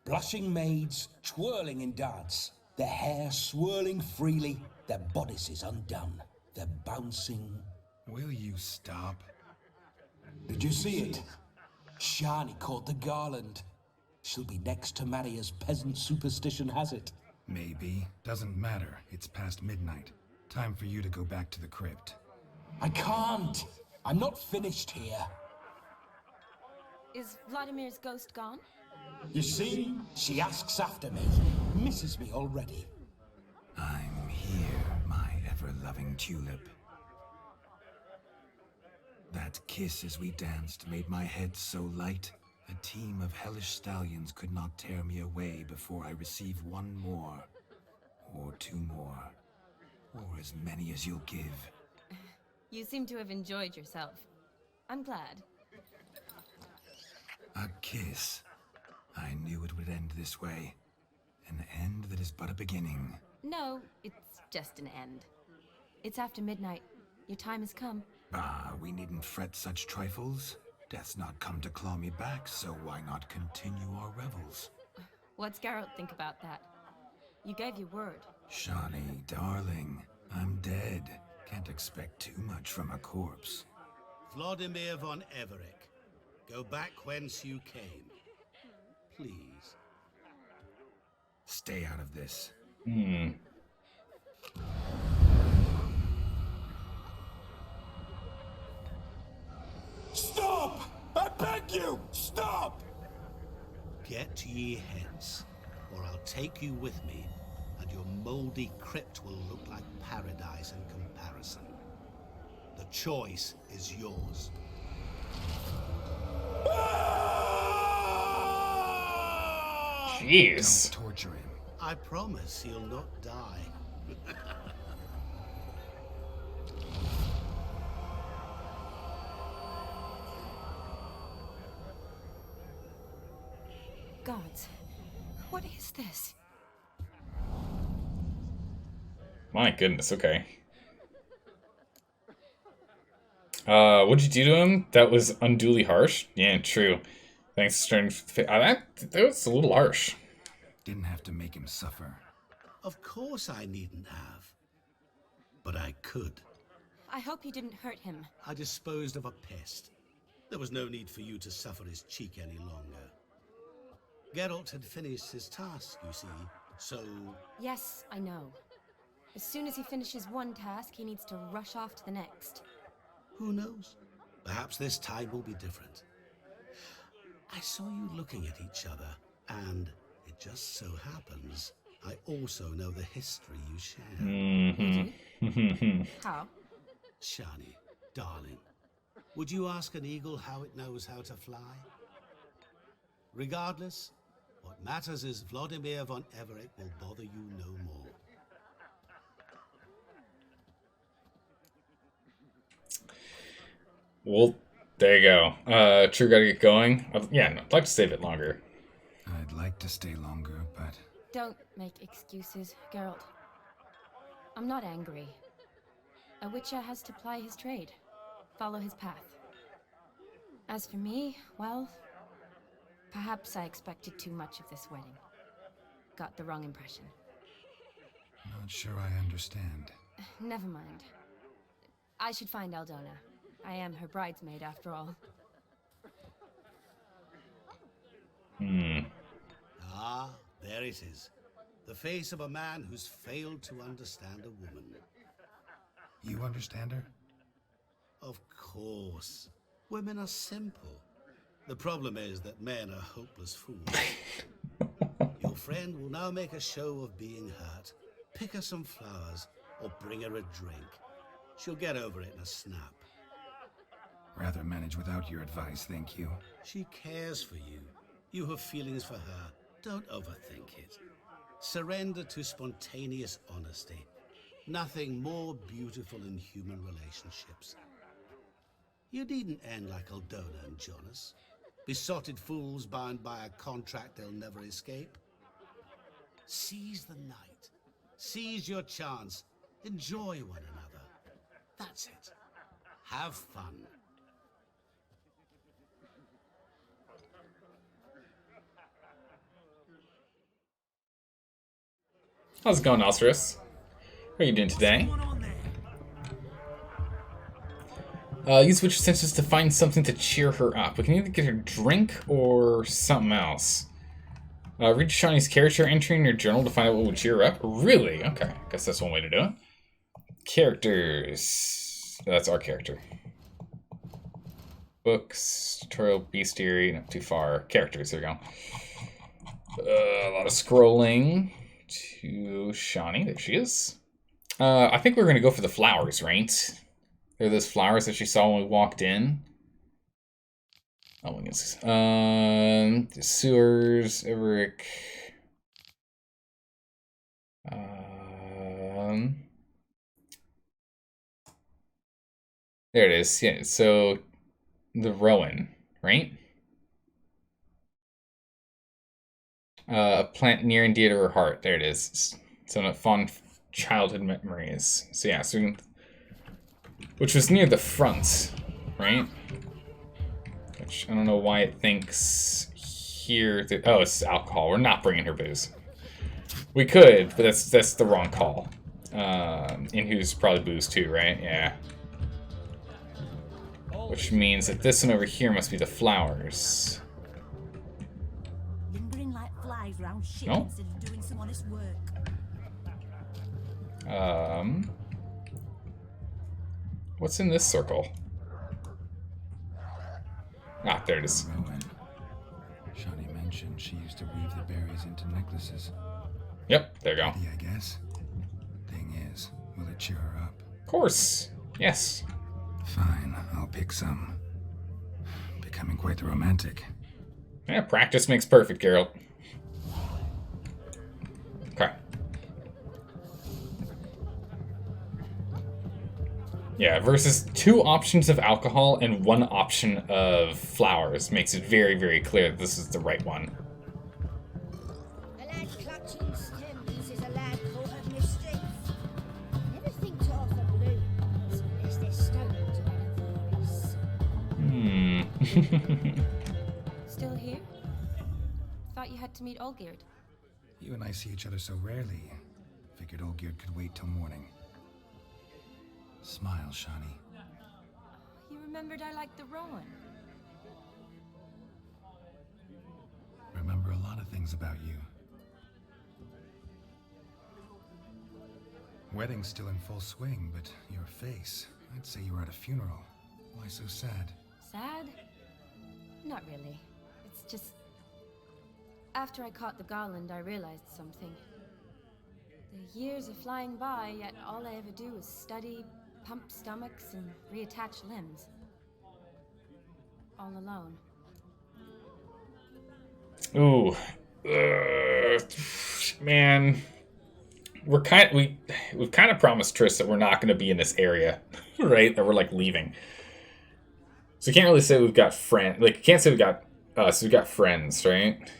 Blushing maids, twirling in dance. Their hair swirling freely, their bodices undone. They're bouncing. Will you stop? Did you see it? Shani caught the garland. She'll be next to marry as peasant superstition has it. Maybe. Doesn't matter. It's past midnight. Time for you to go back to the crypt. I can't. I'm not finished here. Is Vladimir's ghost gone? You see, she asks after me. Misses me already. I'm here, my ever-loving tulip. That kiss as we danced made my head so light. A team of hellish stallions could not tear me away before I receive one more. Or two more. Or as many as you'll give. You seem to have enjoyed yourself. I'm glad. A kiss. I knew it would end this way. An end that is but a beginning. No, it's just an end. It's after midnight. Your time has come. Ah, we needn't fret such trifles. Death's not come to claw me back, so why not continue our revels? What's Geralt think about that? You gave your word. Shani, darling, I'm dead. Can't expect too much from a corpse. Vladimir von Everick, go back whence you came. Please. Stay out of this. Stop! I beg you! Stop! Get ye hence, or I'll take you with me, and your moldy crypt will look like paradise in comparison. The choice is yours. Jeez. Don't torture him. I promise he'll not die. Gods, what is this? My goodness, okay. What'd you do to him? That was unduly harsh? Yeah, true. Thanks for starting. That was a little harsh. Didn't have to make him suffer. Of course I needn't have. But I could. I hope you didn't hurt him. I disposed of a pest. There was no need for you to suffer his cheek any longer. Geralt had finished his task, you see, so... Yes, I know. As soon as he finishes one task, he needs to rush off to the next. Who knows? Perhaps this time will be different. I saw you looking at each other, and it just so happens I also know the history you share. How? Shani, darling, would you ask an eagle how it knows how to fly? Regardless, what matters is Vladimir von Everick will bother you no more. Well, there you go. True, gotta get going. Yeah, I'd like to stay a bit longer. I'd like to stay longer, but... Don't make excuses, Geralt. I'm not angry. A witcher has to ply his trade, follow his path. As for me, well, perhaps I expected too much of this wedding. Got the wrong impression. Not sure I understand. Never mind. I should find Aldona. I am her bridesmaid, after all. Ah, there it is. The face of a man who's failed to understand a woman. You understand her? Of course. Women are simple. The problem is that men are hopeless fools. Your friend will now make a show of being hurt, pick her some flowers, or bring her a drink. She'll get over it in a snap. Rather manage without your advice, thank you. She cares for you. You have feelings for her. Don't overthink it. Surrender to spontaneous honesty. Nothing more beautiful in human relationships. You needn't end like Aldona and Jonas. Besotted fools bound by a contract they'll never escape. Seize the night. Seize your chance. Enjoy one another. That's it. Have fun. How's it going, Nostris? How are you doing today? Use witch senses to find something to cheer her up. We can either get her drink or something else. Read Shawnee's character entry in your journal to find out what would cheer her up. Really? Okay, I guess that's one way to do it. Characters. That's our character. Books, tutorial, bestiary, not too far. Characters, there we go. A lot of scrolling to Shawnee. There she is. I think we're going to go for the flowers, right? They're those flowers that she saw when we walked in. Oh my goodness. The sewers, Everett. There it is. Yeah, so the Rowan, right? A plant near and dear to her heart. There it is. Some fond childhood memories. So yeah, so we can, which was near the front, right? Which I don't know why it thinks here that, oh, it's alcohol. We're not bringing her booze. We could, but that's the wrong call. In who's probably booze too, right? Yeah. Which means that this one over here must be the flowers. Lingering like flies round shit Nope. instead of doing some honest work. What's in this circle? Ah, there it is. Rowan. Shawnee mentioned she used to weave the berries into necklaces. Yep, there you go. Ready, I guess. Thing is, will it cheer her up? Of course. Yes. Fine, I'll pick some. Becoming quite the romantic. Yeah, practice makes perfect, Geralt. Okay. Yeah, versus 2 options of alcohol and 1 option of flowers makes it very, very clear that this is the right one. A lad clutching stems is a lad caught of mischief. Never think to offer blooms unless they're stoned by a voice. Still here? Thought you had to meet Olgierd. You and I see each other so rarely. Figured Olgierd could wait till morning. Smile, Shawnee. You remembered I liked the Rowan. Remember a lot of things about you. Wedding's still in full swing, but your face, I'd say you were at a funeral. Why so sad? Sad? Not really. It's just... After I caught the garland, I realized something. The years are flying by, yet all I ever do is study, pump stomachs, and reattach limbs. All alone. Ooh. Man. We've kind of promised Triss that we're not going to be in this area, right? That we're like leaving. So you can't really say we've got friends. Like, you can't say we've got us. We've got friends, right?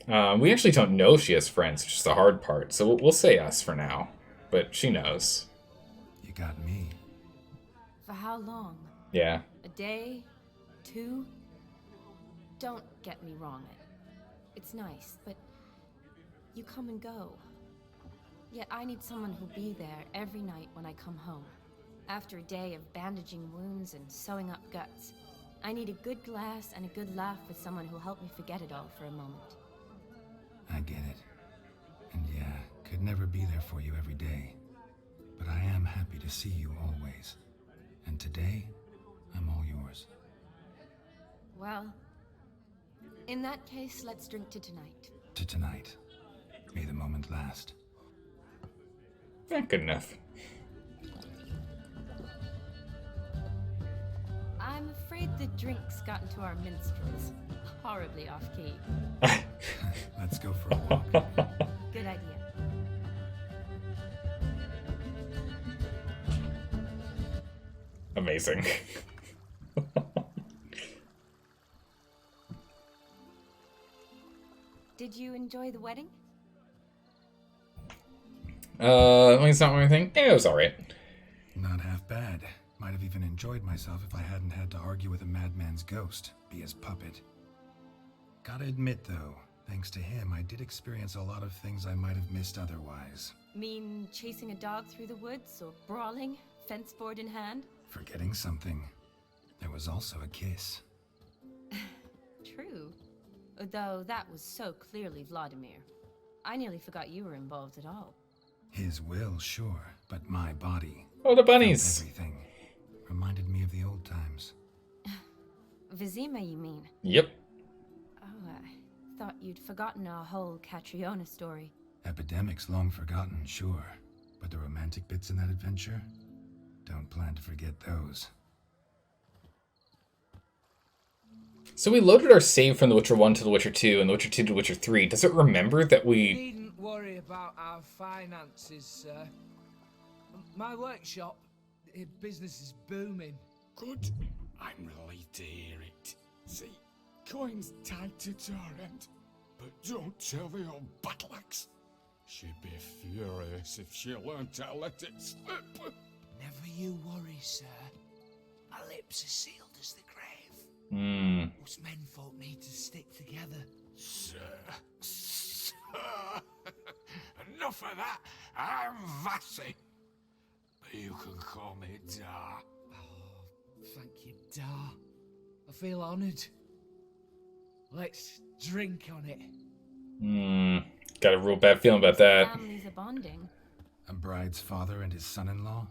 We actually don't know if she has friends, which is the hard part. So we'll say us for now. But she knows. You got me. For how long? Yeah. A day? 2? Don't get me wrong. It's nice, but you come and go. Yet I need someone who'll be there every night when I come home. After a day of bandaging wounds and sewing up guts, I need a good glass and a good laugh with someone who'll help me forget it all for a moment. I get it. And yeah, could never be there for you every day. But I am happy to see you always. And today, I'm all yours. Well, in that case, let's drink to tonight. To tonight. May the moment last. Yeah, good enough. I'm afraid the drinks got into our minstrels. Horribly off-key. Let's go for a walk. Good idea. Amazing. Did you enjoy the wedding? It's not one thing. It was alright. Not half bad. Might have even enjoyed myself if I hadn't had to argue with a madman's ghost, be his puppet. Gotta admit, though, thanks to him, I did experience a lot of things I might have missed otherwise. Mean chasing a dog through the woods, or brawling, fence board in hand? Forgetting something. There was also a kiss. True. Though that was so clearly Vladimir. I nearly forgot you were involved at all. His will, sure, but my body. Oh, the bunnies! Everything. Reminded me of the old times. Vizima, you mean? Yep. Oh, I thought you'd forgotten our whole Catriona story. Epidemics long forgotten, sure. But the romantic bits in that adventure? Don't plan to forget those. So we loaded our save from The Witcher 1 to The Witcher 2 and The Witcher 2 to The Witcher 3. Does it remember that we... Needn't worry about our finances, sir. My workshop, business is booming. Good. I'm relieved to hear it. See, coin's tied to Torrent, but don't tell the old battle axe. She'd be furious if she learned to let it slip. Never you worry, sir. My lips are sealed as the grave. Us menfolk need to stick together. Sir. Enough of that. I'm Vassy. But you can call me Dar. Oh, thank you, Dar. I feel honoured. Let's drink on it. Got a real bad feeling about that. Families are bonding. A bride's father and his son-in-law?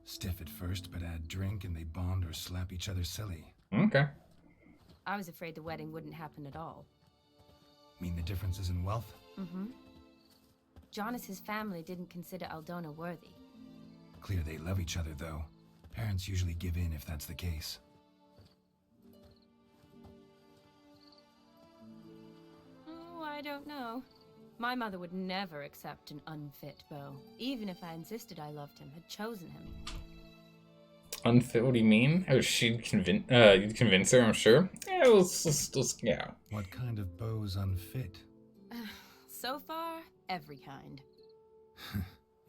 Stiff at first, but add drink and they bond or slap each other silly. Okay. I was afraid the wedding wouldn't happen at all. Mean the differences in wealth? Mm-hmm. Jonas's family didn't consider Aldona worthy. Clear they love each other, though. Parents usually give in if that's the case. Oh, I don't know. My mother would never accept an unfit beau, even if I insisted I loved him, had chosen him. Unfit? What do you mean? Oh, she'd you'd convince her, I'm sure. Yeah, let's yeah. What kind of beau's unfit? So far, every kind.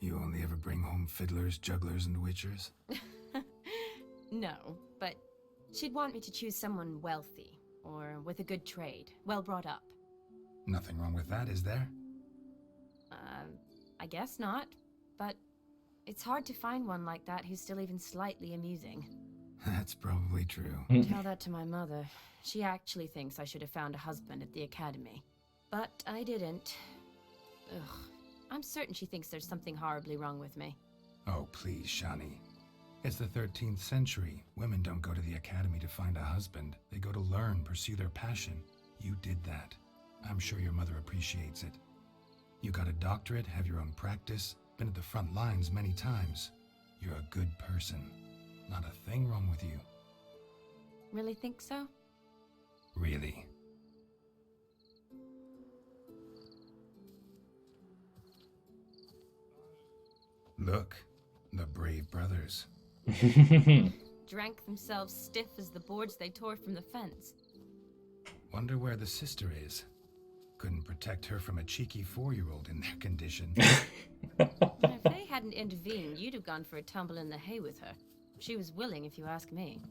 You only ever bring home fiddlers, jugglers, and witchers? No, but she'd want me to choose someone wealthy, or with a good trade, well brought up. Nothing wrong with that, is there? I guess not, but it's hard to find one like that who's still even slightly amusing. That's probably true. Tell that to my mother. She actually thinks I should have found a husband at the academy. But I didn't. Ugh. I'm certain she thinks there's something horribly wrong with me. Oh, please, Shani. It's the 13th century. Women don't go to the academy to find a husband. They go to learn, pursue their passion. You did that. I'm sure your mother appreciates it. You got a doctorate, have your own practice, been at the front lines many times. You're a good person. Not a thing wrong with you. Really think so? Really. Look, the brave brothers. Drank themselves stiff as the boards they tore from the fence. Wonder where the sister is. Couldn't protect her from a cheeky 4-year-old in their condition. If they hadn't intervened, you'd have gone for a tumble in the hay with her. She was willing, if you ask me.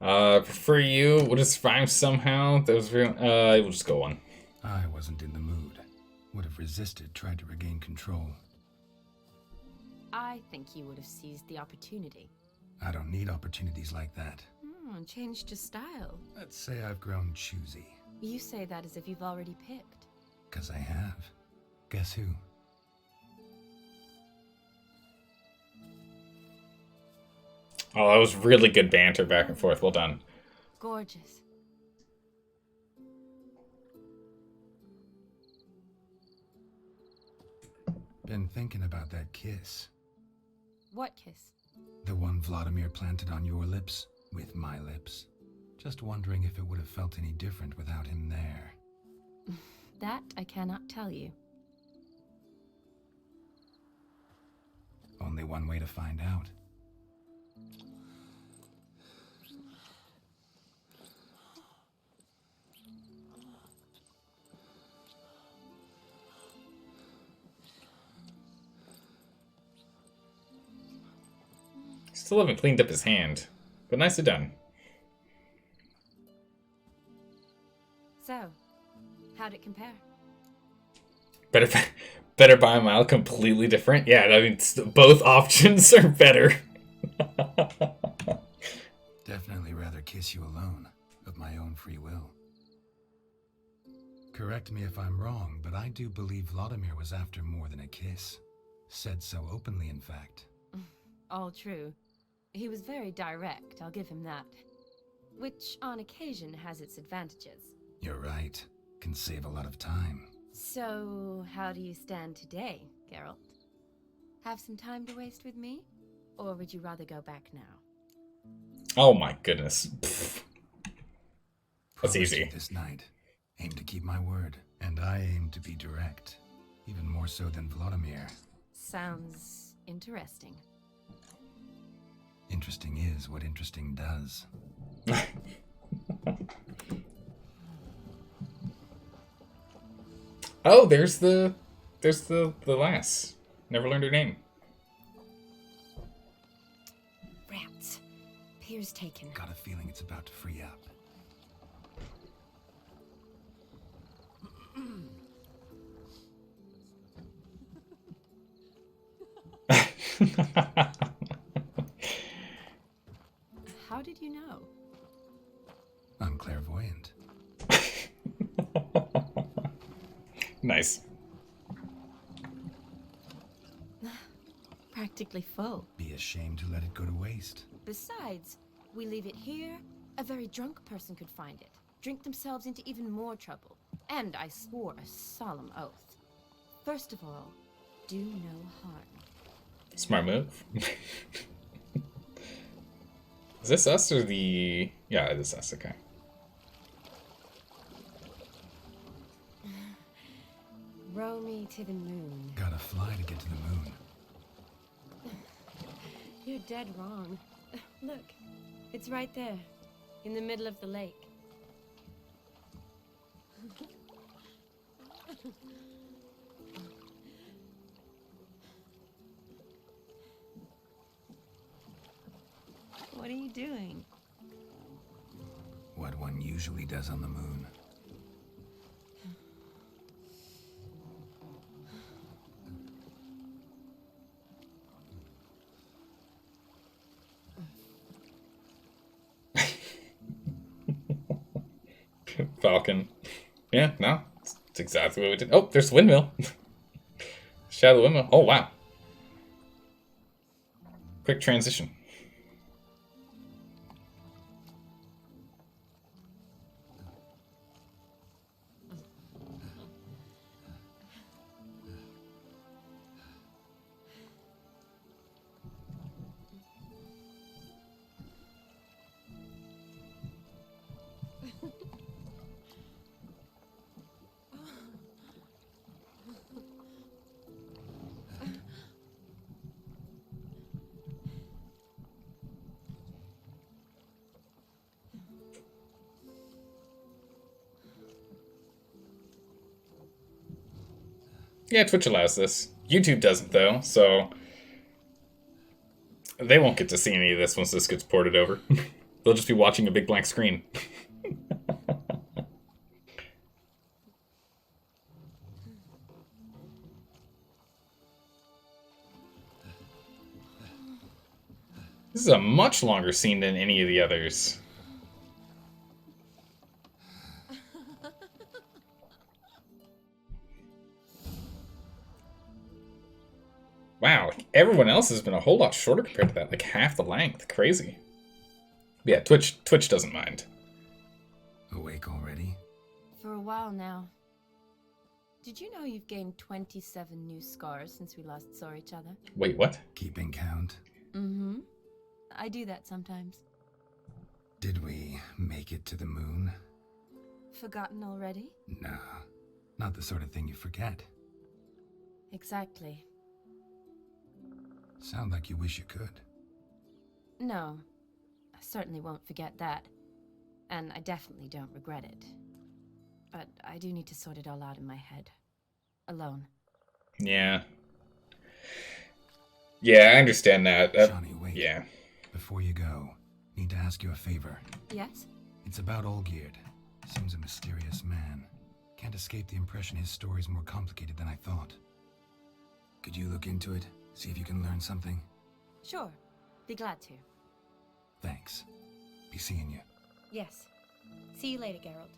Prefer you. We'll just find somehow. That was real. We'll just go on. I wasn't in the mood. Would have resisted, tried to regain control. I think you would have seized the opportunity. I don't need opportunities like that. Changed your style. Let's say I've grown choosy. You say that as if you've already picked. 'Cause I have. Guess who? Oh, that was really good banter back and forth. Well done. Gorgeous. Been thinking about that kiss. What kiss? The one Vladimir planted on your lips with my lips. Just wondering if it would have felt any different without him there. That I cannot tell you. Only one way to find out. Still haven't cleaned up his hand, but nicely done. So, how'd it compare? Better by a mile, completely different. Yeah, I mean, both options are better. Definitely rather kiss you alone, of my own free will. Correct me if I'm wrong, but I do believe Vladimir was after more than a kiss. Said so openly, in fact. All true. He was very direct, I'll give him that. Which, on occasion, has its advantages. You're right. Can save a lot of time. So, how do you stand today, Geralt? Have some time to waste with me? Or would you rather go back now? Oh my goodness. Pfft. That's easy. This night. Aim to keep my word. And I aim to be direct. Even more so than Vladimir. Sounds interesting. Interesting is what interesting does. Oh, there's the lass. Never learned her name. Rats. Pier's taken. Got a feeling it's about to free up. How did you know? I'm clairvoyant. Nice. Practically full. Be ashamed to let it go to waste. Besides, we leave it here, a very drunk person could find it, drink themselves into even more trouble. And I swore a solemn oath. First of all, do no harm. Smart move. Is this us or the... Yeah, it is us, okay. Row me to the moon. Gotta fly to get to the moon. You're dead wrong. Look, it's right there, in the middle of the lake. What are you doing? What one usually does on the moon. Falcon. Yeah, no. It's exactly what we did. Oh, there's the windmill. Shadow windmill. Oh, wow. Quick transition. Yeah, Twitch allows this. YouTube doesn't, though, so they won't get to see any of this once this gets ported over. They'll just be watching a big blank screen. This is a much longer scene than any of the others. Wow, everyone else has been a whole lot shorter compared to that. Like half the length. Crazy. Yeah, Twitch doesn't mind. Awake already? For a while now. Did you know you've gained 27 new scars since we last saw each other? Wait, what? Keeping count? Mm-hmm. I do that sometimes. Did we make it to the moon? Forgotten already? No, not the sort of thing you forget. Exactly. Sound like you wish you could. No, I certainly won't forget that. And I definitely don't regret it. But I do need to sort it all out in my head. Alone. Yeah. Yeah, I understand that. Johnny, wait. Yeah. Before you go, need to ask you a favor. Yes? It's about Olgierd. Seems a mysterious man. Can't escape the impression his story's more complicated than I thought. Could you look into it? See if you can learn something? Sure. Be glad to. Thanks. Be seeing you. Yes. See you later, Geralt.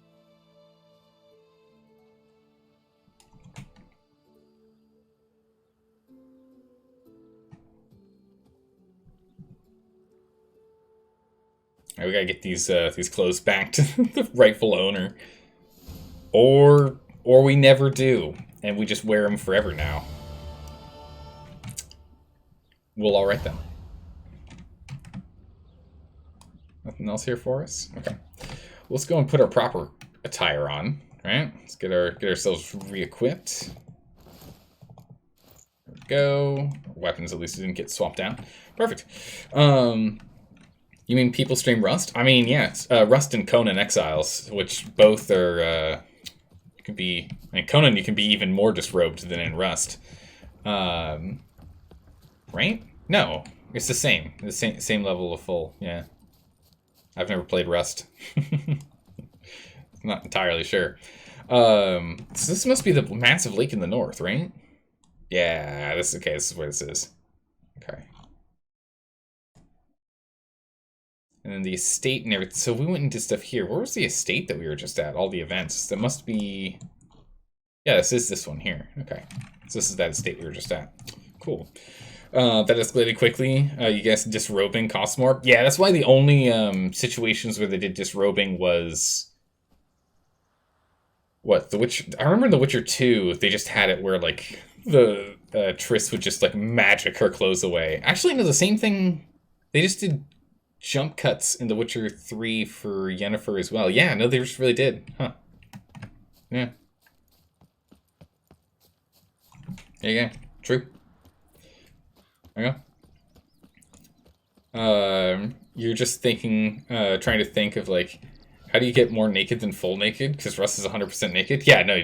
Alright, we gotta get these clothes back to the rightful owner. Or we never do, and we just wear them forever now. Well, alright then. Nothing else here for us? Okay. Let's go and put our proper attire on, right? Let's get ourselves re-equipped. There we go. Weapons at least didn't get swapped out. Perfect. You mean people stream Rust? I mean, yeah, it's, Rust and Conan Exiles, which both are, you can be, I mean, Conan you can be even more disrobed than in Rust. Right? No, it's the same level of full, yeah. I've never played Rust. Not entirely sure. So this must be the massive lake in the north, right? Yeah, this is okay, this is where this is. Okay. And then the estate and everything. So we went into stuff here. Where was the estate that we were just at? All the events. That must be... Yeah, this is this one here. Okay. So this is that estate we were just at. Cool. That escalated quickly. You guys, disrobing costs more. Yeah, that's why the only situations where they did disrobing was... What? The Witcher... I remember in The Witcher 2, they just had it where, like, the Triss would just, like, magic her clothes away. Actually, no, the same thing... They just did... jump cuts in The Witcher 3 for Yennefer as well. Yeah, no, they just really did. Huh. Yeah. There you go. True. There you go. You're just thinking, trying to think of, like, how do you get more naked than full naked? Because Rust is 100% naked? Yeah, no,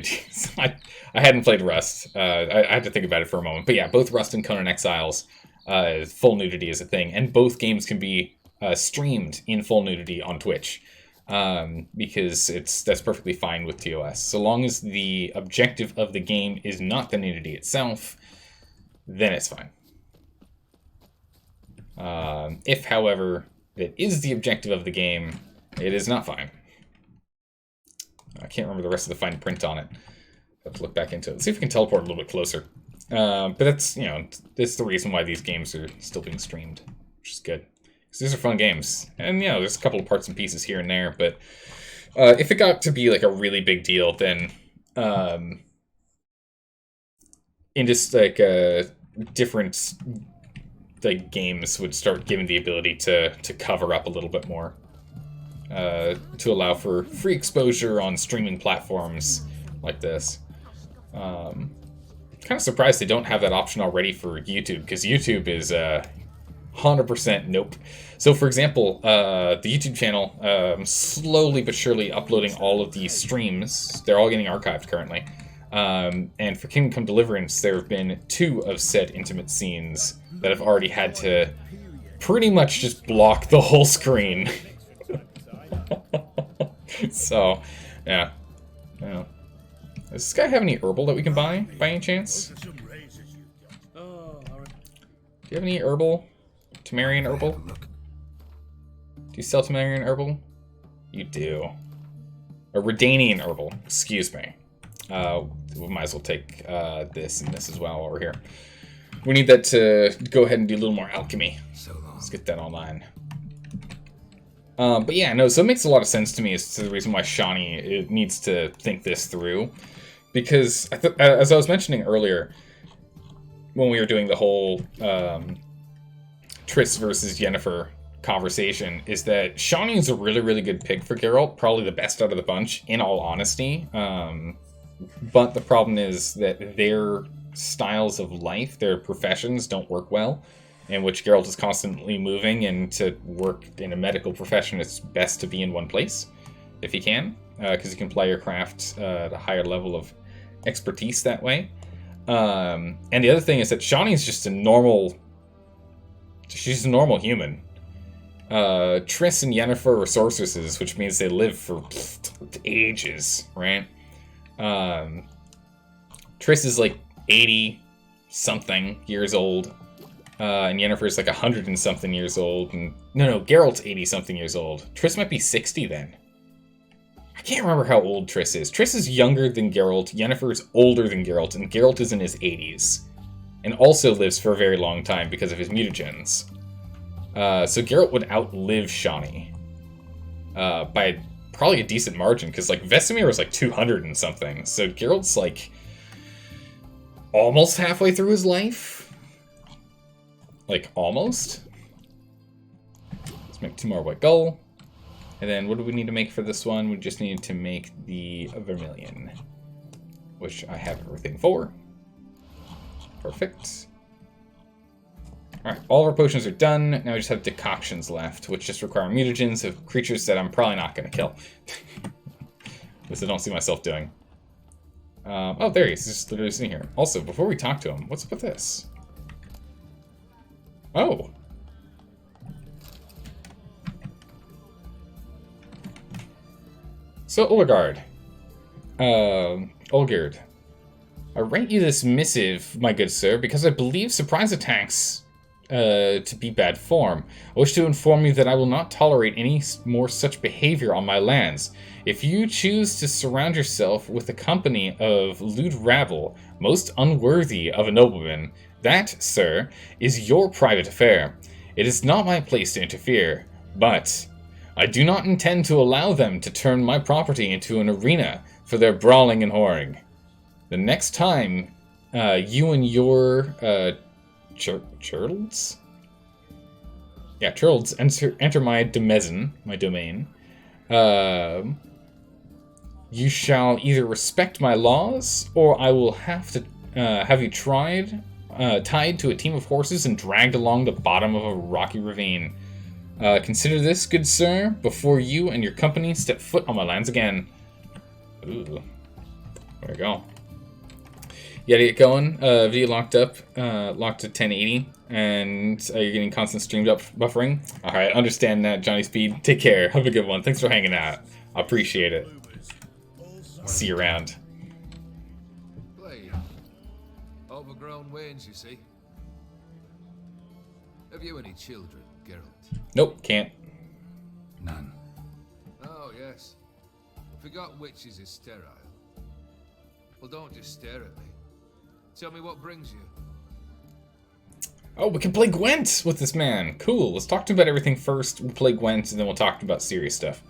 I hadn't played Rust. I had to think about it for a moment. But yeah, both Rust and Conan Exiles, full nudity is a thing. And both games can be streamed in full nudity on Twitch, because that's perfectly fine with TOS. So long as the objective of the game is not the nudity itself, then it's fine. If, however, it is the objective of the game, it is not fine. I can't remember the rest of the fine print on it. Have to look back into it. Let's see if we can teleport a little bit closer. But that's, you know, that's the reason why these games are still being streamed, which is good. Because these are fun games. And, you know, there's a couple of parts and pieces here and there, but if it got to be, like, a really big deal, then in just, like, different, like, games would start giving the ability to cover up a little bit more. To allow for free exposure on streaming platforms like this. Kind of surprised they don't have that option already for YouTube, because YouTube is 100% nope. So, for example, the YouTube channel, slowly but surely uploading all of these streams. They're all getting archived currently. And for Kingdom Come Deliverance, there have been 2 of said intimate scenes that have already had to pretty much just block the whole screen. So, yeah. Yeah. Does this guy have any herbal that we can buy, by any chance? Do you have any herbal? Temerian herbal? Do you sell Temerian herbal? You do. A Redanian herbal, excuse me. We might as well take this and this as well while we're here. We need that to go ahead and do a little more alchemy. So long. Let's get that online. But yeah, no, so it makes a lot of sense to me as to the reason why Shawnee needs to think this through. Because, as I was mentioning earlier, when we were doing the whole Triss versus Yennefer conversation, is that Shawnee is a really, really good pick for Geralt. Probably the best out of the bunch, in all honesty. But the problem is that their styles of life, their professions, don't work well. In which Geralt is constantly moving, and to work in a medical profession, it's best to be in one place, if you can, because you can play your craft at a higher level of expertise that way. And the other thing is that Shawnee's just a normal... She's a normal human. Triss and Yennefer are sorceresses, which means they live for ages, right? Triss is like 80-something years old. And Yennefer's like 100 and something years old. And no, Geralt's 80 something years old. Triss might be 60 then. I can't remember how old Triss is. Triss is younger than Geralt. Yennefer's older than Geralt, and Geralt is in his 80s, and also lives for a very long time because of his mutagens. So Geralt would outlive Shawnee by probably a decent margin, because like Vesemir was like 200 and something. So Geralt's like almost halfway through his life. Like, almost. Let's make 2 more white gull. And then what do we need to make for this one? We just need to make the vermilion, which I have everything for. Perfect. Alright, all of our potions are done. Now we just have decoctions left, which just require mutagens of creatures that I'm probably not going to kill. Which I don't see myself doing. Oh, there he is. He's just literally sitting here. Also, before we talk to him, what's up with this? Oh. So, Olgerd. Olgerd. I write you this missive, my good sir, because I believe surprise attacks to be bad form. I wish to inform you that I will not tolerate any more such behavior on my lands. If you choose to surround yourself with a company of lewd rabble, most unworthy of a nobleman, that, sir, is your private affair. It is not my place to interfere, but I do not intend to allow them to turn my property into an arena for their brawling and whoring. The next time you and your churls? Yeah, churls enter my domain, you shall either respect my laws, or I will have to have you tied to a team of horses and dragged along the bottom of a rocky ravine. Consider this, good sir, before you and your company step foot on my lands again. Ooh. There we go. You gotta get going. Video locked to 1080, and you're getting constant stream buffering. Alright, understand that, Johnny Speed. Take care. Have a good one. Thanks for hanging out. I appreciate it. See you around. Overgrown wains, you see. Have you any children, Geralt? Nope, can't. None. Oh, yes. Forgot witches is sterile. Well, don't just stare at me. Tell me what brings you. Oh, we can play Gwent with this man. Cool. Let's talk to him about everything first. We'll play Gwent, and then we'll talk about serious stuff.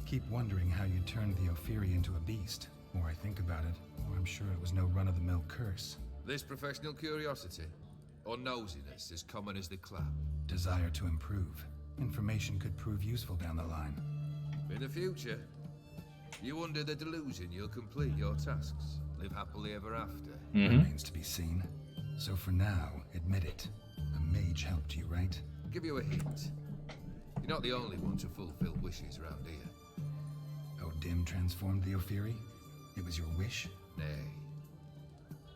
Keep wondering how you turned the Ophiri into a beast. The more I think about it, the more I'm sure it was no run-of-the-mill curse. This professional curiosity, or nosiness, as common as the clap. Desire to improve. Information could prove useful down the line. In the future, you under the delusion you'll complete your tasks, live happily ever after. Remains to be seen. So for now, admit it. A mage helped you, right? I'll give you a hint. You're not the only one to fulfill wishes around here. Dim transformed the Ophiri? It was your wish? Nay.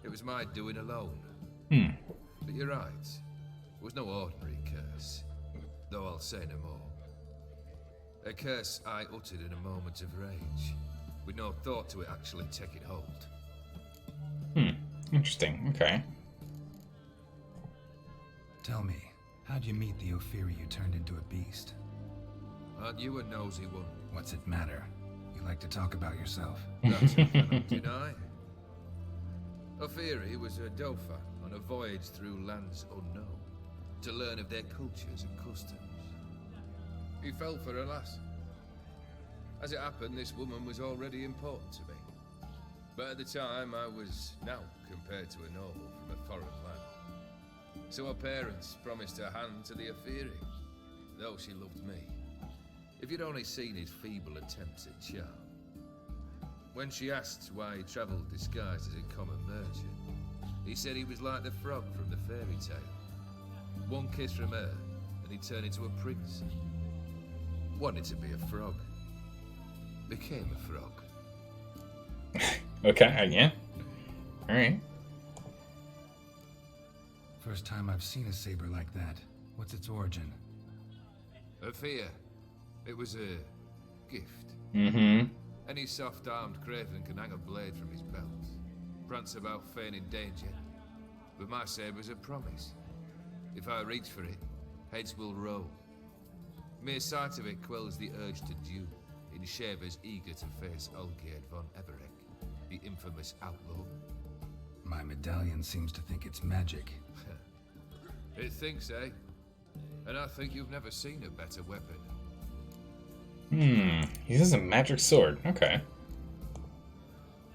It was my doing alone. But you're right. It was no ordinary curse. Though I'll say no more. A curse I uttered in a moment of rage, with no thought to it actually taking hold. Interesting. Okay. Tell me, how'd you meet the Ophiri you turned into a beast? Aren't you a nosy one? What's it matter? You like to talk about yourself. That I cannot deny. Ophiri was a Dauphin on on a voyage through lands unknown to learn of their cultures and customs. He fell for a lass. As it happened, this woman was already important to me. But at the time, I was now compared to a noble from a foreign land. So her parents promised her hand to the Ophiri, though she loved me. If you'd only seen his feeble attempts at charm. When she asked why he travelled disguised as a common merchant, he said he was like the frog from the fairy tale. One kiss from her, and he turned into a prince. Wanted to be a frog. Became a frog. Okay, yeah. Alright. First time I've seen a saber like that. What's its origin? A fear. It was a gift. Mm-hmm. Any soft-armed craven can hang a blade from his belt, prance about feigning danger. But my saber's a promise. If I reach for it, heads will roll. Mere sight of it quells the urge to duel in shavers eager to face Olgierd von Everek, the infamous outlaw. My medallion seems to think it's magic. It thinks, eh? And I think you've never seen a better weapon. He has a magic sword. Okay.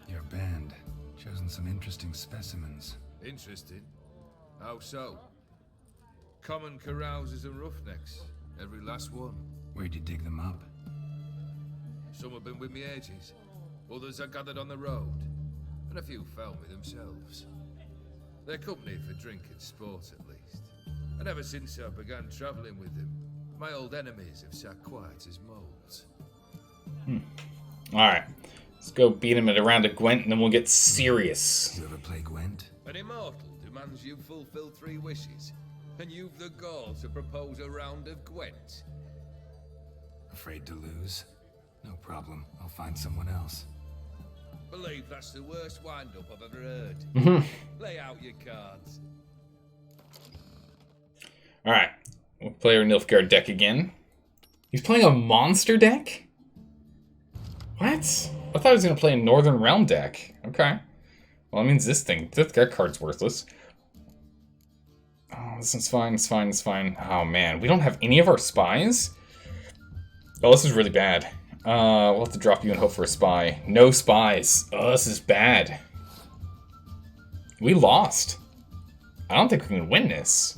Your band. Chosen some interesting specimens. Interesting? How so? Common carousers and roughnecks. Every last one. Where'd you dig them up? Some have been with me ages. Others are gathered on the road. And a few found me themselves. They're company for drink and sport at least. And ever since I began travelling with them, my old enemies have sat quiet as moles. Alright. Let's go beat him at a round of Gwent and then we'll get serious. You ever play Gwent? An immortal demands you fulfill 3 wishes. And you've the gall to propose a round of Gwent. Afraid to lose? No problem. I'll find someone else. Believe that's the worst wind-up I've ever heard. Lay out your cards. Alright. We'll play our Nilfgaard deck again. He's playing a monster deck? What? I thought he was going to play a Northern Realm deck. Okay. Well, that means that card's worthless. Oh, this is fine, it's fine, it's fine. Oh, man. We don't have any of our spies? Oh, this is really bad. We'll have to drop you and hope for a spy. No spies. Oh, this is bad. We lost. I don't think we can win this.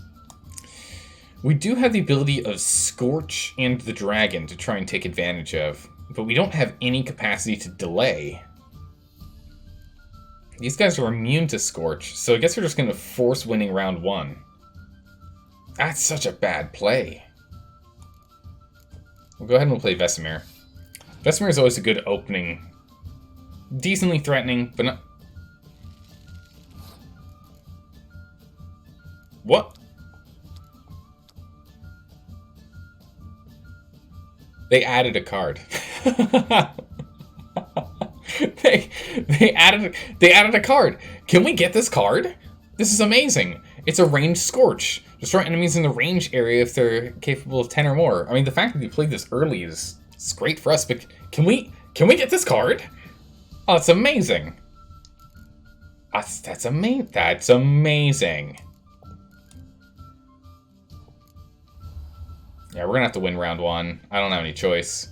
We do have the ability of Scorch and the Dragon to try and take advantage of, but we don't have any capacity to delay. These guys are immune to Scorch, so I guess we're just going to force winning round 1. That's such a bad play. We'll go ahead and we'll play Vesemir. Vesemir is always a good opening. Decently threatening, but not... What? They added a card. they added a card. Can we get this card? This is amazing. It's a ranged Scorch. Destroy enemies in the range area if they're capable of 10 or more. I mean, the fact that you played this early is great for us, but can we get this card? Oh, it's amazing. That's amazing. That's amazing. Yeah, we're gonna have to win round 1. I don't have any choice.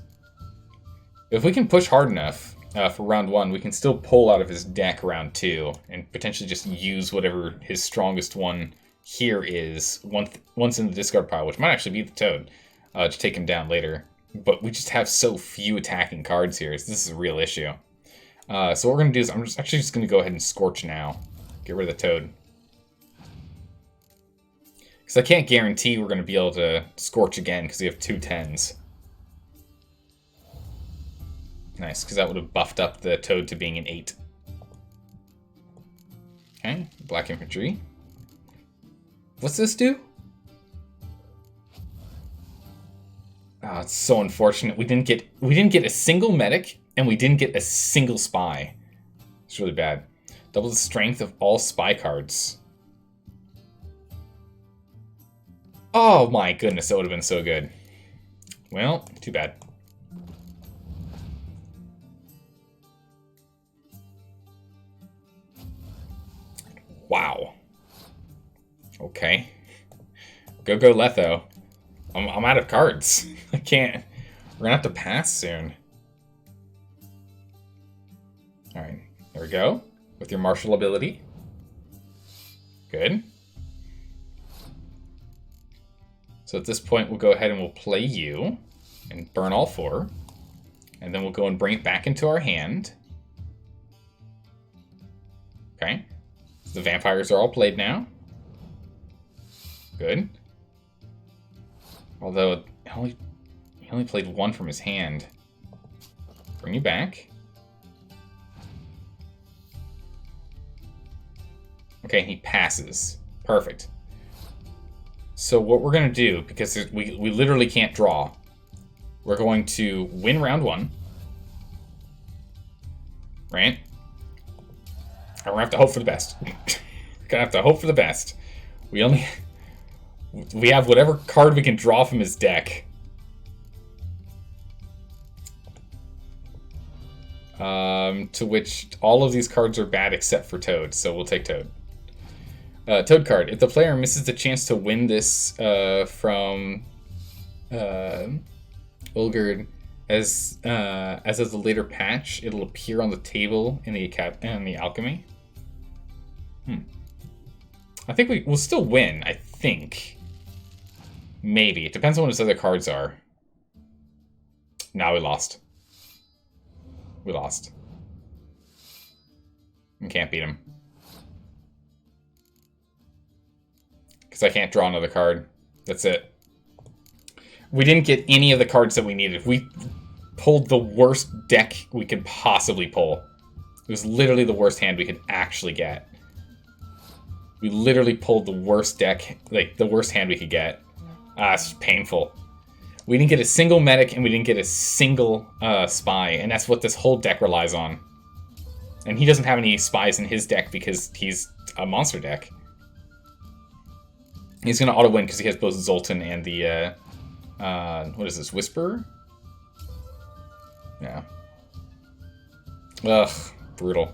If we can push hard enough for round 1, we can still pull out of his deck round 2 and potentially just use whatever his strongest one here is once in the discard pile, which might actually be the Toad, to take him down later. But we just have so few attacking cards here, so this is a real issue. So what we're gonna do is I'm actually just gonna go ahead and Scorch now. Get rid of the Toad. Because I can't guarantee we're going to be able to Scorch again because we have 2 10s. Nice, because that would have buffed up the Toad to being an 8. Okay, Black Infantry. What's this do? Oh, it's so unfortunate. We didn't get a single medic and we didn't get a single spy. It's really bad. Double the strength of all spy cards. Oh my goodness, that would have been so good. Well, too bad. Wow. Okay. Go Letho. I'm out of cards. I can't. We're gonna have to pass soon. Alright, there we go. With your martial ability. Good. So at this point, we'll go ahead and we'll play you and burn all 4. And then we'll go and bring it back into our hand. Okay. So the vampires are all played now. Good. Although, he only played 1 from his hand. Bring you back. Okay, he passes. Perfect. So what we're going to do, because we literally can't draw, we're going to win round 1. Right? And we're going to have to hope for the best. We're going to have to hope for the best. We have whatever card we can draw from his deck. To which all of these cards are bad except for Toad, so we'll take Toad. Toad card. If the player misses the chance to win this from Ulgard as of the later patch, it'll appear on the table in the alchemy. I think we'll still win, I think. Maybe. It depends on what his other cards are. Now we lost. We lost. We can't beat him. Because I can't draw another card. That's it. We didn't get any of the cards that we needed. We pulled the worst deck we could possibly pull. It was literally the worst hand we could actually get. We literally pulled the worst deck, like the worst hand we could get. It's painful. We didn't get a single medic and we didn't get a single spy, and that's what this whole deck relies on. And he doesn't have any spies in his deck because he's a monster deck. He's going to auto-win because he has both Zoltan and the, what is this, Whisperer? Yeah. Ugh, brutal.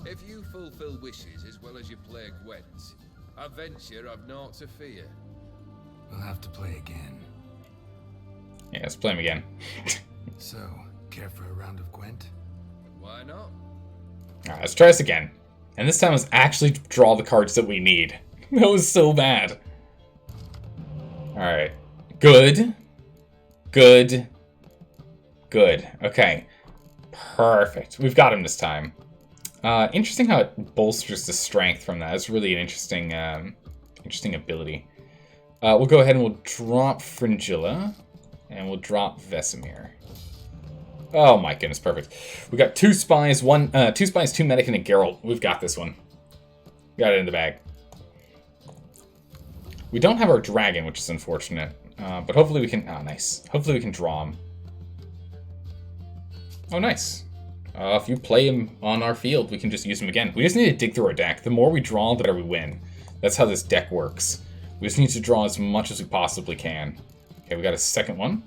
If you fulfill wishes as well as you play Gwent, I venture I've naught to fear. We'll have to play again. Yeah, let's play him again. So, care for a round of Gwent? Why not? Alright, let's try this again. And this time let's actually draw the cards that we need. That was so bad. Alright. Good. Good. Good. Okay. Perfect. We've got him this time. Interesting how it bolsters the strength from that. It's really an interesting, interesting ability. We'll go ahead and we'll drop Fringilla. And we'll drop Vesemir. Oh my goodness, perfect. We got 2 spies, 2 medic, and a Geralt. We've got this one. Got it in the bag. We don't have our dragon, which is unfortunate. But hopefully we can... Oh, nice. Hopefully we can draw him. Oh, nice. If you play him on our field, we can just use him again. We just need to dig through our deck. The more we draw, the better we win. That's how this deck works. We just need to draw as much as we possibly can. Okay, we got a second one.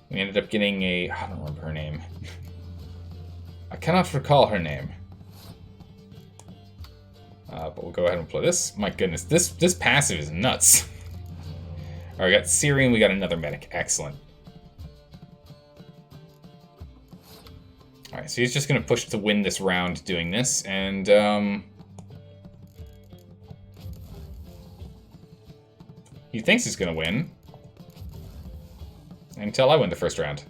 We ended up getting a... I don't remember her name. I cannot recall her name. But we'll go ahead and play this. My goodness, this passive is nuts. Alright, we got Syrian, we got another medic. Excellent. Alright, so he's just going to push to win this round doing this, and he thinks he's going to win. Until I win the first round.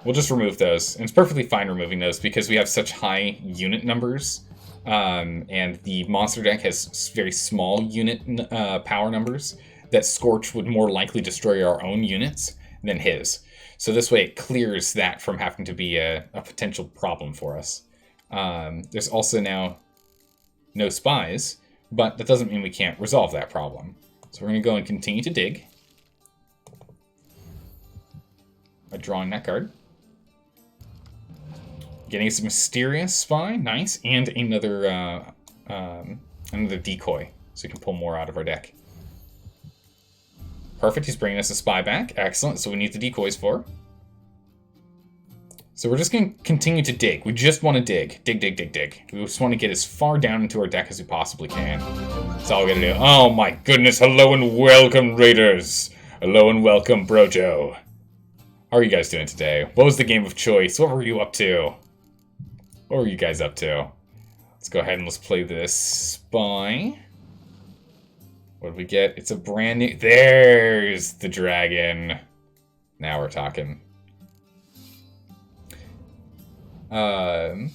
We'll just remove those. And it's perfectly fine removing those because we have such high unit numbers. And the monster deck has very small unit power numbers that Scorch would more likely destroy our own units than his. So this way it clears that from having to be a potential problem for us. There's also now no spies, but that doesn't mean we can't resolve that problem. So we're going to go and continue to dig. By drawing that card. Getting us a Mysterious Spy, nice, and another another decoy, so we can pull more out of our deck. Perfect, he's bringing us a spy back, excellent, so we need the decoys for. So we're just going to continue to dig. We just want to dig. Dig, dig, dig, dig. We just want to get as far down into our deck as we possibly can. That's all we're going to do. Oh my goodness. Hello and welcome, Raiders. Hello and welcome, Brojo. How are you guys doing today? What was the game of choice? What were you up to? What were you guys up to? Let's go ahead and let's play this spy. What did we get? It's a brand new... There's the dragon. Now we're talking. The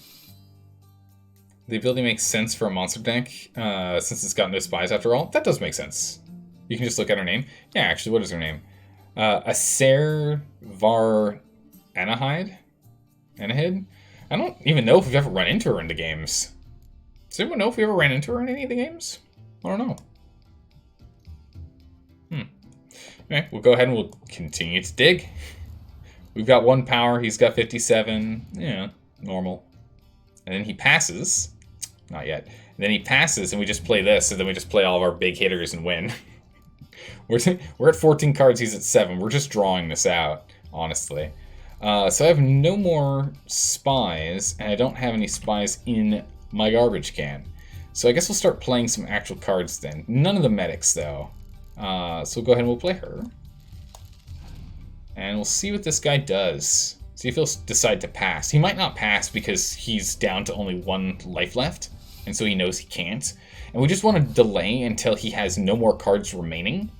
ability makes sense for a monster deck, since it's got no spies after all. That does make sense. You can just look at her name. Yeah, actually, what is her name? Acer Var Anahide? Anahid? I don't even know if we've ever run into her in the games. Does anyone know if we ever ran into her in any of the games? I don't know. Okay, we'll go ahead and we'll continue to dig. We've got 1 power, he's got 57. Yeah, normal. And then he passes. Not yet. And then he passes and we just play this, and then we just play all of our big hitters and win. We're at 14 cards, he's at 7. We're just drawing this out, honestly. So I have no more spies, and I don't have any spies in my garbage can. So I guess we'll start playing some actual cards then. None of the medics, though. So we'll go ahead and we'll play her. And we'll see what this guy does. See if he'll decide to pass. He might not pass because he's down to only 1 life left, and so he knows he can't. And we just want to delay until he has no more cards remaining.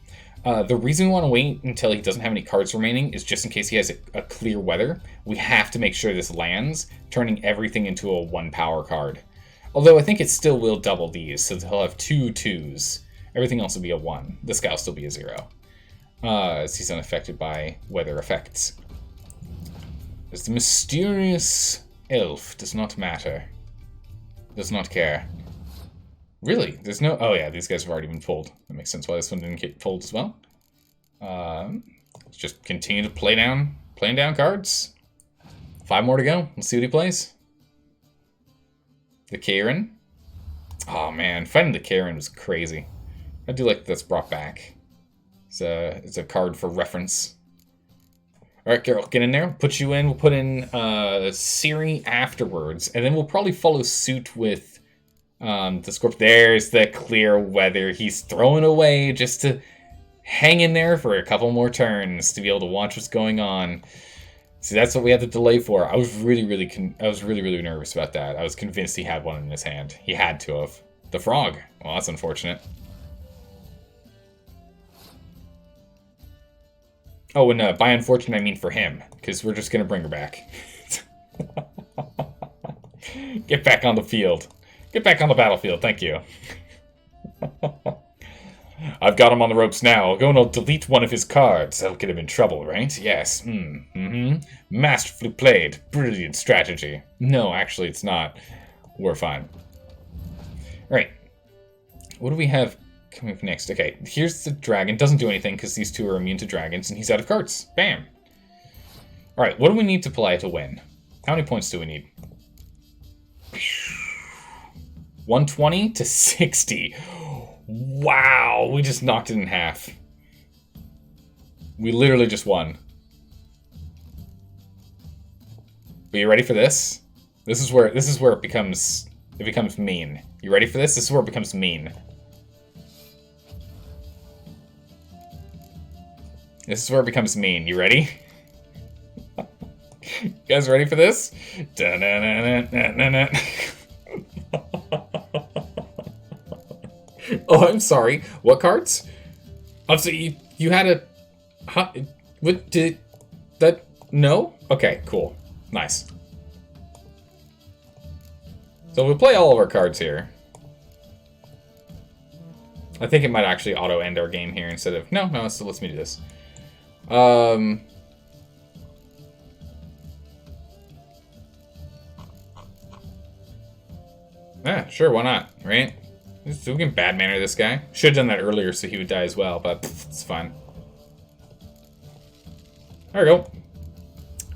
The reason we want to wait until he doesn't have any cards remaining is just in case he has a clear weather. We have to make sure this lands, turning everything into a 1 power card. Although I think it still will double these, so he'll have 2 2s. Everything else will be a 1. This guy will still be a 0. As he's unaffected by weather effects. As the mysterious elf does not matter. Does not care. Really? There's no... Oh yeah, these guys have already been pulled. That makes sense why this one didn't get pulled as well. Let's just continue to playing down cards. 5 more to go. Let's see what he plays. The Karen. Oh man, fighting the Karen was crazy. I do like that that's brought back. It's a card for reference. Alright, Carol, get in there. Put you in. We'll put in Siri afterwards. And then we'll probably follow suit with the Scorp. There's the clear weather. He's throwing away just to hang in there for a couple more turns to be able to watch what's going on. See, that's what we had to delay for. I was really nervous about that. I was convinced he had one in his hand. He had to have. The frog. Well, that's unfortunate. Oh, and by unfortunate, I mean for him, because we're just going to bring her back. Get back on the field. Get back on the battlefield, thank you. I've got him on the ropes now. I'll go and I'll delete one of his cards. That'll get him in trouble, right? Yes. Masterfully played. Brilliant strategy. No, actually, it's not. We're fine. Alright. What do we have coming up next? Okay, here's the dragon. Doesn't do anything because these two are immune to dragons, and he's out of cards. Bam. Alright, what do we need to play to win? How many points do we need? 120 to 60. Wow, we just knocked it in half. We literally just won. Are you ready for this? This is where it becomes mean. You ready for this? This is where it becomes mean. This is where it becomes mean. You ready? You guys ready for this? Oh, I'm sorry. What cards? Oh, so you had a... Huh, what did... That... No? Okay, cool. Nice. So we'll play all of our cards here. I think it might actually auto-end our game here instead of... No, it still lets me do this. Yeah, sure, why not, right? We can bad manner this guy. Should have done that earlier so he would die as well, but it's fine. There we go.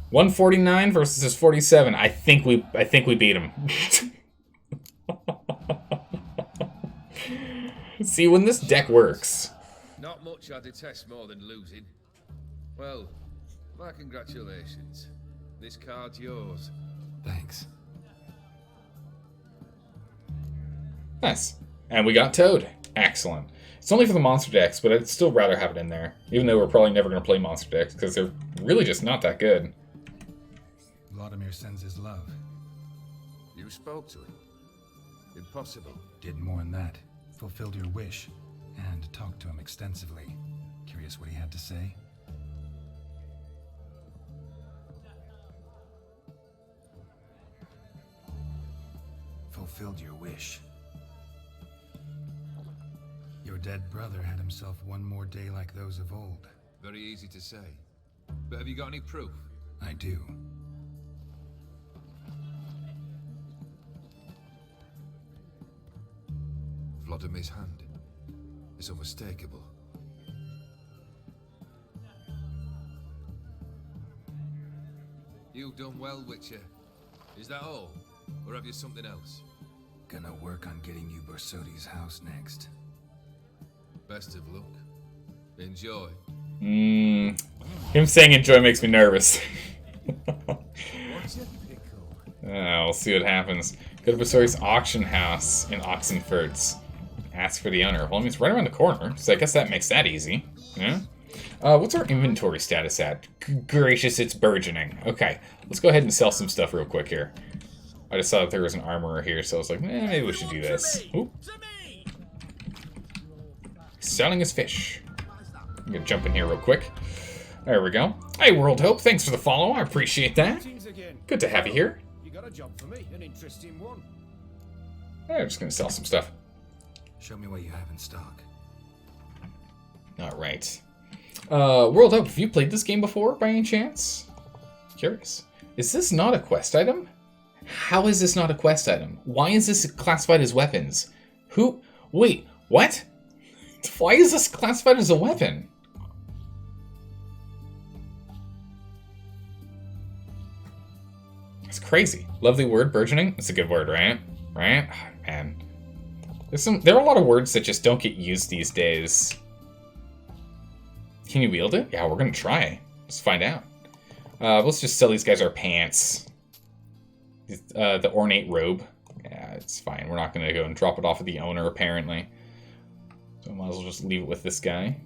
149 versus his 47. I think we beat him. See, when this deck works. Not much I detest more than losing. Well, my congratulations. This card's yours. Thanks. Nice. And we got Toad. Excellent. It's only for the monster decks, but I'd still rather have it in there. Even though we're probably never going to play monster decks, because they're really just not that good. Vladimir sends his love. You spoke to him? Impossible. Did more than that. Fulfilled your wish. And talked to him extensively. Curious what he had to say? Fulfilled your wish. Your dead brother had himself one more day like those of old. Very easy to say. But have you got any proof? I do. Vladimir's hand is unmistakable. You've done well, Witcher. Is that all? Or have you something else? Gonna work on getting you Bersodi's house next. Best of luck. Enjoy. Him saying enjoy makes me nervous. We'll see what happens. Go to Bersodi's auction house in Oxenfurt. Ask for the owner. Well, I mean, it's right around the corner, so I guess that makes that easy. Yeah? What's our inventory status at? Gracious, it's burgeoning. Okay, let's go ahead and sell some stuff real quick here. I just saw that there was an armorer here, so I was like, maybe we should do this. Ooh. Selling his fish. I'm gonna jump in here real quick. There we go. Hey, World Hope, thanks for the follow. I appreciate that. Good to have you here. You got a job for me, an interesting one. I'm just gonna sell some stuff. Show me what you have in stock. Alright. World Hope, have you played this game before, by any chance? Curious. Is this not a quest item? How is this not a quest item? Why is this classified as weapons? Who? Wait, what? Why is this classified as a weapon? It's crazy. Lovely word, burgeoning. It's a good word, right? Right? Oh, man. There are a lot of words that just don't get used these days. Can you wield it? Yeah, we're gonna try. Let's find out. Let's just sell these guys our pants. The ornate robe. Yeah, it's fine. We're not gonna go and drop it off of the owner, apparently. So I might as well just leave it with this guy.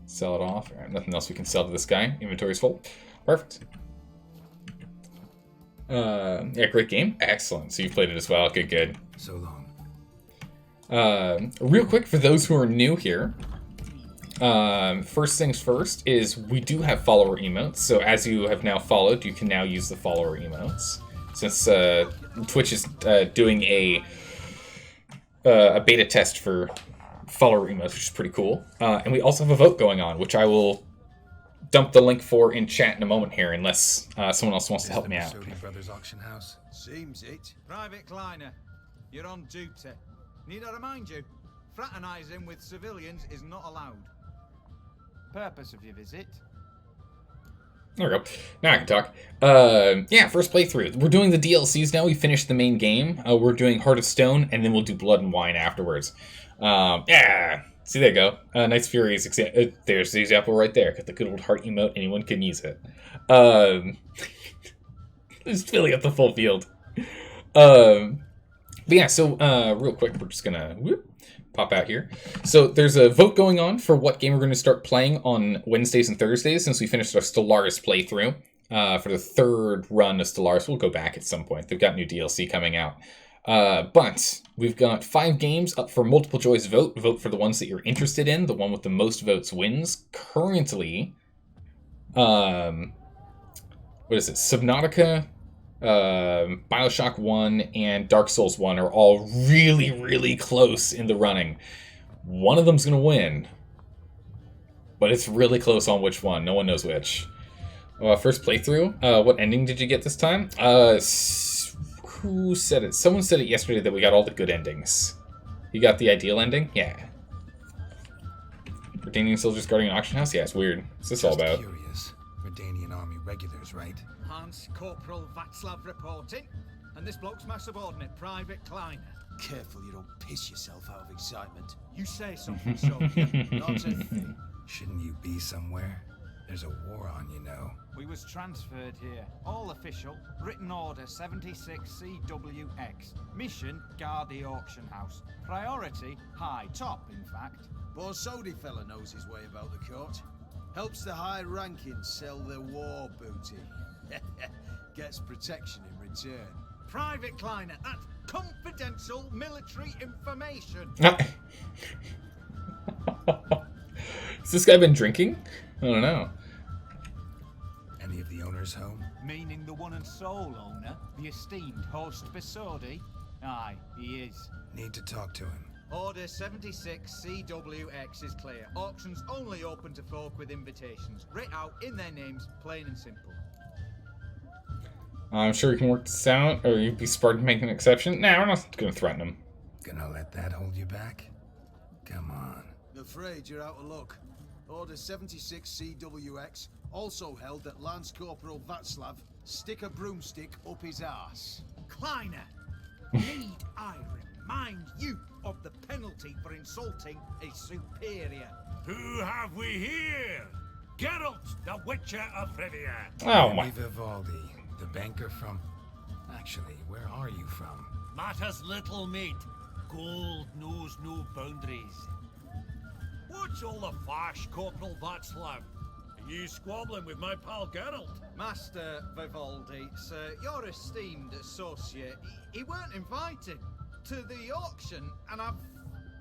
Sell it off. All right, nothing else we can sell to this guy. Inventory's full. Perfect. Yeah, great game. Excellent. So you've played it as well. Good, good. So long. Real quick, for those who are new here, first things first is we do have follower emotes. So as you have now followed, you can now use the follower emotes. Since Twitch is doing a beta test for follower emotes, which is pretty cool. And we also have a vote going on, which I will dump the link for in chat in a moment here, unless someone else wants to help me out. Brothers auction house. Seems it. Private Kleiner, you're on duty. Need I remind you, fraternizing with civilians is not allowed. Purpose of your visit? There we go. Now I can talk. Yeah, first playthrough. We're doing the DLCs now. We finished the main game. We're doing Heart of Stone, and then we'll do Blood and Wine afterwards. Yeah. See, there you go. Nice Furies. There's the example right there. Got the good old heart emote. Anyone can use it. Just filling up the full field. But yeah, so real quick, we're just gonna pop out here. So there's a vote going on for what game we're going to start playing on Wednesdays and Thursdays since we finished our Stellaris playthrough. For the third run of Stellaris, we'll go back at some point. They've got new DLC coming out. But we've got 5 games up for multiple choice vote. Vote for the ones that you're interested in. The one with the most votes wins. Currently, what is it? Subnautica, Bioshock 1, and Dark Souls 1 are all really, really close in the running. One of them's going to win. But it's really close on which one. No one knows which. First playthrough. What ending did you get this time? Who said it? Someone said it yesterday that we got all the good endings. You got the ideal ending? Yeah. Redanian soldiers guarding an auction house? Yeah, it's weird. What's this all about? Curious. Redanian army regulars, right? Hans Corporal Václav reporting, and this bloke's my subordinate, Private Kleiner. Careful you don't piss yourself out of excitement. You say something, soldier. Not a thing. Shouldn't you be somewhere? There's a war on, you know. We was transferred here. All official. Written order 76CWX. Mission, guard the auction house. Priority, high. Top, in fact. Borsodi fella knows his way about the court. Helps the high rankings sell their war booty. Gets protection in return. Private Kleiner, that's confidential military information. Has this guy been drinking? I don't know. Any of the owners home? Meaning the one and sole owner, the esteemed host Besodi? Aye, he is. Need to talk to him. Order 76CWX is clear. Auctions only open to folk with invitations. Writ out in their names, plain and simple. I'm sure you can work this out, or you'd be smart to make an exception. Nah, we're not going to threaten him. Gonna let that hold you back? Come on. Afraid you're out of luck. Order 76CWX also held that Lance Corporal Václav stick a broomstick up his arse. Kleiner, need I remind you of the penalty for insulting a superior? Who have we here? Geralt, the Witcher of Rivia. Oh my. Vivaldi, the banker from... Actually, where are you from? Matters little, mate. Gold knows no boundaries. What's all the fash, Corporal Václav? Are you squabbling with my pal Geralt? Master Vivaldi, sir, your esteemed associate, he weren't invited to the auction, and I've...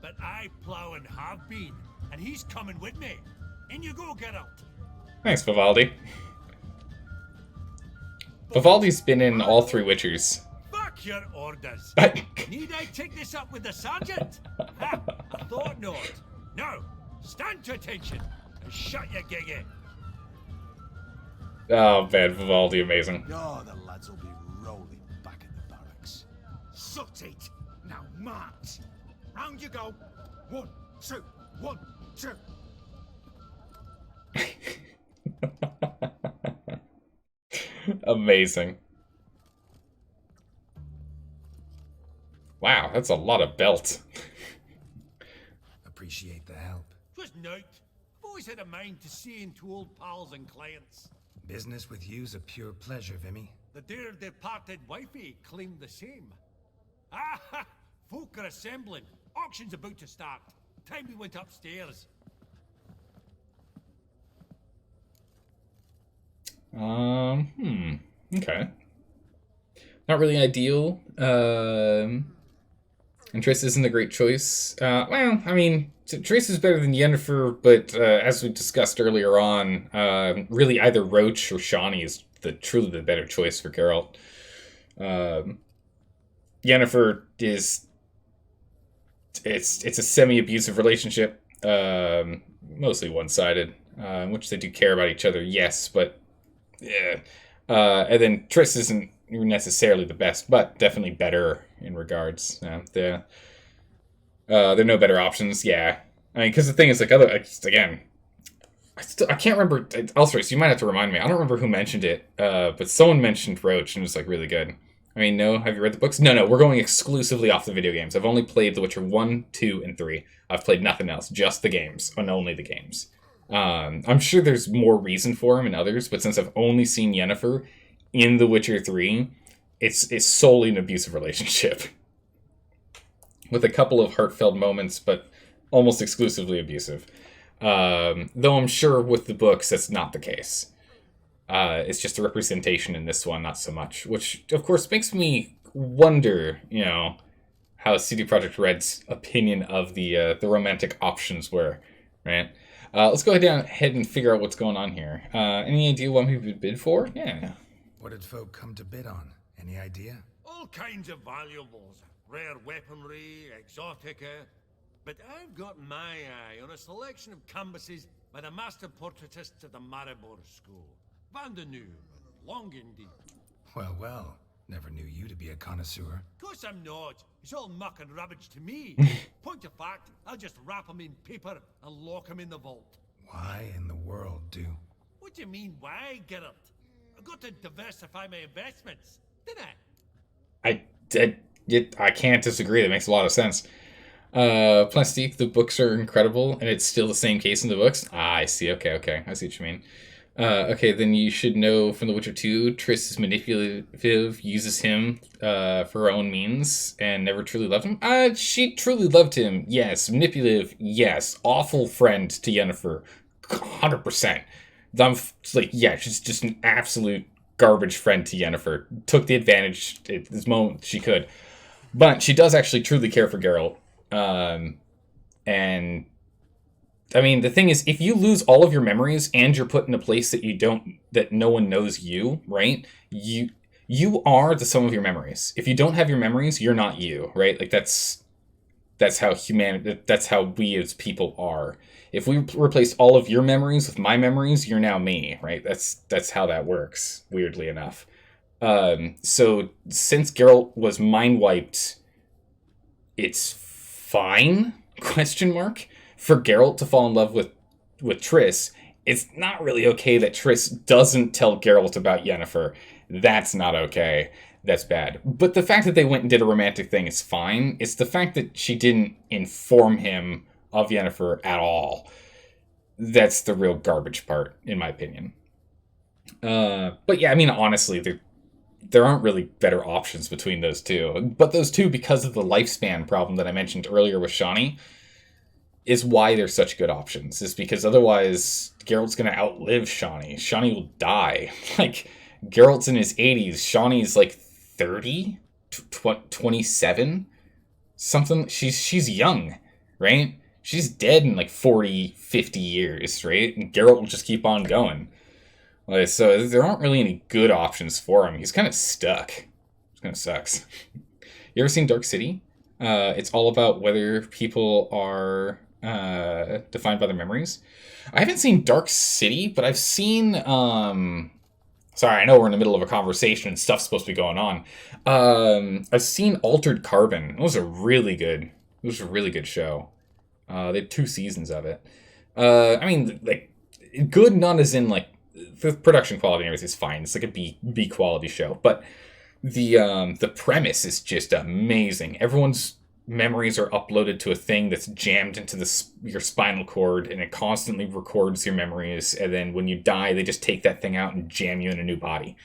But I plough and have been, and he's coming with me. In you go, Geralt. Thanks, Vivaldi. Vivaldi's been in all three Witchers. Fuck your orders. Need I take this up with the sergeant? Ha! I thought not. No, stand to attention and shut your giggy. Oh, man, Vivaldi, amazing. Oh, the lads will be rolling back at the barracks. Sut it! Now march! Round you go! 1, 2, 1, 2. Amazing. Wow, that's a lot of belt. Appreciate the help. Just note, I've always had a mind to seeing to old pals and clients. Business with you's a pure pleasure, Vimy. The dear departed wifey claimed the same. Ah ha! Folk are assembling. Auction's about to start. Time we went upstairs. Okay. Not really ideal. And Triss isn't a great choice. Well, I mean, Triss is better than Yennefer, but as we discussed earlier on, really either Roach or Shawnee is truly the better choice for Geralt. Yennefer is... It's a semi-abusive relationship, mostly one-sided, in which they do care about each other, yes, but... Yeah. And then Triss isn't necessarily the best, but definitely better in regards. There are no better options. Yeah, I mean, because the thing is, like, again, I can't remember. Elthris, you might have to remind me. I don't remember who mentioned it, but someone mentioned Roach and it was like really good. I mean, no, have you read the books? No, we're going exclusively off the video games. I've only played The Witcher 1, 2, and 3. I've played nothing else, just the games, and only the games. I'm sure there's more reason for him in others, but since I've only seen Yennefer in The Witcher 3, it's solely an abusive relationship. With a couple of heartfelt moments, but almost exclusively abusive. Though I'm sure with the books, that's not the case. It's just a representation in this one, not so much. Which, of course, makes me wonder, how CD Projekt Red's opinion of the romantic options were, right? Let's go ahead and figure out what's going on here. Any idea what we would bid for? Yeah. What did folk come to bid on? Any idea? All kinds of valuables. Rare weaponry, exotica. But I've got my eye on a selection of canvases by the master portraitists of the Maribor School. Van de Nieuw, long indeed. Well. Never knew you to be a connoisseur. Of course I'm not. It's all muck and rubbish to me. Point of fact, I'll just wrap them in paper and lock them in the vault. Why in the world, do? What do you mean, why, Geralt? I've got to diversify my investments, didn't I? I can't disagree. That makes a lot of sense. Plastique, the books are incredible, and it's still the same case in the books. I see. Okay. I see what you mean. Okay, then you should know from The Witcher 2, Triss is manipulative, uses him for her own means, and never truly loved him. She truly loved him, yes. Manipulative, yes. Awful friend to Yennefer, 100%. Yeah, she's just an absolute garbage friend to Yennefer. Took the advantage at this moment she could. But she does actually truly care for Geralt. And I mean, the thing is, if you lose all of your memories and you're put in a place that no one knows you, right? You are the sum of your memories. If you don't have your memories, you're not you, right? Like that's how we as people are. If we replace all of your memories with my memories, you're now me, right? That's how that works, weirdly enough. So since Geralt was mind wiped, it's fine? Question mark. For Geralt to fall in love with Triss, it's not really okay that Triss doesn't tell Geralt about Yennefer. That's not okay. That's bad. But the fact that they went and did a romantic thing is fine. It's the fact that she didn't inform him of Yennefer at all. That's the real garbage part, in my opinion. But yeah, I mean, honestly, there aren't really better options between those two. But those two, because of the lifespan problem that I mentioned earlier with Shani, is why they're such good options. Is because otherwise, Geralt's going to outlive Shani. Shani will die. Like, Geralt's in his 80s. Shani's like 30? 27? Something. She's young, right? She's dead in like 40, 50 years, right? And Geralt will just keep on going. Like, so there aren't really any good options for him. He's kind of stuck. It kind of sucks. You ever seen Dark City? It's all about whether people are defined by their memories. I haven't seen Dark City, but I've seen... sorry, I know we're in the middle of a conversation and stuff's supposed to be going on. I've seen Altered Carbon. It was a really good show. They had 2 seasons of it. I mean, like, good, not as in, like, the production quality and everything is fine. It's like a B quality show. But the premise is just amazing. Everyone's memories are uploaded to a thing that's jammed into your spinal cord, and it constantly records your memories. And then when you die, they just take that thing out and jam you in a new body,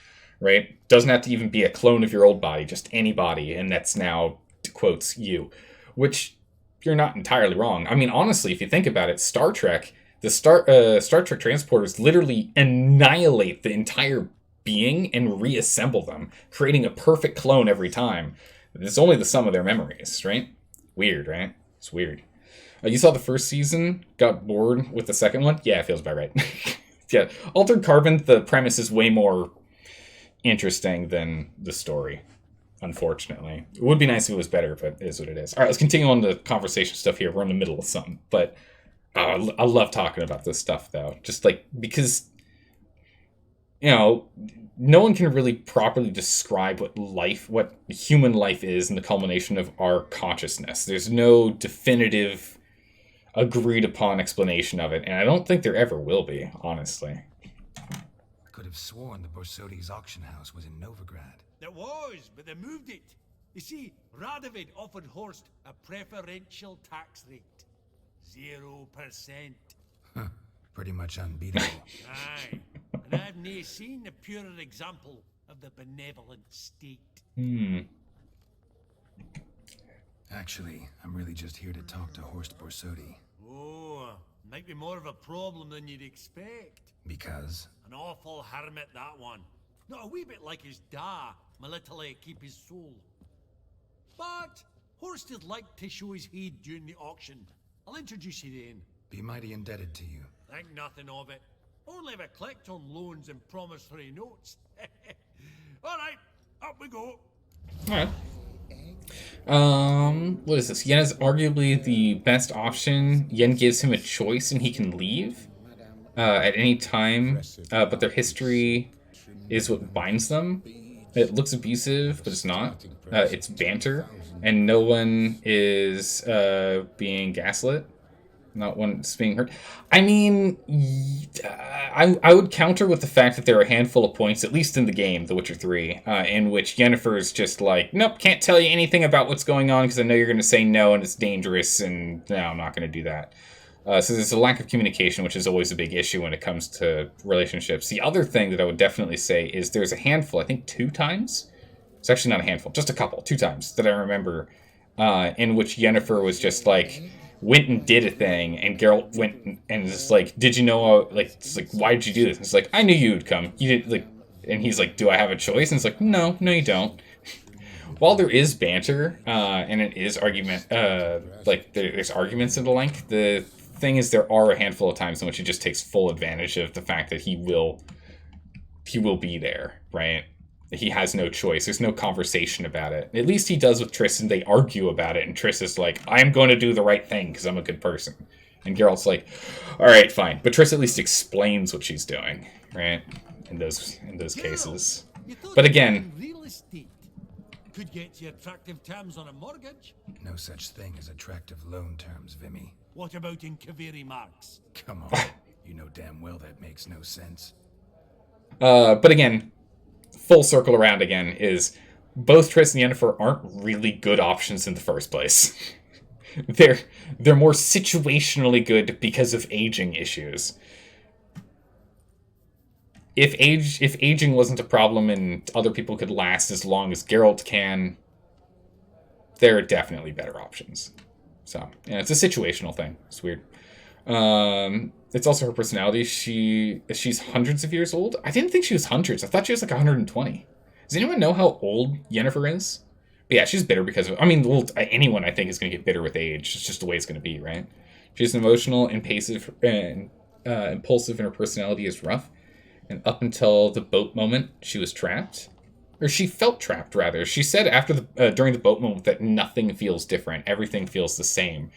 right? Doesn't have to even be a clone of your old body, just any body, and that's now, quotes, you. Which, you're not entirely wrong. I mean, honestly, if you think about it, Star Trek, the Star Trek transporters literally annihilate the entire being and reassemble them, creating a perfect clone every time. It's only the sum of their memories, right? Weird, right? It's weird. You saw the first season, got bored with the second one? Yeah, it feels about right. Yeah, Altered Carbon, the premise is way more interesting than the story, unfortunately. It would be nice if it was better, but it is what it is. All right, let's continue on the conversation stuff here. We're in the middle of something, but I love talking about this stuff, though. Just, like, because, you know, no one can really properly describe what human life is in the culmination of our consciousness. There's no definitive, agreed upon explanation of it, and I don't think there ever will be, honestly. I could have sworn the Borsodi's auction house was in Novigrad. There was, but they moved it. You see, Radovid offered Horst a preferential tax rate. 0%. Huh. Pretty much unbeatable. Aye. And I've never seen a purer example of the benevolent state. Actually, I'm really just here to talk to Horst Borsodi. Oh, might be more of a problem than you'd expect. Because? An awful hermit, that one. Not a wee bit like his da, my little keep his soul. But Horst would like to show his head during the auction. I'll introduce you then. Be mighty indebted to you. Think nothing of it. Only if I collect on loans and promissory notes. Alright, up we go. Alright. What is this? Yen is arguably the best option. Yen gives him a choice and he can leave at any time, but their history is what binds them. It looks abusive, but it's not. It's banter, and no one is being gaslit. Not one's being hurt. I mean, I would counter with the fact that there are a handful of points, at least in the game, The Witcher 3, in which Yennefer's just like, nope, can't tell you anything about what's going on because I know you're going to say no and it's dangerous, and no, I'm not going to do that. So there's a lack of communication, which is always a big issue when it comes to relationships. The other thing that I would definitely say is there's a handful, I think 2 times. It's actually not a handful, just a couple, 2 times that I remember in which Yennefer was just like, went and did a thing, and Geralt went and just like, did you know, like, it's like, why did you do this? And it's like, I knew you would come. You did, like, and he's like, do I have a choice? And it's like, no, you don't. While there is banter, and it is argument, like, there's arguments in the length, the thing is there are a handful of times in which he just takes full advantage of the fact that he will be there, right? He has no choice. There's no conversation about it. At least he does with Triss, and they argue about it, and Triss is like, I'm going to do the right thing because I'm a good person. And Geralt's like, all right, fine. But Triss at least explains what she's doing, right? In those cases. But again, real estate could get you attractive terms on a mortgage. No such thing as attractive loan terms, Vimy. What about in Kaviri marks? Come on. You know damn well that makes no sense. But again, full circle around again is both Triss and Yennefer aren't really good options in the first place. They're more situationally good because of aging issues. If aging wasn't a problem and other people could last as long as Geralt can, there are definitely better options. So, yeah, it's a situational thing. It's weird. It's also her personality. She's hundreds of years old. I didn't think she was hundreds. I thought she was like 120. Does anyone know how old Yennefer is? But yeah, she's bitter because of... I mean, anyone, I think, is going to get bitter with age. It's just the way it's going to be, right? She's emotional, impulsive, and her personality is rough. And up until the boat moment, she was trapped. Or she felt trapped, rather. She said during the boat moment that nothing feels different. Everything feels the same.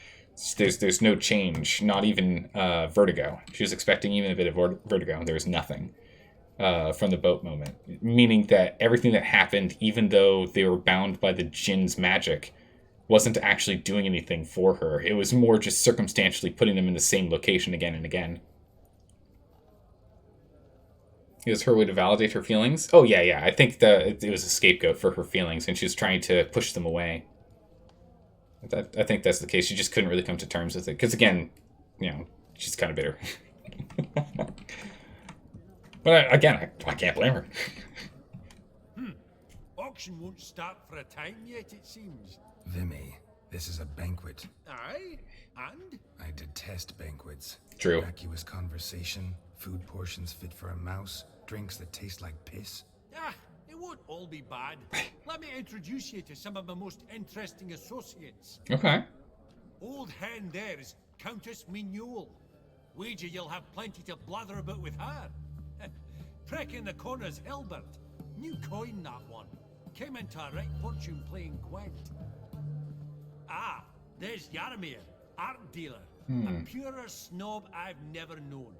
There's no change, not even vertigo. She was expecting even a bit of vertigo, and there was nothing from the boat moment. Meaning that everything that happened, even though they were bound by the Jinn's magic, wasn't actually doing anything for her. It was more just circumstantially putting them in the same location again and again. It was her way to validate her feelings. Oh, yeah. I think that it was a scapegoat for her feelings, and she was trying to push them away. I think that's the case. She just couldn't really come to terms with it. Because, again, she's kind of bitter. But, again, I can't blame her. Auction won't start for a time yet, it seems. Vimy, this is a banquet. Aye? And? I detest banquets. True. Vacuous conversation, food portions fit for a mouse, drinks that taste like piss. It won't all be bad. Let me introduce you to some of my most interesting associates. Okay. Old hen there is Countess Mignole. Wager you'll have plenty to blather about with her. Prick in the corner's Hilbert. New coin, that one. Came into a right fortune playing Gwent. There's Yaramir, art dealer. A purer snob I've never known.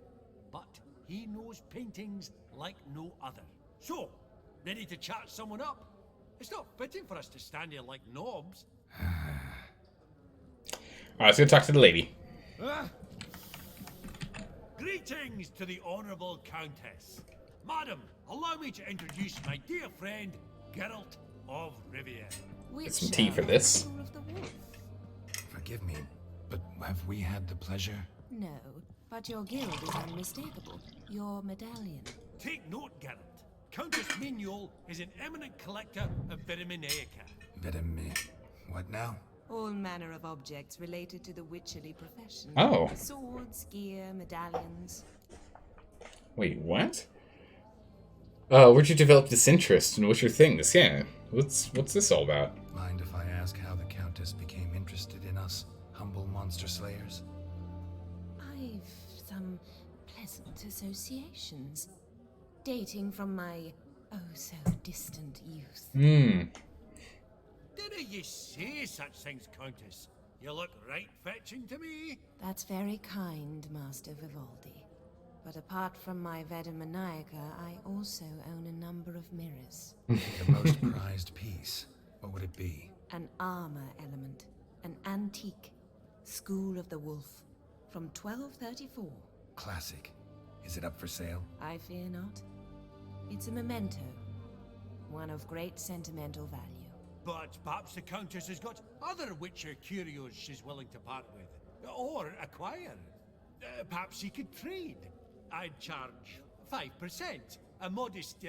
But he knows paintings like no other. So, ready to chat someone up? It's not fitting for us to stand here like knobs. Alright, let's go talk to the lady. Greetings to the Honourable Countess. Madam, allow me to introduce my dear friend, Geralt of Rivia. Get some tea for this. Forgive me, but have we had the pleasure? No, but your guild is unmistakable. Your medallion. Take note, Geralt. Countess Mignole is an eminent collector of Vitaminaica. What now? All manner of objects related to the witcherly profession. Oh. Swords, gear, medallions. Wait, what? Where'd you develop this interest, and what's your thing? What's this all about? Mind if I ask how the Countess became interested in us, humble monster slayers? I've some pleasant associations, dating from my oh-so-distant youth. Didn't you say such things, Countess? You look right fetching to me. That's very kind, Master Vivaldi. But apart from my Vitaminaica, I also own a number of mirrors. The most prized piece. What would it be? An armor element. An antique. School of the Wolf. From 1234. Classic. Is it up for sale? I fear not. It's a memento. One of great sentimental value. But perhaps the Countess has got other Witcher curios she's willing to part with. Or acquire. Perhaps you could trade. I'd charge 5%, a modest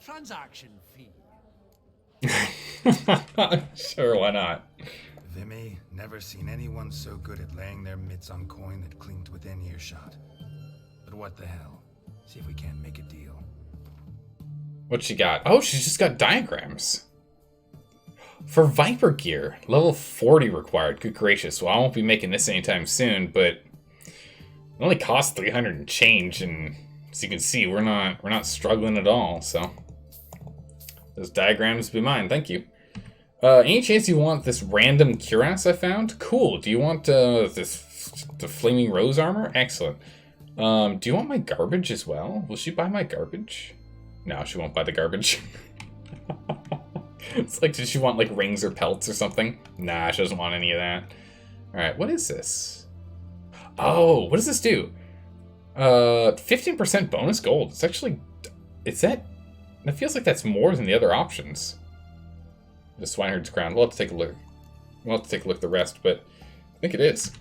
transaction fee. Sure, why not? Vimy, never seen anyone so good at laying their mitts on coin that clinked within earshot. But what the hell? See if we can't make a deal. What she got? Oh, she's just got diagrams. For Viper gear, level 40 required. Good gracious. Well, I won't be making this anytime soon, but it only costs 300 and change, and as you can see, we're not struggling at all, so those diagrams be mine. Thank you. Any chance you want this random cuirass I found? Cool. Do you want the flaming rose armor? Excellent. Do you want my garbage as well? Will she buy my garbage? No, she won't buy the garbage. It's like, does she want like rings or pelts or something? Nah, she doesn't want any of that. Alright, what is this? Oh, what does this do? 15% bonus gold. It's actually, that feels like that's more than the other options. The Swineherd's Crown. We'll have to take a look. We'll have to take a look at the rest, but I think it is.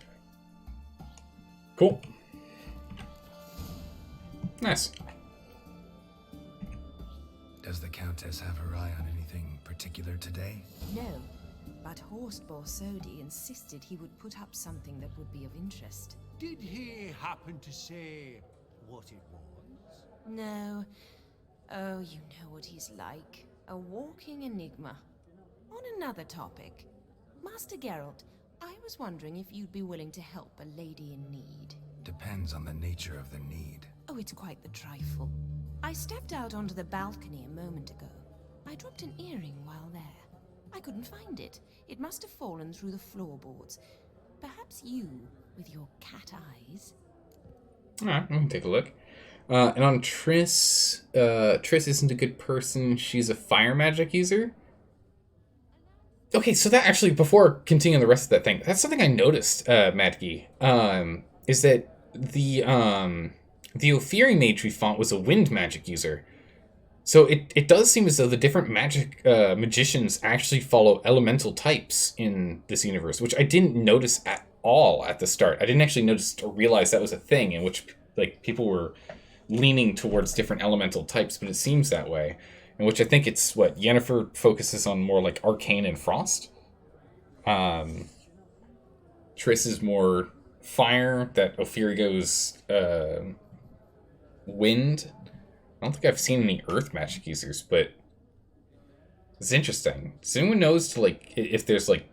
Cool. Nice. Does the Countess have her eye on anything particular today? No, but Horst Borsodi insisted he would put up something that would be of interest. Did he happen to say what it was? No. Oh, you know what he's like. A walking enigma. On another topic, Master Geralt, I was wondering if you'd be willing to help a lady in need. Depends on the nature of the need. Oh, it's quite the trifle. I stepped out onto the balcony a moment ago. I dropped an earring while there. I couldn't find it. It must have fallen through the floorboards. Perhaps you, with your cat eyes. Alright, we can take a look. And on Triss, Triss isn't a good person. She's a fire magic user. Okay, so that actually, before continuing the rest of that thing, that's something I noticed, Madgi, is that the Ophiri Magery font was a wind magic user. So it does seem as though the different magic magicians actually follow elemental types in this universe, which I didn't notice at all at the start. I didn't actually notice or realize that was a thing in which like people were leaning towards different elemental types, but it seems that way. In which I think it's what Yennefer focuses on more like arcane and frost. Triss is more fire. That Ophiri goes wind. I don't think I've seen any earth magic users, but it's interesting. Does anyone knows to like if there's like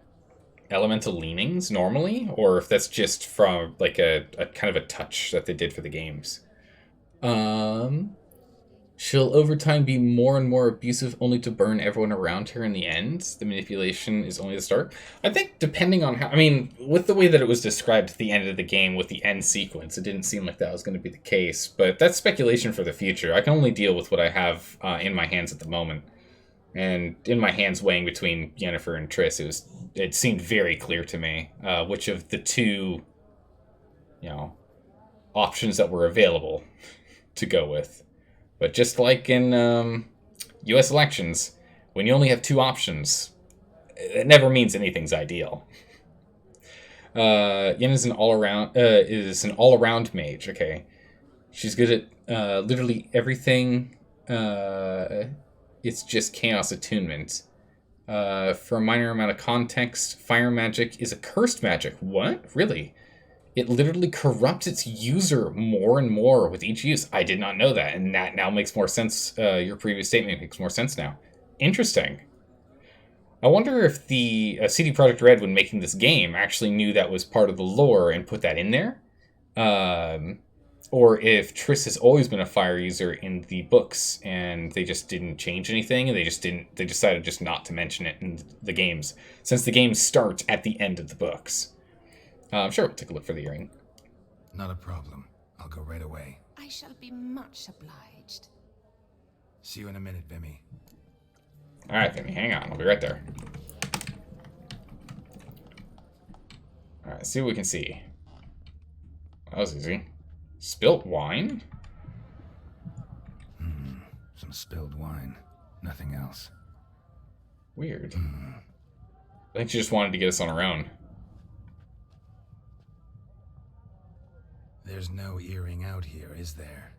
elemental leanings normally, or if that's just from like a kind of a touch that they did for the games? She'll over time be more and more abusive, only to burn everyone around her in the end. The manipulation is only the start. I think depending on how... I mean, with the way that it was described at the end of the game with the end sequence, it didn't seem like that was going to be the case. But that's speculation for the future. I can only deal with what I have in my hands at the moment. And in my hands weighing between Yennefer and Triss, it seemed very clear to me which of the two, options that were available to go with. But just like in U.S. elections, when you only have two options, it never means anything's ideal. Yen is an all-around mage. Okay, she's good at literally everything. It's just chaos attunement. For a minor amount of context, fire magic is a cursed magic. What? Really? It literally corrupts its user more and more with each use. I did not know that, and that now makes more sense. Your previous statement makes more sense now. Interesting. I wonder if the CD Projekt Red, when making this game, actually knew that was part of the lore and put that in there. Or if Triss has always been a fire user in the books, and they just didn't change anything, and they decided just not to mention it in the games, since the games start at the end of the books. Sure, we'll take a look for the earring. Not a problem. I'll go right away. I shall be much obliged. See you in a minute, Vimy. Alright, Vimy, hang on. I'll be right there. Alright, see what we can see. That was easy. Spilt wine? Some spilled wine. Nothing else. Weird. I think she just wanted to get us on her own. There's no earring out here, is there?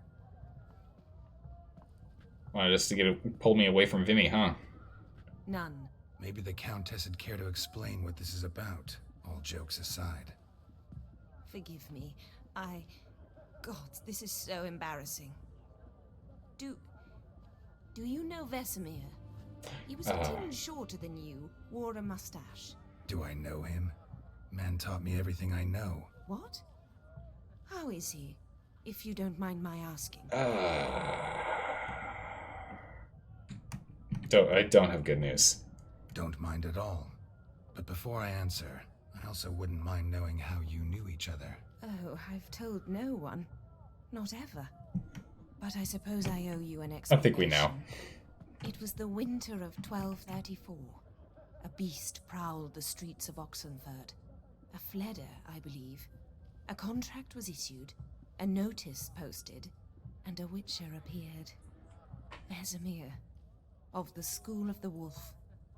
Wanted just to pull me away from Vimy, huh? None. Maybe the Countess would care to explain what this is about, all jokes aside. Forgive me. God, this is so embarrassing. Do you know Vesemir? He was a tin shorter than you, wore a mustache. Do I know him? Man taught me everything I know. What? How is he, if you don't mind my asking? I don't have good news. Don't mind at all. But before I answer, I also wouldn't mind knowing how you knew each other. Oh, I've told no one. Not ever. But I suppose I owe you an explanation. I think we know. It was the winter of 1234. A beast prowled the streets of Oxenford. A fledder, I believe. A contract was issued, a notice posted, and a witcher appeared. Vesemir, of the School of the Wolf.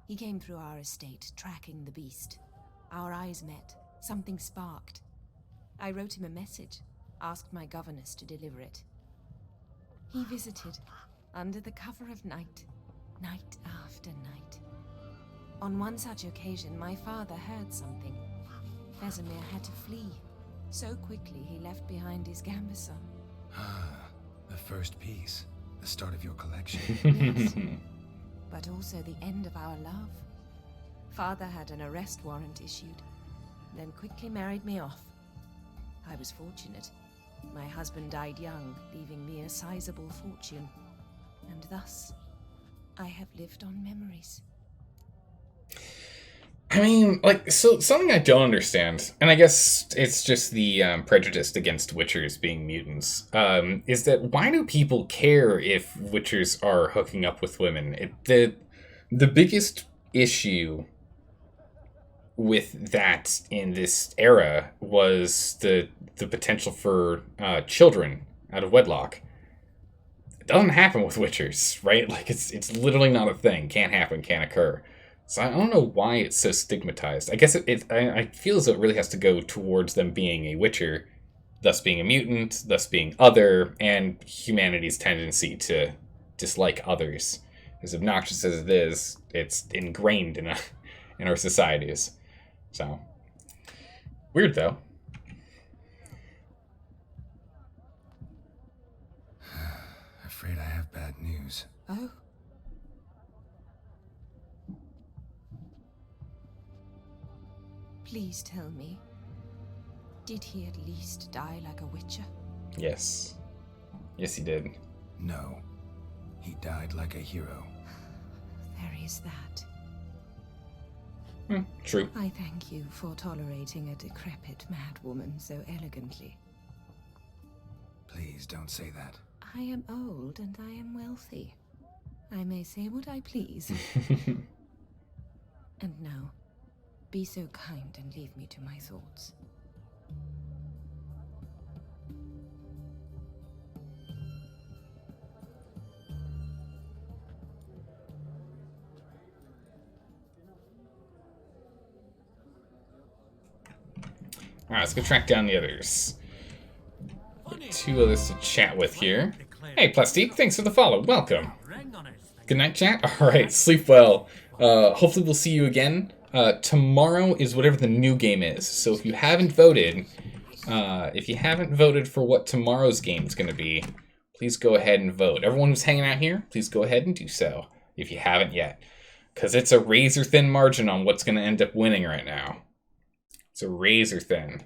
He came through our estate, tracking the beast. Our eyes met. Something sparked. I wrote him a message, asked my governess to deliver it. He visited, under the cover of night, night after night. On one such occasion, my father heard something. Vesemir had to flee. So quickly, he left behind his gambeson. Ah, the first piece. The start of your collection. Yes. But also the end of our love. Father had an arrest warrant issued, then quickly married me off. I was fortunate. My husband died young, leaving me a sizable fortune. And thus, I have lived on memories. I mean, like, so something I don't understand, and I guess it's just the prejudice against witchers being mutants, is that why do people care if witchers are hooking up with women? The biggest issue with that in this era was the potential for children out of wedlock. It doesn't happen with witchers, right? Like, it's literally not a thing. Can't happen, can't occur. So I don't know why it's so stigmatized. I guess I feel as though it really has to go towards them being a witcher, thus being a mutant, thus being other, and humanity's tendency to dislike others. As obnoxious as it is, it's ingrained in our societies. So, weird though. Afraid I have bad news. Oh? Please tell me, did he at least die like a witcher? Yes. Yes, he did. No. He died like a hero. There is that. True. I thank you for tolerating a decrepit madwoman so elegantly. Please don't say that. I am old and I am wealthy. I may say what I please. And now, be so kind and leave me to my thoughts. Alright, let's go track down the others. Two others to chat with here. Hey, Plastique, thanks for the follow. Welcome. Good night, chat. Alright, sleep well. Hopefully we'll see you again. Tomorrow is whatever the new game is. So if you haven't voted, for what tomorrow's game is going to be, please go ahead and vote. Everyone who's hanging out here, please go ahead and do so if you haven't yet. Because it's a razor-thin margin on what's going to end up winning right now. It's a razor thin.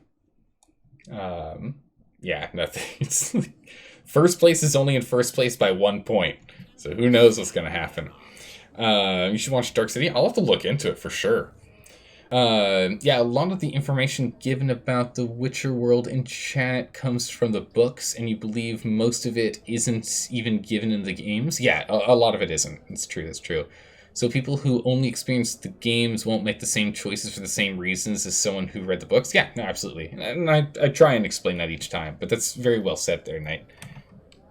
Yeah, nothing. It's first place is only in first place by 1 point. So who knows what's going to happen. You should watch Dark City. I'll have to look into it for sure. Yeah, a lot of the information given about the Witcher world in chat comes from the books, and you believe most of it isn't even given in the games? Yeah, a lot of it isn't. It's true, that's true. So people who only experience the games won't make the same choices for the same reasons as someone who read the books? Yeah, no, absolutely. And I try and explain that each time, but that's very well said there, Knight.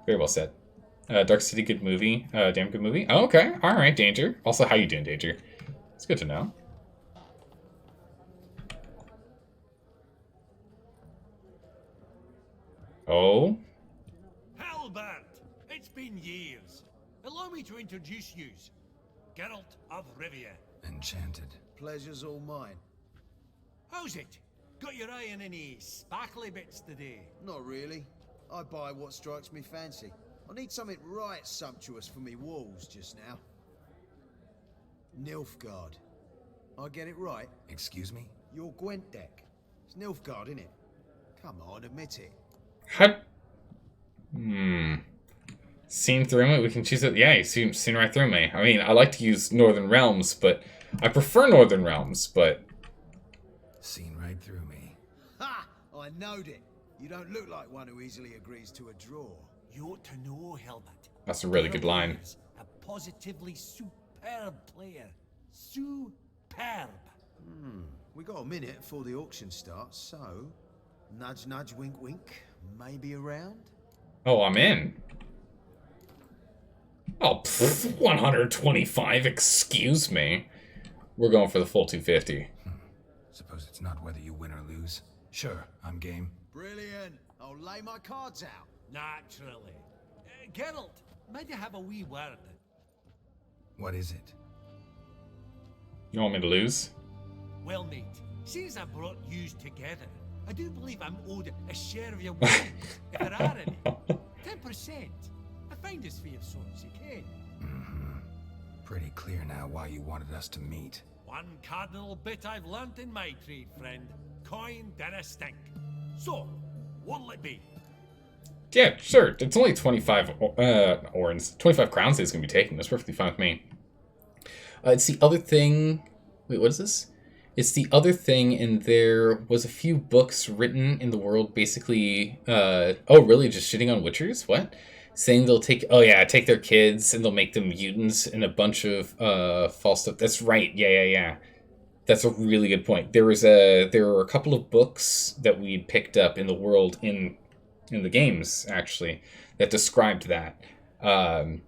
Very well said. Dark City, good movie. Damn good movie. Oh, okay. All right, Danger. Also, how you doing, Danger? It's good to know. Oh? Halbert! It's been years. Allow me to introduce you. Geralt of Rivia. Enchanted. Pleasure's all mine. How's it? Got your eye on any sparkly bits today? Not really. I buy what strikes me fancy. I need something right sumptuous for me walls just now. Nilfgaard. I get it right? Excuse me? Your Gwent deck. It's Nilfgaard, innit? Come on, admit it. How? Seen through me? We can choose it. Yeah, you've seen right through me. I mean, I like to use Northern Realms, but I prefer Northern Realms, but... Seen right through me. Ha! I knowed it. You don't look like one who easily agrees to a draw. You ought to know, Helmut. That's a really good line. A positively superb player. Superb. We got a minute before the auction starts, so... Nudge, nudge, wink, wink. Maybe around? Oh, I'm in. Oh, 125, excuse me. We're going for the full 250. Suppose it's not whether you win or lose. Sure, I'm game. Brilliant. I'll lay my cards out. Naturally. Geralt, might you have a wee word? What is it? You want me to lose? Well, mate, since I brought yous together, I do believe I'm owed a share of your winnings, if there are any. 10%. A finder's fee of sorts, you can. Pretty clear now why you wanted us to meet. One cardinal bit I've learnt in my trade, friend. Coin dinna stink. So, what'll it be? Yeah, sure. It's only 25 orns. 25 crowns he's going to be taking. That's perfectly fine with me. It's the other thing... Wait, what is this? It's the other thing, and there was a few books written in the world basically... oh, really? Just shitting on Witchers? What? Saying they'll take... Oh, yeah, take their kids, and they'll make them mutants, and a bunch of false stuff. That's right. Yeah. That's a really good point. There were a couple of books that we picked up in the world in the games, actually, that described that.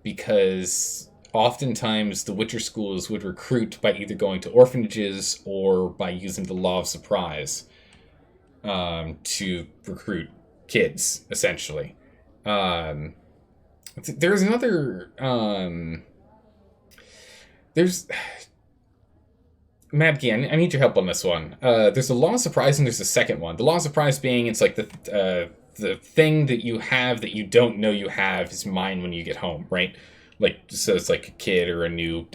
Because oftentimes the Witcher schools would recruit by either going to orphanages or by using the Law of Surprise to recruit kids, essentially. There's another... There's... Mabki, I need your help on this one. There's a Law of Surprise and there's a second one. The Law of Surprise being it's like the thing that you have that you don't know you have is mine when you get home, right? Like, so it's like a kid or a new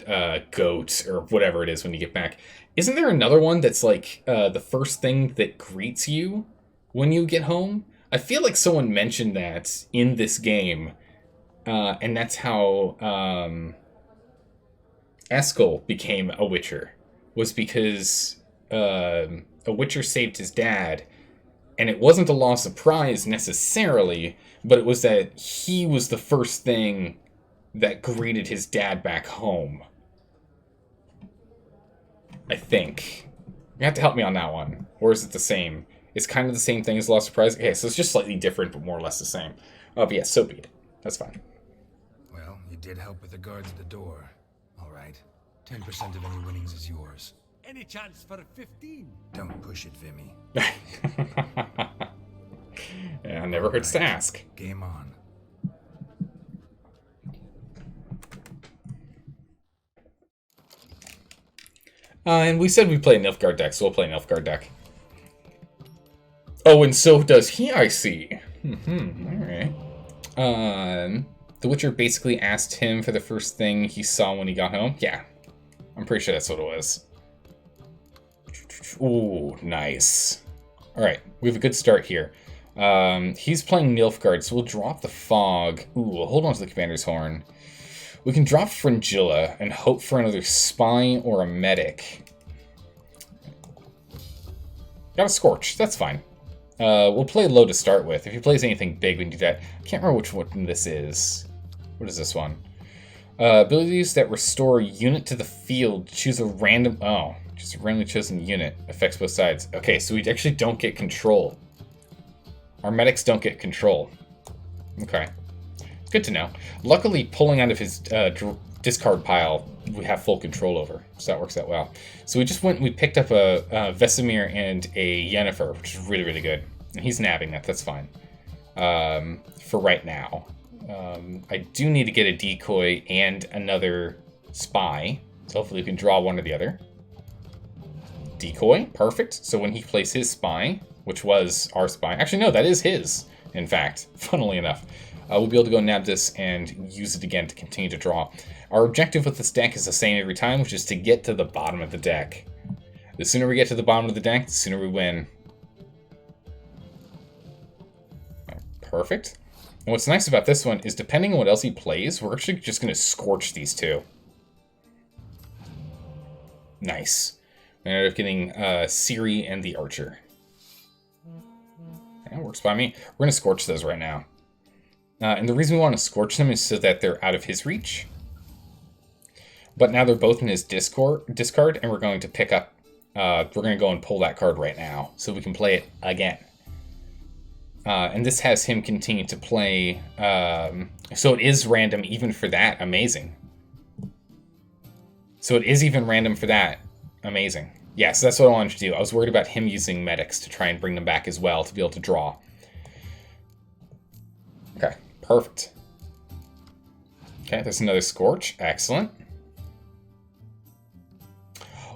goat or whatever it is when you get back. Isn't there another one that's like the first thing that greets you when you get home? I feel like someone mentioned that in this game, and that's how Eskel became a Witcher. Was because a Witcher saved his dad, and it wasn't a Law of Surprise necessarily, but it was that he was the first thing that greeted his dad back home. I think. You have to help me on that one. Or is it the same? It's kind of the same thing as Law of Surprise? Okay, so it's just slightly different, but more or less the same. Oh, but yeah, so be it. That's fine. Well, you did help with the guards at the door. All right. 10% of any winnings is yours. Any chance for 15? Don't push it, Vimy. Yeah, never hurts to ask. Game on. And we said we play a Nilfgaard deck, so we'll play a Nilfgaard deck. Oh, and so does he, I see. Alright. The Witcher basically asked him for the first thing he saw when he got home. Yeah. I'm pretty sure that's what it was. Ooh, nice. Alright, we have a good start here. He's playing Nilfgaard, so we'll drop the Fog. Ooh, we'll hold on to the Commander's Horn. We can drop Fringilla and hope for another Spy or a Medic. Got a Scorch, that's fine. We'll play low to start with. If he plays anything big, we can do that. I can't remember which one this is. What is this one? Abilities that restore a unit to the field. Choose a random... Oh, just a randomly chosen unit. Affects both sides. Okay, so we actually don't get control. Our medics don't get control. Okay. Good to know. Luckily, pulling out of his discard pile, we have full control over. So that works out well. So we just went and we picked up a Vesemir and a Yennefer, which is really, really good. And he's nabbing that. That's fine. for right now. I do need to get a decoy and another spy. So hopefully we can draw one or the other. Decoy, perfect. So when he plays his spy, which was our spy. Actually, no, that is his, in fact, funnily enough. We'll be able to go nab this and use it again to continue to draw. Our objective with this deck is the same every time, which is to get to the bottom of the deck. The sooner we get to the bottom of the deck, the sooner we win. Perfect. And what's nice about this one is depending on what else he plays, we're actually just going to scorch these two. Nice. We ended up getting Ciri and the Archer. That works by me. We're going to scorch those right now. And the reason we want to scorch them is so that they're out of his reach. But now they're both in his discard, and we're going to pick up... we're going to go and pull that card right now, so we can play it again. And this has him continue to play... so it is random even for that. Amazing. So it is even random for that. Amazing. Yeah, so that's what I wanted to do. I was worried about him using medics to try and bring them back as well to be able to draw. Okay, perfect. Okay, there's another Scorch. Excellent.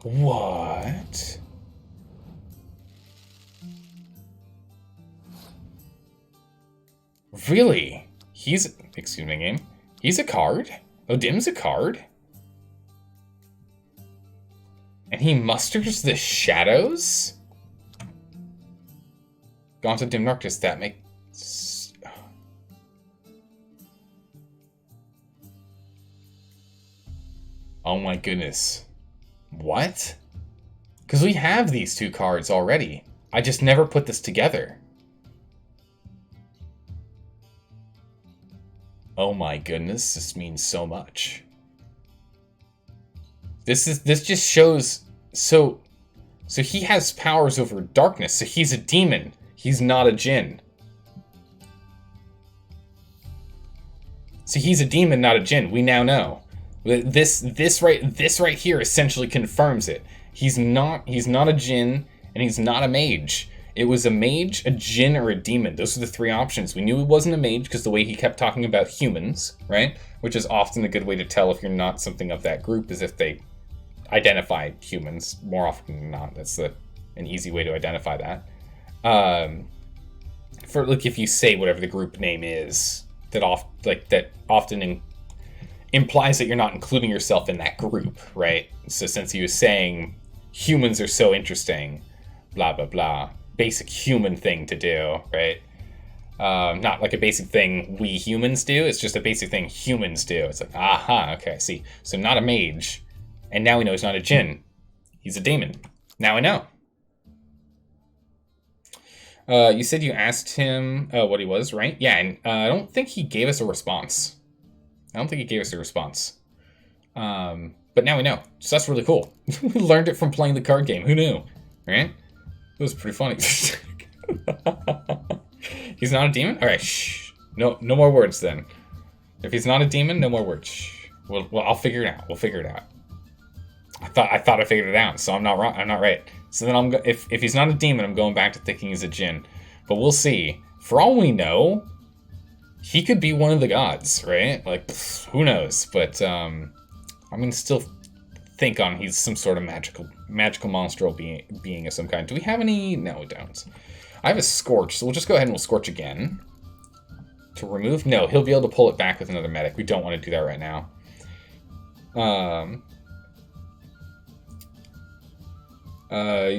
What? Really? He's... Excuse me, game. He's a card? Odim's a card? And he musters the shadows? Gaunt of Dim Dark, does that make... Oh my goodness. What? Because we have these two cards already. I just never put this together. Oh my goodness, this means so much. This just shows... So he has powers over darkness, so he's a demon. He's not a djinn. So he's a demon, not a djinn. We now know. This right here essentially confirms it. He's not a djinn, and he's not a mage. It was a mage, a djinn, or a demon. Those are the three options. We knew he wasn't a mage because the way he kept talking about humans, right? Which is often a good way to tell if you're not something of that group, is if they identify humans more often than not. That's an easy way to identify that. For like if you say whatever the group name is, that often implies that you're not including yourself in that group, right? So since he was saying humans are so interesting, blah blah blah, basic human thing to do, right? Not like a basic thing we humans do. It's just a basic thing humans do. It's like, aha, okay, I see. So not a mage. And now we know he's not a djinn. He's a demon. Now I know. You said you asked him what he was, right? Yeah, and I don't think he gave us a response. But now we know. So that's really cool. We learned it from playing the card game. Who knew? Right? It was pretty funny. He's not a demon? Alright, shh. No more words then. If he's not a demon, no more words. Shh. Well, I'll figure it out. We'll figure it out. I thought I figured it out, so I'm not wrong. I'm not right. So then if he's not a demon, I'm going back to thinking he's a djinn. But we'll see. For all we know, he could be one of the gods, right? Like, who knows? But I'm gonna still think on he's some sort of magical monstral being of some kind. Do we have any? No, we don't. I have a Scorch, so we'll just go ahead and we'll Scorch again. To remove? No, he'll be able to pull it back with another medic. We don't want to do that right now.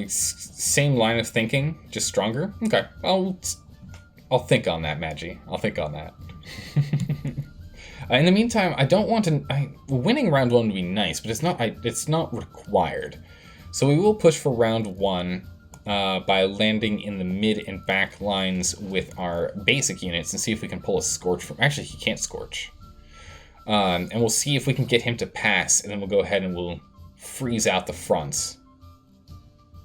Same line of thinking, just stronger. Okay, I'll think on that, Magi. I'll think on that. In the meantime, I don't want to. Winning round one would be nice, but it's not required. So we will push for round one by landing in the mid and back lines with our basic units and see if we can pull a Scorch from. Actually, he can't Scorch. And we'll see if we can get him to pass, and then we'll go ahead and we'll freeze out the fronts.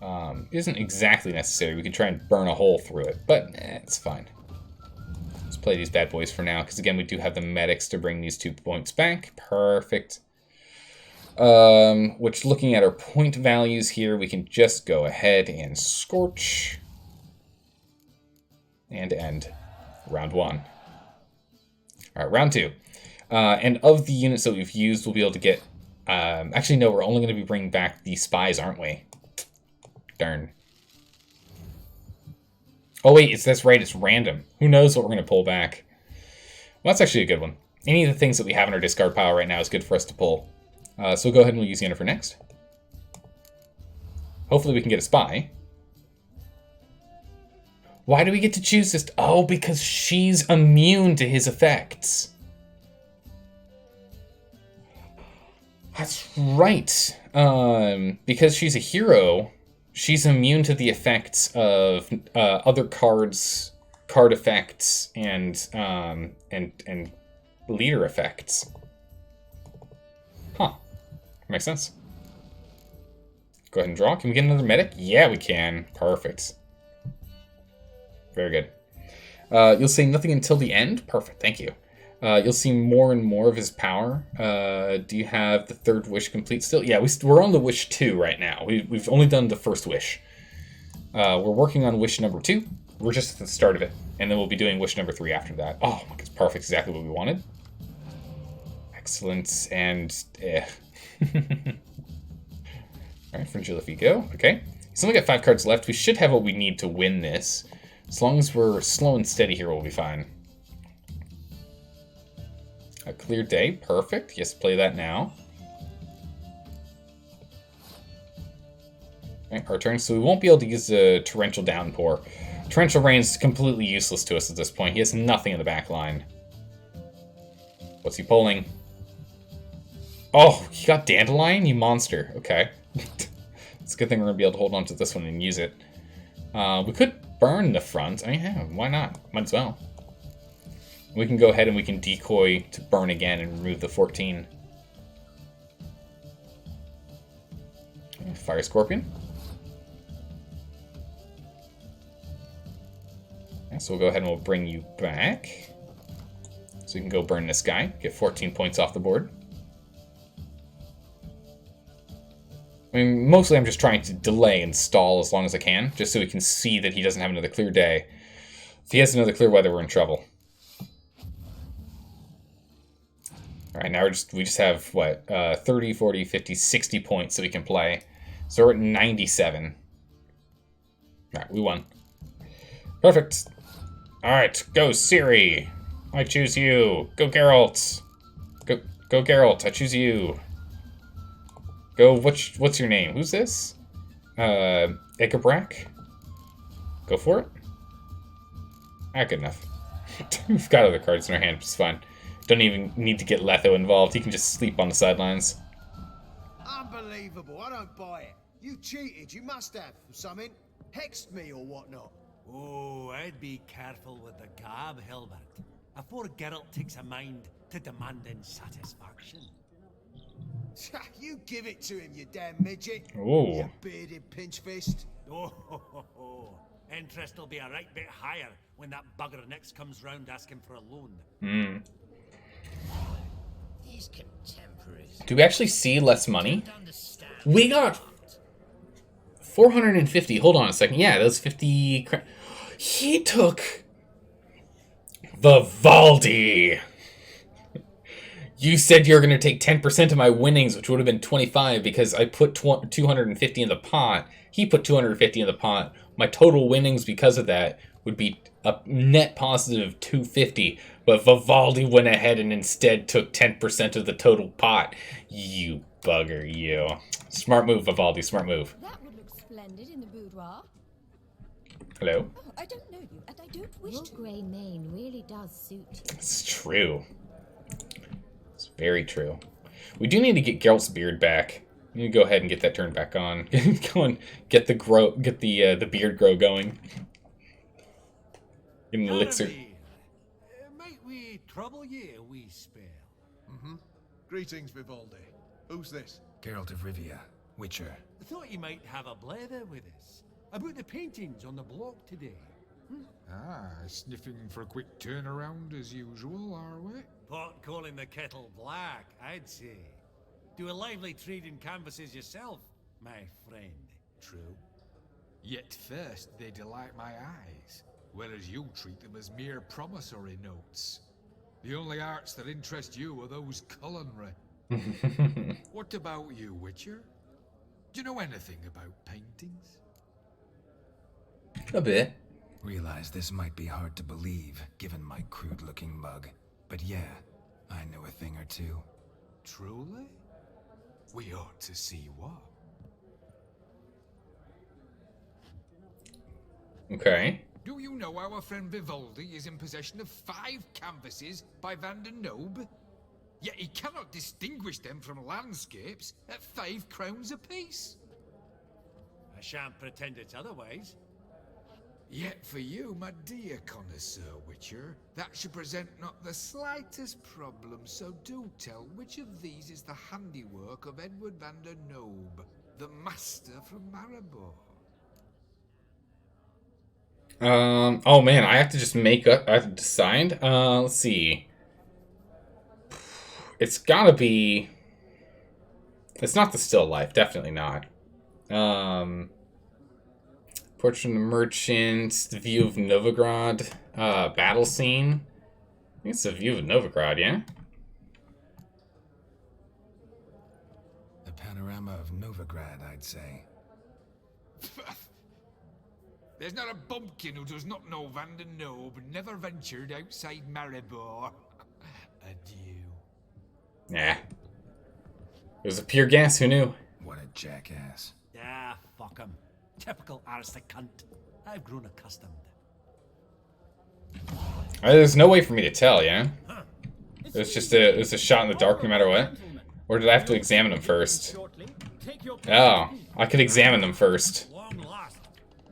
It isn't exactly necessary. We could try and burn a hole through it, but it's fine. Let's play these bad boys for now, because again, we do have the medics to bring these 2 points back. Perfect. Which, looking at our point values here, we can just go ahead and Scorch. And end. Round 1. Alright, round 2. And of the units that we've used, we'll be able to get... actually, no, we're only going to be bringing back the spies, aren't we? Darn. Oh, wait, that's right, it's random. Who knows what we're going to pull back? Well, that's actually a good one. Any of the things that we have in our discard pile right now is good for us to pull. So we'll go ahead and we'll use Yennefer next. Hopefully we can get a spy. Why do we get to choose this? Oh, because she's immune to his effects. That's right. Because she's a hero, she's immune to the effects of other card effects, and leader effects. Huh. Makes sense. Go ahead and draw. Can we get another medic? Yeah, we can. Perfect. Very good. You'll see nothing until the end? Perfect, thank you. You'll see more and more of his power. Do you have the third wish complete still? Yeah, we're on the wish 2 right now. We've only done the first wish. We're working on wish number 2. We're just at the start of it. And then we'll be doing wish number 3 after that. Oh, it's perfect. Exactly what we wanted. Excellent. And, Alright, Fringilla Figo. Okay. He's only got 5 cards left. We should have what we need to win this. As long as we're slow and steady here, we'll be fine. A clear day. Perfect. Yes, play that now. Okay, our turn. So we won't be able to use the Torrential Downpour. Torrential Rain's completely useless to us at this point. He has nothing in the back line. What's he pulling? Oh, he got Dandelion? You monster. Okay. It's a good thing we're going to be able to hold on to this one and use it. We could burn the front. I mean, yeah, why not? Might as well. We can go ahead and we can decoy to burn again and remove the 14. Okay, Fire Scorpion. Okay, so we'll go ahead and we'll bring you back. So we can go burn this guy, get 14 points off the board. I mean, mostly I'm just trying to delay and stall as long as I can, just so we can see that he doesn't have another clear day. If he has another clear weather, we're in trouble. Alright, now we just have, what, 30, 40, 50, 60 points that we can play. So we're at 97. Alright, we won. Perfect. Alright, go Ciri. I choose you. Go Geralt. Go Geralt, I choose you. Go, what's your name? Who's this? Ikabrack? Go for it? Ah, good enough. We've got other cards in our hand, which is fine. Don't even need to get Letho involved. He can just sleep on the sidelines. Unbelievable. I don't buy it. You cheated. You must have. Something. Hexed me or whatnot. Oh, I'd be careful with the gab, Hilbert. Afore Geralt takes a mind to demanding satisfaction. You give it to him, you damn midget. Ooh. You bearded pinch fist. Oh. Interest will be a right bit higher when that bugger next comes round asking for a loan. Hmm. These contemporaries. Do we actually see less money? We got 450. Hold on a second. Yeah, those 50. He took Vivaldi. You said you were going to take 10% of my winnings, which would have been 25 because I put 250 in the pot. He put 250 in the pot. My total winnings because of that would be a net positive 250. But Vivaldi went ahead and instead took 10% of the total pot. You bugger, you. Smart move, Vivaldi. Smart move. That would look splendid in the boudoir. Hello? Oh, I don't know you, and I don't wish Your to. grey mane really does suit you. It's true. It's very true. We do need to get Geralt's beard back. We need to go ahead and get that turned back on. Go and get the beard grow going. Get an elixir. Might we trouble ye a wee spell? Mm-hmm. Greetings, Vivaldi. Who's this? Geralt of Rivia, Witcher. I thought you might have a blether with us about the paintings on the block today. Sniffing for a quick turnaround as usual, are we? Pot calling the kettle black, I'd say. Do a lively trade in canvases yourself, my friend. True. Yet first they delight my eyes. whereas you treat them as mere promissory notes. The only arts that interest you are those culinary. What about you, Witcher? Do you know anything about paintings? A bit. Realize this might be hard to believe, given my crude-looking mug. But yeah, I know a thing or two. Truly? We ought to see what. Okay. Do you know our friend Vivaldi is in possession of 5 canvases by Van der Nobe? Yet he cannot distinguish them from landscapes at 5 crowns apiece. I shan't pretend it's otherwise. Yet for you, my dear connoisseur Witcher, that should present not the slightest problem, so do tell which of these is the handiwork of Edward van der Nobe, the master from Maribor. Oh man, I have to just make up, I have to decide. Let's see. It's gotta be, it's not the still life, definitely not. Portrait of the Merchant, the view of Novigrad, battle scene. I think it's the view of Novigrad, yeah? The panorama of Novigrad, I'd say. There's not a bumpkin who does not know Van der Nobe and never ventured outside Maribor. Adieu. Nah. It was a pure guess, who knew? What a jackass. Ah, fuck him. Typical aristocrat. I've grown accustomed. There's no way for me to tell, yeah? It was a shot in the dark no matter what? Or did I have to examine them first? Oh, I could examine them first. Long last.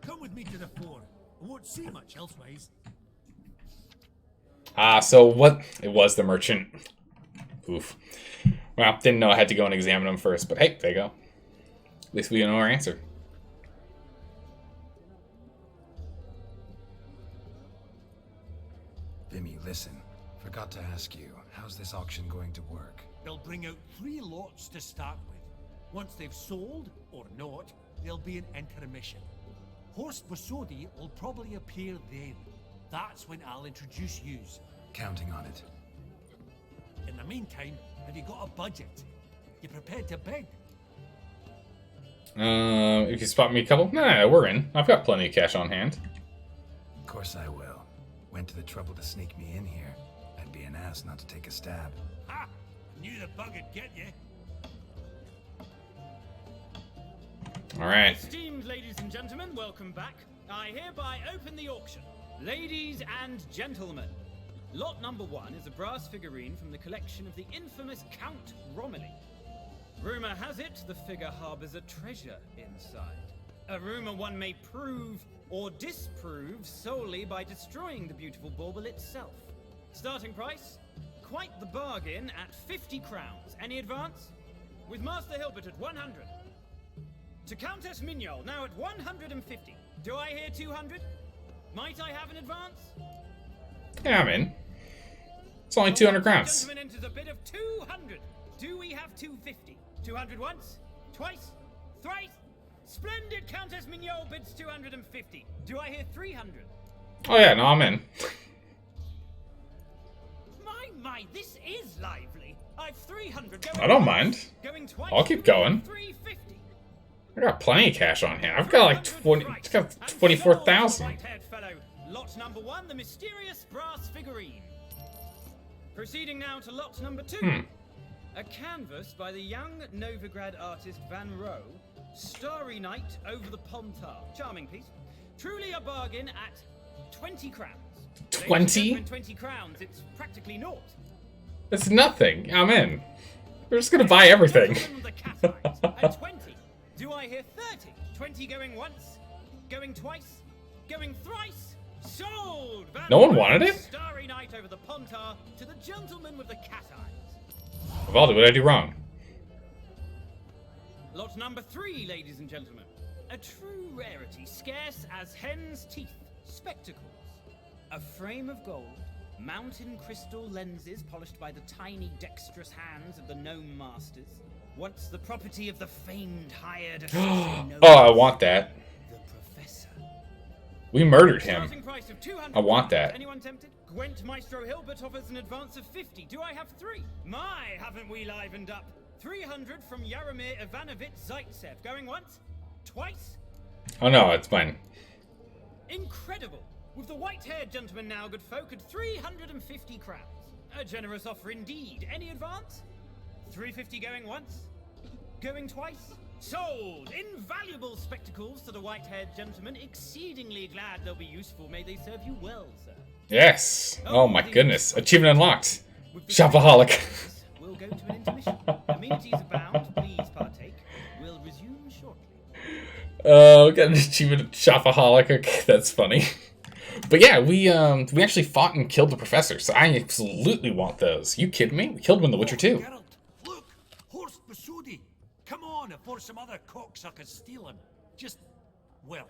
Come with me to the fore. I won't see much elsewise. Ah, so what? It was the merchant. Oof. Well, didn't know I had to go and examine them first, but hey, there you go. At least we know our answer. Vimy, listen. Forgot to ask you, how's this auction going to work? They'll bring out 3 lots to start with. Once they've sold, or not, there'll be an intermission. Horst Bosodi will probably appear then. That's when I'll introduce yous. Counting on it. In the meantime, have you got a budget? You prepared to bid? You can spot me a couple? Nah, we're in. I've got plenty of cash on hand. Of course I will. Went to the trouble to sneak me in here. I'd be an ass not to take a stab. Ha! Knew the bug would get you. Alright. Esteemed ladies and gentlemen, welcome back. I hereby open the auction. Ladies and gentlemen, lot number 1 is a brass figurine from the collection of the infamous Count Romilly. Rumor has it the figure harbors a treasure inside. A rumor one may prove or disprove solely by destroying the beautiful bauble itself. Starting price? Quite the bargain at 50 crowns. Any advance? With Master Hilbert at 100. To Countess Mignol, now at 150. Do I hear 200? Might I have an advance? Yeah, I'm in. It's only 200 crowns. Gentleman enters a bid of 200. Do we have 250? 200 once? Twice? Thrice? Splendid Countess Mignol bids 250. Do I hear 300? Oh yeah, no, I'm in. My, this is lively. I've 300 going I don't once, mind. Going twice, I'll keep going. 350. I got plenty of cash on hand. I've got like 20. It's got 24,000. Right-haired fellow. Lot number 1, the mysterious brass figurine. Proceeding now to lot number 2. A canvas by the young Novigrad artist Van Rohe, Starry Night over the Pontar. Charming piece. Truly a bargain at 20 crowns. 20? 20 crowns, it's practically naught. It's nothing. I'm in. We're just gonna buy everything. At 20. Do I hear 30? 20 going once? Going twice? Going thrice? Sold! No one wanted it? Starry Night over the Pontar to the gentleman with the cat eyes. Vivaldi, what did I do wrong? Lot number 3, ladies and gentlemen. A true rarity, scarce as hen's teeth. Spectacles. A frame of gold, mountain crystal lenses polished by the tiny dexterous hands of the gnome masters. Once the property of the famed hired assassin. Oh, I want that. The Professor. We murdered him. Starting price of 200. I want that. Anyone tempted? Gwent Maestro Hilbert offers an advance of 50. Do I have 3? My, haven't we livened up? 300 from Yaromir Ivanovich Zaitsev. Going once? Twice? Oh no, it's mine. Incredible! With the white-haired gentleman now, good folk, at 350 crowns. A generous offer indeed. Any advance? 350 going once? Going twice? Sold! Invaluable spectacles to the white-haired gentleman. Exceedingly glad they'll be useful. May they serve you well, sir. Yes. Oh my goodness. Achievement unlocked. Shopaholic. We'll go to an intermission. Amenities abound. Please partake. We'll resume shortly. Oh, got an achievement shopaholic. Okay, that's funny. But yeah, we actually fought and killed the professor, so I absolutely want those. You kidding me? We killed him in The Witcher 2. Geralt, look! Horst Basudi! Come on before some other cocksuckers steal him. Just, well,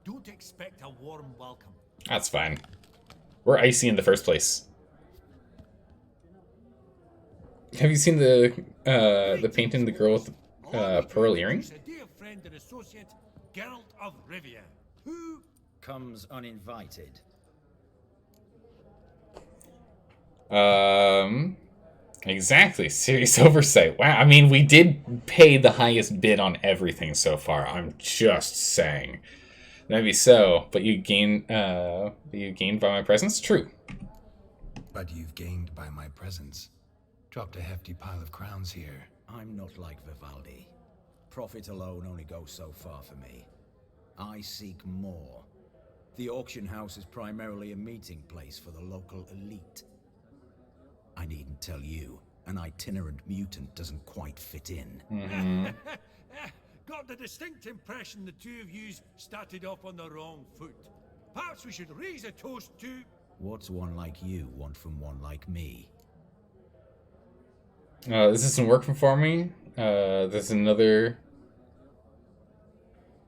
don't expect a warm welcome. That's fine. We're icy in the first place. Have you seen the painting, the girl with pearl earrings? A dear friend and associate, Geralt of Rivia, who comes uninvited. Exactly. Serious oversight. Wow. I mean, we did pay the highest bid on everything so far. I'm just saying. Maybe so, but you gained by my presence? True. But you've gained by my presence. Dropped a hefty pile of crowns here. I'm not like Vivaldi. Profit alone only goes so far for me. I seek more. The auction house is primarily a meeting place for the local elite. I needn't tell you, an itinerant mutant doesn't quite fit in. Mm-hmm. got the distinct impression the two of yous started off on the wrong foot. Perhaps we should raise a toast to... What's one like you want from one like me? This isn't working for me. There's another...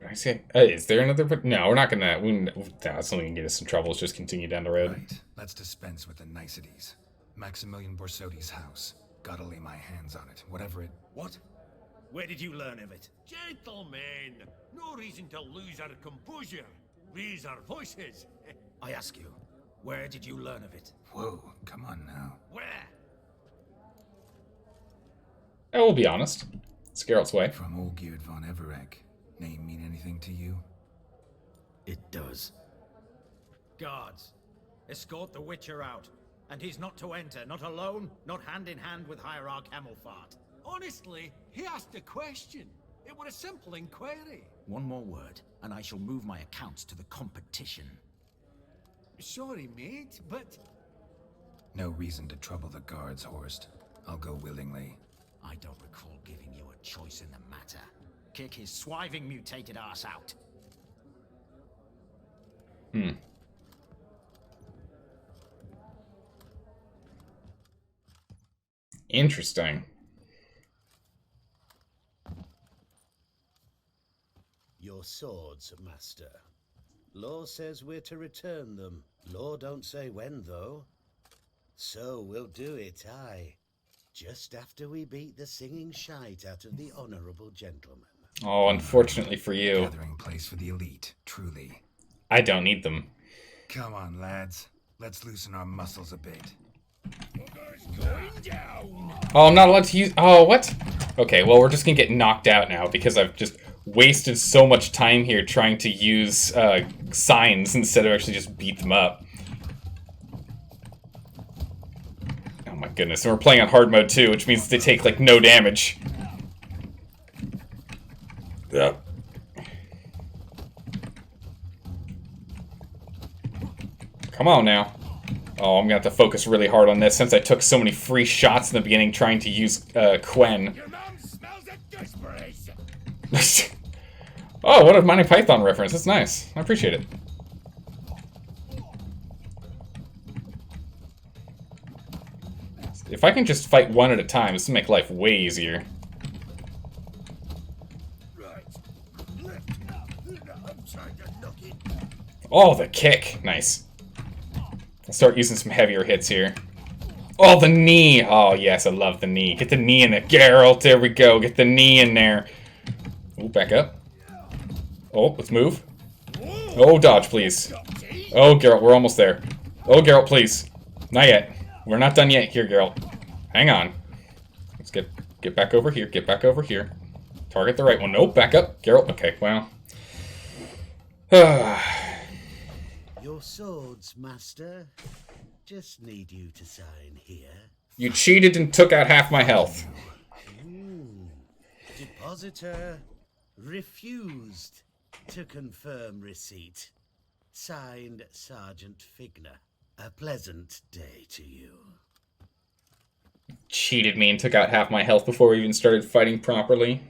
I say, is there another? No, we're not gonna. That's only gonna get us in trouble. Let's just continue down the road. Right. Let's dispense with the niceties. Maximilian Borsodi's house. Gotta lay my hands on it. Whatever it. What? Where did you learn of it? Gentlemen, no reason to lose our composure. Raise our voices. I ask you, where did you learn of it? Whoa, come on now. Where? I will be honest. It's Geralt's way. From Olgierd von Everec. Name mean anything to you? It does. Guards, escort the Witcher out. And he's not to enter, not alone, not hand in hand with Hierarch Hamelfart. Honestly, he asked a question. It was a simple inquiry. One more word, and I shall move my accounts to the competition. Sorry, mate, but... No reason to trouble the guards, Horst. I'll go willingly. I don't recall giving you a choice in the matter. Kick his swiving mutated ass out. Interesting. Your swords, master. Law says we're to return them. Law don't say when, though. So we'll do it, aye. Just after we beat the singing shite out of the honorable gentleman. Oh, unfortunately for you. Gathering place for the elite, truly. I don't need them. Come on, lads. Let's loosen our muscles a bit. Oh, I'm not allowed to use... Oh, what? Okay, well, we're just gonna get knocked out now because I've just wasted so much time here trying to use signs instead of actually just beat them up. Oh my goodness, and we're playing on hard mode too, which means they take, like, no damage. Yep. Come on now. Oh, I'm gonna have to focus really hard on this since I took so many free shots in the beginning trying to use Quen. Your mom smells of gooseberries. Oh, what a Monty Python reference. That's nice. I appreciate it. If I can just fight one at a time, this will make life way easier. Oh, the kick. Nice. I'll start using some heavier hits here. Oh, the knee. Oh, yes, I love the knee. Get the knee in there. Geralt, there we go. Get the knee in there. Ooh, back up. Oh, let's move. Oh, dodge, please. Oh, Geralt, we're almost there. Oh, Geralt, please. Not yet. We're not done yet here, Geralt. Hang on. Let's get back over here. Get back over here. Target the right one. Nope, back up. Geralt, okay, well. Your swords, master. Just need you to sign here. You cheated and took out half my health. Depositor refused to confirm receipt. Signed, Sergeant Figner. A pleasant day to you. Cheated me and took out half my health before we even started fighting properly.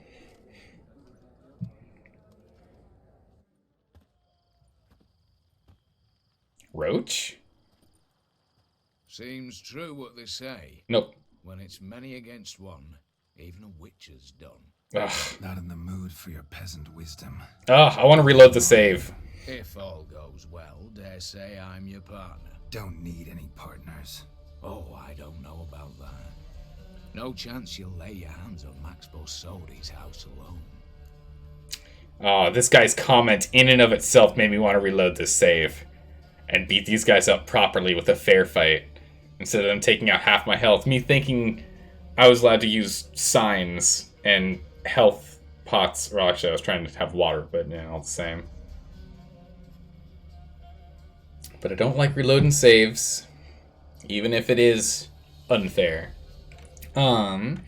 Roach? Seems true what they say. Nope. When it's many against one, even a witcher's done. Ugh. Not in the mood for your peasant wisdom. Ugh, I want to reload the save. If all goes well, dare say I'm your partner. Don't need any partners. Oh, I don't know about that. No chance you'll lay your hands on Max Bossoli's house alone. Oh, this guy's comment in and of itself made me want to reload this save. And beat these guys up properly with a fair fight. Instead of them taking out half my health. Me thinking I was allowed to use signs and health pots. Well, actually, I was trying to have water, but yeah, all the same. But I don't like reloading saves. Even if it is unfair. How'd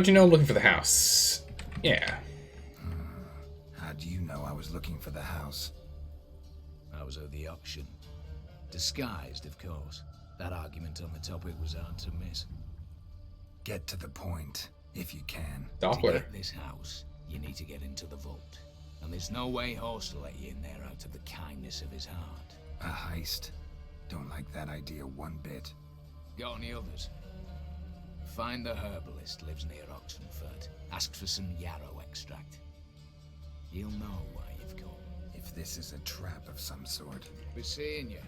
you know I'm looking for the house? Yeah. How do you know I was looking for the house? I was at the auction. Disguised, of course. That argument on the topic was hard to miss. Get to the point, if you can. To get this house, you need to get into the vault. And there's no way Horst will let you in there out of the kindness of his heart. A heist? Don't like that idea one bit. Got any others? Find the herbalist lives near Oxenfurt. Ask for some yarrow extract. You'll know why you've come. If this is a trap of some sort. Be seeing you,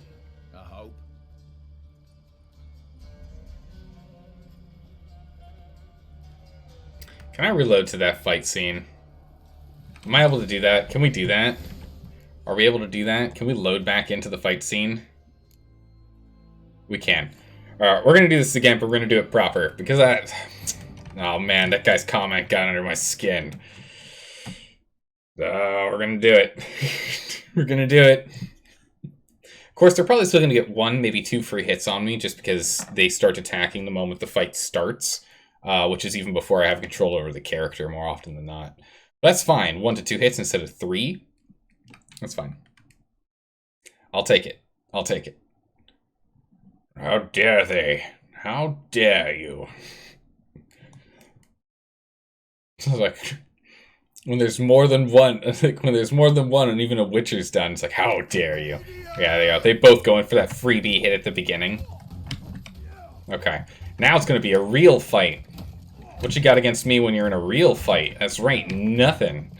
I hope. Can I reload to that fight scene? Am I able to do that? Can we do that? Are we able to do that? Can we load back into the fight scene? We can. Alright, we're gonna do this again, but we're gonna do it proper. Because oh man, that guy's comment got under my skin. We're gonna do it. We're gonna do it. Of course, they're probably still gonna get 1, maybe 2 free hits on me, just because they start attacking the moment the fight starts. Which is even before I have control over the character more often than not. But that's fine. 1 to 2 hits instead of 3. That's fine. I'll take it. I'll take it. How dare they? How dare you? It's like when there's more than one, like when there's more than one, and even a Witcher's done, it's like, how dare you? Yeah, they are. They both go in for that freebie hit at the beginning. Okay, now it's gonna be a real fight. What you got against me when you're in a real fight? That's right, nothing.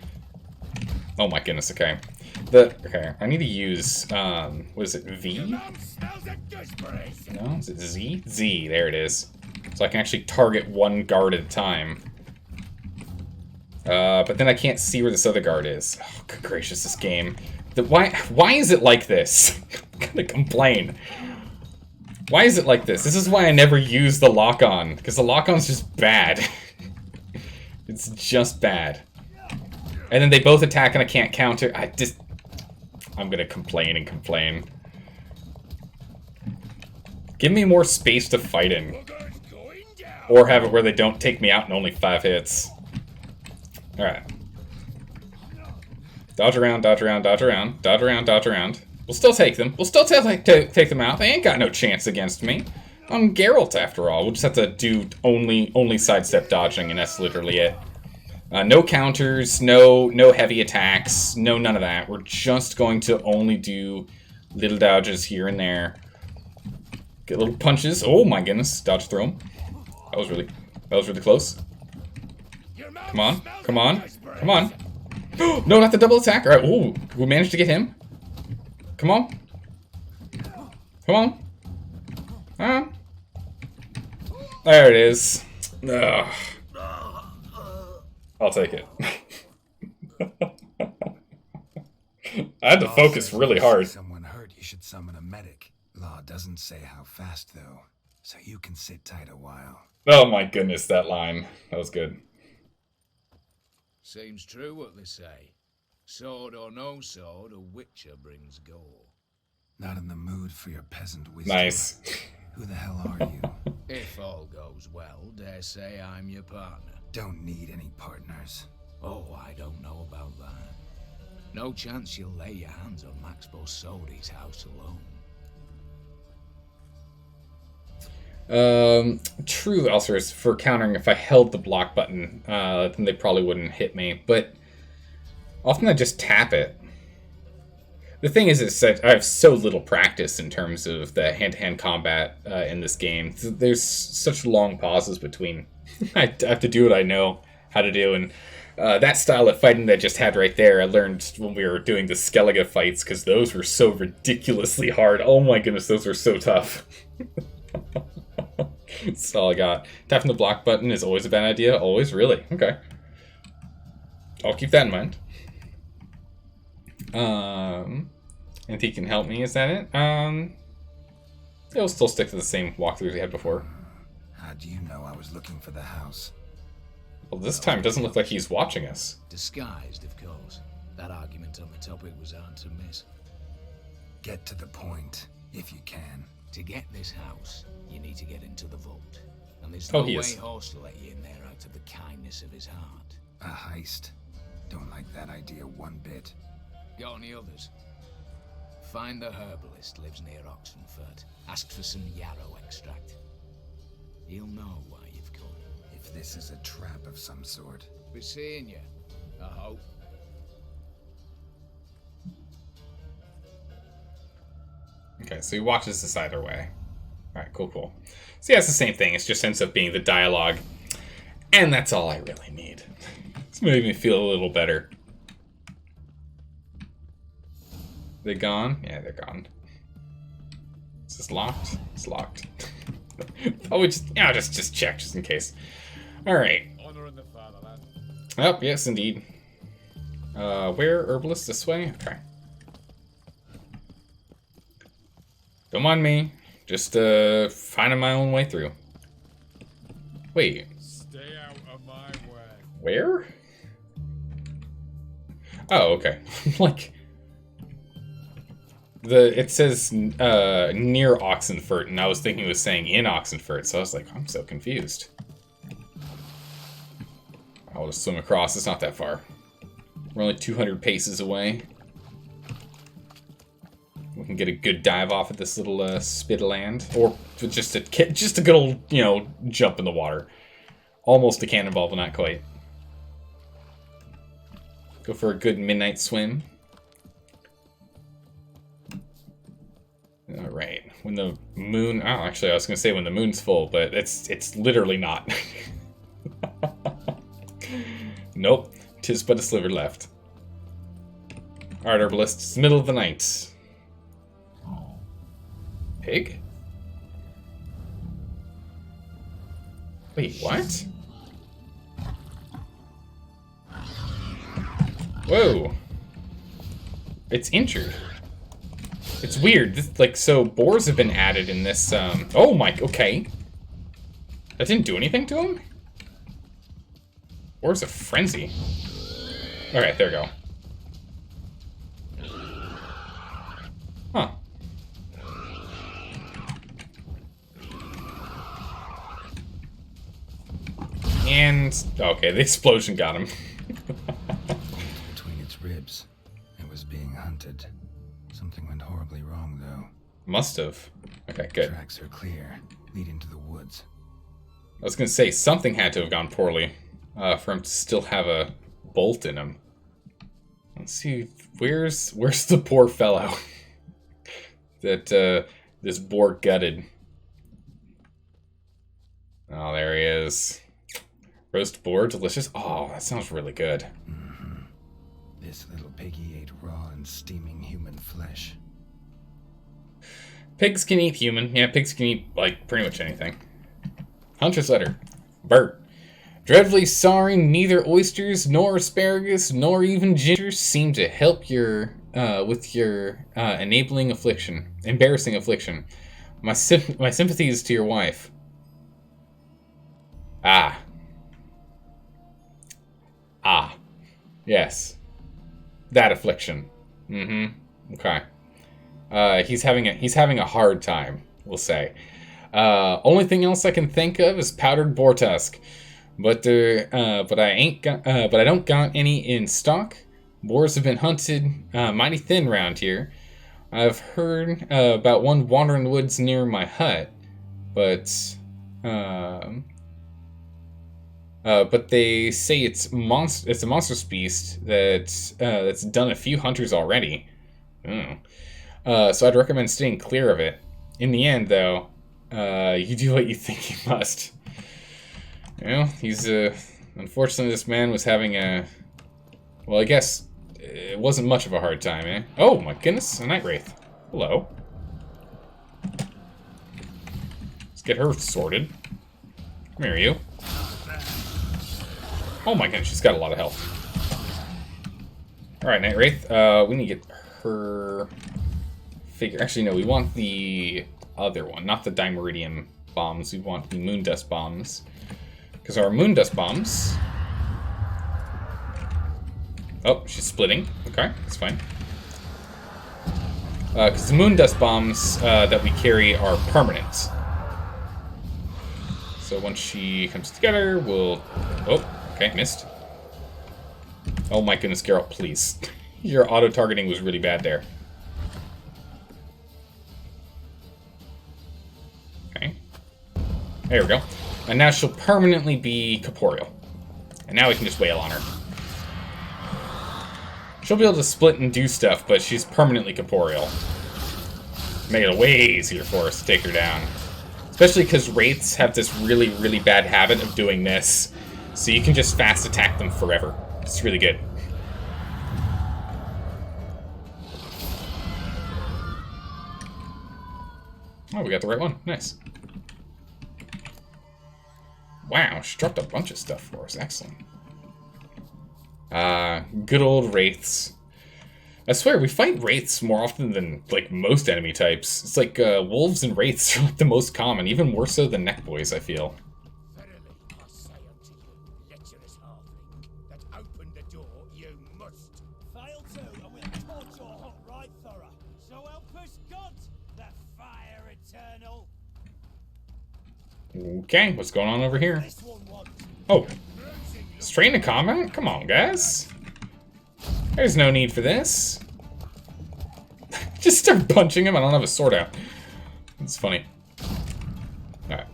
Oh my goodness. Okay. Okay, I need to use, what is it, V? No, is it Z? Z, there it is. So I can actually target one guard at a time. But then I can't see where this other guard is. Oh, good gracious, this game. Why is it like this? I'm gonna complain. Why is it like this? This is why I never use the lock-on, because the lock-on's just bad. It's just bad. And then they both attack and I can't counter. I'm gonna complain and complain. Give me more space to fight in. Or have it where they don't take me out in only 5 hits. Alright. Dodge around, dodge around, dodge around, dodge around, dodge around. We'll still take them. We'll still take them out. They ain't got no chance against me. I'm Geralt, after all. We'll just have to do only sidestep dodging, and that's literally it. No counters, no heavy attacks, no none of that. We're just going to only do little dodges here and there. Get little punches. Oh my goodness! Dodge through them. That was really close. Come on, come on, come on! No, not the double attack. All right. Oh, we managed to get him. Come on. Come on. There it is. Ugh. I'll take it. I had to focus really hard. Someone hurt, you should summon a medic. Law doesn't say how fast, though, so you can sit tight a while. Oh my goodness, that line. That was good. Seems true what they say. Sword or no sword, a witcher brings gore. Not in the mood for your peasant wisdom. Nice. Who the hell are you? If all goes well, dare say I'm your partner. Don't need any partners. Oh, I don't know about that. No chance you'll lay your hands on Max Borsodi's house alone. True also is for countering if I held the block button, then they probably wouldn't hit me, but often I just tap it. The thing is that I have so little practice in terms of the hand-to-hand combat in this game. There's such long pauses between. I have to do what I know how to do, and that style of fighting that I just had right there, I learned when we were doing the Skellige fights, because those were so ridiculously hard. Oh my goodness, those were so tough. That's all I got. Tapping the block button is always a bad idea. Always? Really? Okay. I'll keep that in mind. If he can help me, is that it? It'll still stick to the same walkthroughs we had before. How do you know I was looking for the house? Well, this time it doesn't look like he's watching us. Disguised, of course. That argument on the topic was hard to miss. Get to the point, if you can. To get this house, you need to get into the vault. And there's Oh, no he way is. Horst will let you in there out of the kindness of his heart. A heist. Don't like that idea one bit. Got any others? Find the herbalist lives near Oxenfurt. Ask for some yarrow extract. He'll know why you've come. If this is a trap of some sort. Be seeing you, I hope. Okay, so he watches this either way. Alright, cool. So yeah, it's the same thing. It just ends up being the dialogue. And that's all I really need. It's made me feel a little better. They gone? Yeah, they're gone. Is this locked? It's locked. Oh, we just check, just in case. Alright. Honor in the fatherland. Oh, yes, indeed. Where? Herbalist this way? Okay. Don't mind me. Just, finding my own way through. Wait. Stay out of my way. Where? Oh, okay. Like... It says, near Oxenfurt, and I was thinking it was saying in Oxenfurt, so I was like, I'm so confused. I'll just swim across, it's not that far. We're only 200 paces away. We can get a good dive off at this little spit of land, or just a good old, jump in the water. Almost a cannonball, but not quite. Go for a good midnight swim. All right. When the moon... Oh, actually, I was going to say when the moon's full, but it's literally not. Nope. 'Tis but a sliver left. All right, herbalist. It's the middle of the night. Pig? Wait, what? Whoa. It's injured. It's weird. So boars have been added in this, Oh my, okay. That didn't do anything to him? Boar's a frenzy. Okay, there we go. Huh. And, okay, the explosion got him. Between its ribs, it was being hunted. Something went horribly wrong, though. Must have. Okay, good. Tracks are clear, leading to the woods. I was gonna say, something had to have gone poorly for him to still have a bolt in him. Let's see, where's the poor fellow that this boar gutted? Oh, there he is. Roast boar, delicious. Oh, that sounds really good. Mm-hmm. This little piggy ate raw and steaming human flesh. Pigs can eat human. Yeah, pigs can eat, like, pretty much anything. Hunter's letter. Bert. Dreadfully sorry neither oysters, nor asparagus, nor even ginger seem to help your with your enabling affliction, embarrassing affliction. My sympathies to your wife. Ah. Yes. That affliction. Okay. He's having a hard time, we'll say. Only thing else I can think of is powdered boar tusk, but I don't got any in stock. Boars have been hunted mighty thin round here. I've heard about one wandering the woods near my hut, but they say it's a monstrous beast that's done a few hunters already. So I'd recommend staying clear of it. In the end, though, you do what you think you must. You know, he's unfortunately, this man was having a, well, I guess it wasn't much of a hard time, eh? Oh my goodness, a night wraith. Hello. Let's get her sorted. Come here, you. Oh my goodness, she's got a lot of health. Alright, Night Wraith. We need to get her figure. Actually, no, we want the other one, not the Dimeridium bombs. We want the Moondust bombs. Because our Moondust bombs... Oh, she's splitting. Okay, that's fine. Because the Moondust bombs that we carry are permanent. So once she comes together, we'll... Oh, okay, missed. Oh my goodness, Geralt, please. Your auto-targeting was really bad there. Okay. There we go. And now she'll permanently be corporeal. And now we can just wail on her. She'll be able to split and do stuff, but she's permanently corporeal. Make it way easier for us to take her down. Especially because wraiths have this really, really bad habit of doing this. So you can just fast attack them forever. It's really good. Oh, we got the right one. Nice. Wow, she dropped a bunch of stuff for us. Excellent. Good old wraiths. I swear, we fight wraiths more often than, like, most enemy types. It's like, wolves and wraiths are, like, the most common. Even more so than neckboys, I feel. Okay, what's going on over here? Oh, straight into combat? Come on, guys. There's no need for this. Just start punching him. I don't have a sword out. It's funny. Alright.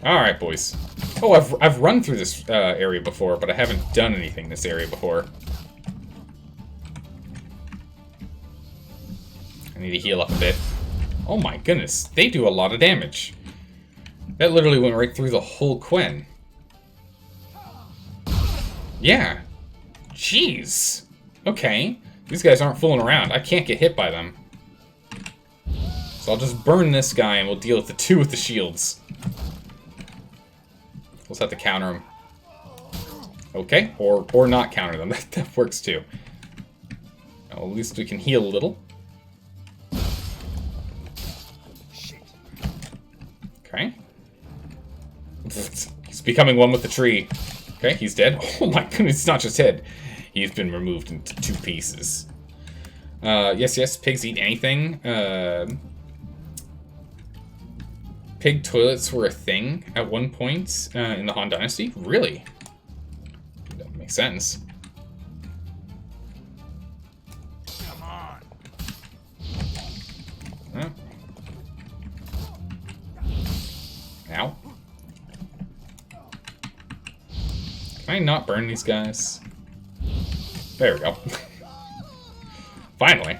Alright, boys. Oh, I've run through this area before, but I haven't done anything in this area before. I need to heal up a bit. Oh my goodness, they do a lot of damage. That literally went right through the whole Quen. Yeah. Jeez. Okay. These guys aren't fooling around. I can't get hit by them. So I'll just burn this guy and we'll deal with the two with the shields. We'll just have to counter them. Okay, or not counter them. That works too. Well, at least we can heal a little. Okay. He's becoming one with the tree. Okay, he's dead. Oh my goodness, it's not just head. He's been removed into 2 pieces. Yes, pigs eat anything. Pig toilets were a thing at one point in the Han Dynasty? Really? That makes sense. Come on. Huh? Ow. Can I not burn these guys? There we go. Finally.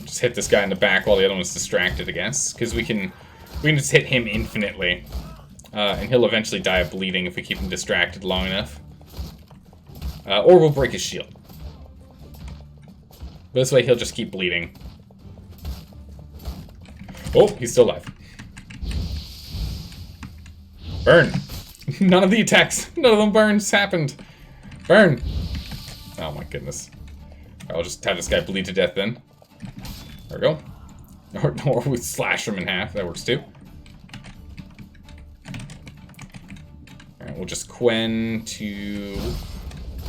Just hit this guy in the back while the other one's distracted, I guess. Because we can just hit him infinitely. And he'll eventually die of bleeding if we keep him distracted long enough. Or we'll break his shield. But this way he'll just keep bleeding. Oh, he's still alive. Burn! None of the attacks, none of them burns happened. Burn. Oh my goodness. I'll just have this guy bleed to death then. There we go. Or we slash him in half. That works too. Alright, we'll just Quen to...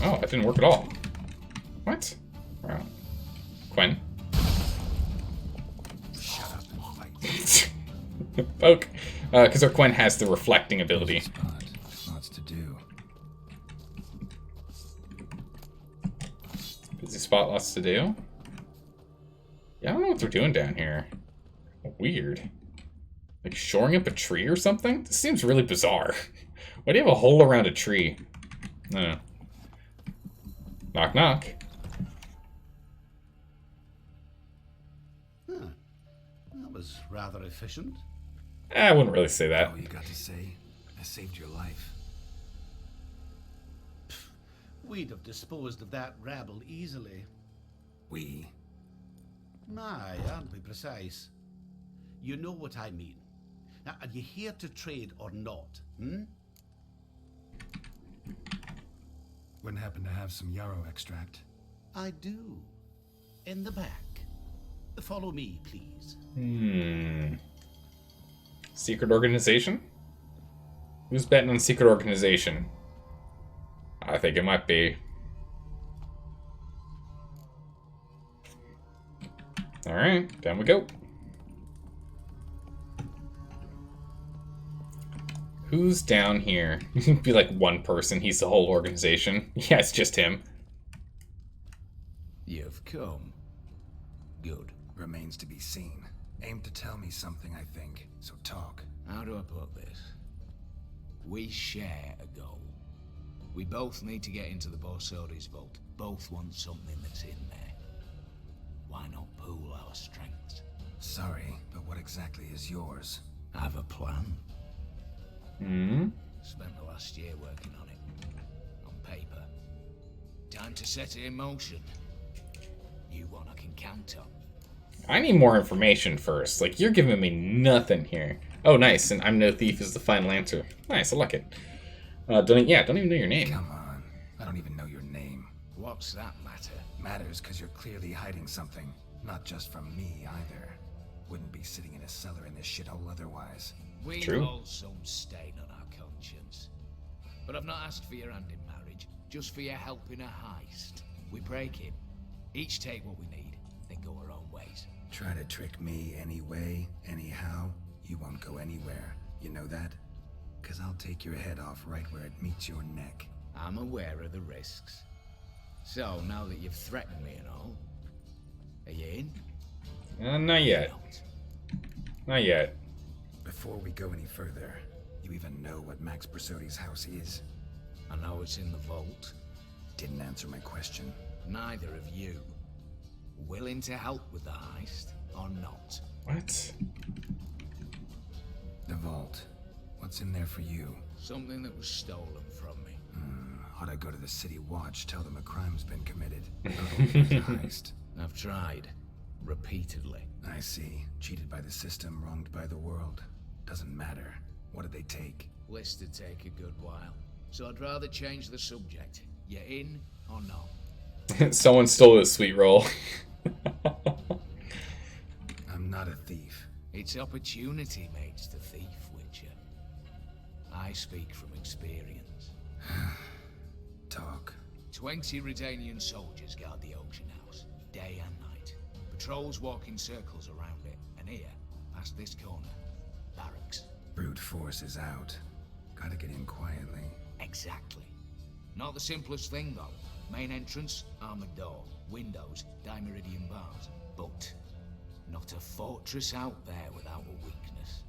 Oh, that didn't work at all. What? Wow. Quen. Shut up and fight. Poke. Because our Quen has the reflecting ability. Lots to do. Busy spot, lots to do. Yeah, I don't know what they're doing down here. Weird. Like shoring up a tree or something? This seems really bizarre. Why do you have a hole around a tree? I don't know. Knock, knock. Huh. That was rather efficient. I wouldn't really say that. Oh, you got to say, I saved your life. We'd have disposed of that rabble easily. We? My, aren't we precise? You know what I mean. Now, are you here to trade or not? Wouldn't happen to have some yarrow extract? I do. In the back. Follow me, please. Secret organization? Who's betting on secret organization? I think it might be. Alright, down we go. Who's down here? Be like one person, he's the whole organization. Yeah, it's just him. You've come. Good. Remains to be seen. Aim to tell me something, I think. So talk. How do I put this? We share a goal. We both need to get into the Borsodi's vault. Both want something that's in there. Why not pool our strengths? Sorry, but what exactly is yours? I have a plan. Spent the last year working on it. On paper. Time to set it in motion. You one I can count on. I need more information first. Like, you're giving me nothing here. Oh, nice. And I'm no thief is the final answer. Nice, I like it. Don't even know your name. Come on. I don't even know your name. What's that matter? Matters because you're clearly hiding something. Not just from me, either. Wouldn't be sitting in a cellar in this shithole otherwise. We hold some stain on our conscience. But I've not asked for your hand in marriage, just for your help in a heist. We break it. Each take what we need, then go our own ways. Try to trick me anyway, anyhow, you won't go anywhere. You know that? Because I'll take your head off right where it meets your neck. I'm aware of the risks. So, now that you've threatened me and all, are you in? Not yet. Not yet. Before we go any further, you even know what Max Borsodi's house is? I know it's in the vault. Didn't answer my question. Neither of you. Willing to help with the heist, or not? What? The vault. What's in there for you? Something that was stolen from me. Ought I go to the City Watch, tell them a crime's been committed? Not only the heist. I've tried. Repeatedly. I see. Cheated by the system, wronged by the world. Doesn't matter. What did they take? List would take a good while. So I'd rather change the subject. You in or not? Someone stole a sweet roll. I'm not a thief. It's opportunity makes the thief, Witcher. I speak from experience. Talk. 20 Redanian soldiers guard the auction house, day and night. Patrols walk in circles around it, and here, past this corner, barracks. Brute force is out. Gotta get in quietly. Exactly. Not the simplest thing, though. Main entrance, armored door. Windows, dimeridian bars. But not a fortress out there without a weakness.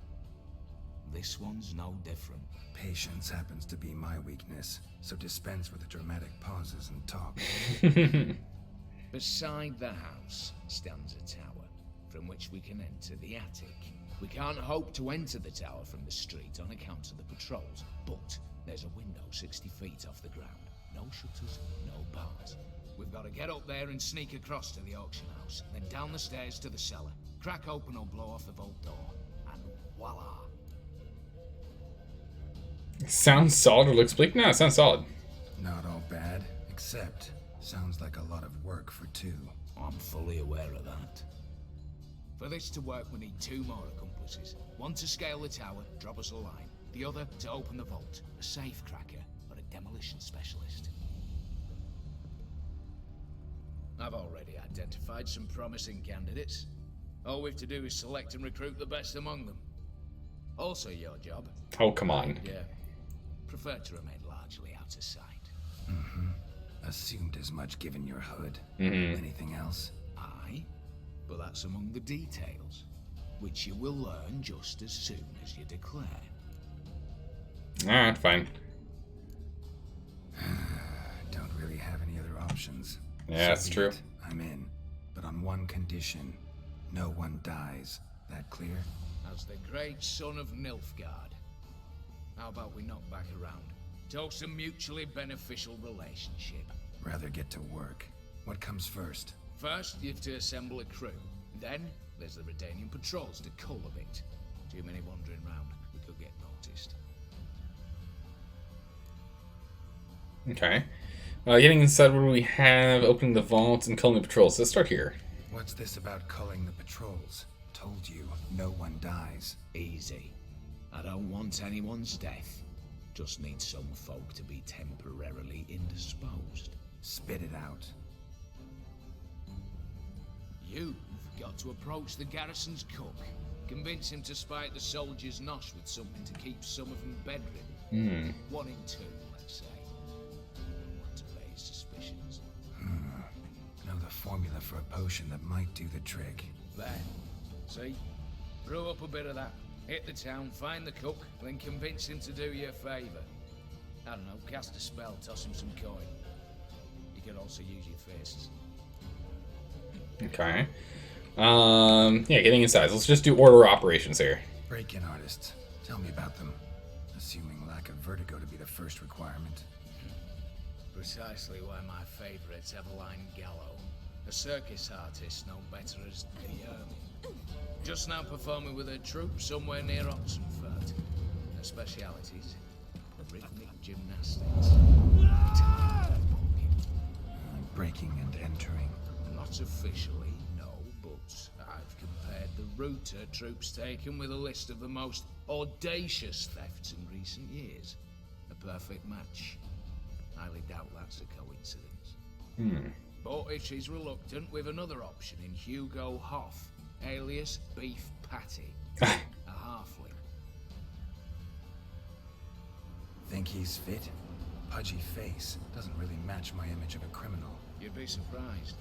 This one's no different. Patience happens to be my weakness, so dispense with the dramatic pauses and talk. Beside the house stands a tower, from which we can enter the attic. We can't hope to enter the tower from the street on account of the patrols, but there's a window 60 feet off the ground. No shutters, no bars. We've got to get up there and sneak across to the auction house, then down the stairs to the cellar, crack open or blow off the vault door, and voila. Sounds solid or looks bleak? No, it sounds solid. Not all bad, except sounds like a lot of work for two. I'm fully aware of that. For this to work, we need 2 more accomplices. One to scale the tower, drop us a line. The other to open the vault, a safe cracker or a demolition specialist. I've already identified some promising candidates. All we've to do is select and recruit the best among them. Also your job. Oh, come on. Yeah. Prefer to remain largely out of sight. Mm-hmm. Assumed as much given your hood. Mm-hmm. Anything else? Aye. But that's among the details, which you will learn just as soon as you declare. Alright, fine. Don't really have any other options. Yeah, that's be true. it. I'm in. But on one condition. No one dies. That clear? As the great son of Nilfgaard. How about we knock back around? Toast a mutually beneficial relationship. Rather get to work. What comes first? First, you have to assemble a crew. Then, there's the Redanian patrols to cull a bit. Too many wandering round. We could get noticed. Okay. Getting inside, what do we have? Opening the vault and culling the patrols. Let's start here. What's this about culling the patrols? Told you, no one dies. Easy. I don't want anyone's death. Just need some folk to be temporarily indisposed. Spit it out. You've got to approach the garrison's cook. Convince him to spike the soldiers' nosh with something to keep some of them bedridden. 1 in 2, let's say. Wouldn't want to raise suspicions. Know the formula for a potion that might do the trick. There. See? Brew up a bit of that. Hit the town, find the cook, then convince him to do you a favour. I don't know, cast a spell, toss him some coin. You could also use your fists. Okay. Yeah, getting inside. Let's just do order operations here. Break-in artists. Tell me about them. Assuming lack of vertigo to be the first requirement. Precisely why my favourite's Eveline Gallo. A circus artist no better as the just now performing with her troupe somewhere near Oxenfurt. Her specialities, rhythmic gymnastics. Breaking and entering. Not officially, no, but I've compared the route her troop's taken with a list of the most audacious thefts in recent years. A perfect match. Highly doubt that's a coincidence. But if she's reluctant, we've another option in Hugo Hoff, alias Beef Patty, a halfling. Think he's fit? Pudgy face. Doesn't really match my image of a criminal. You'd be surprised.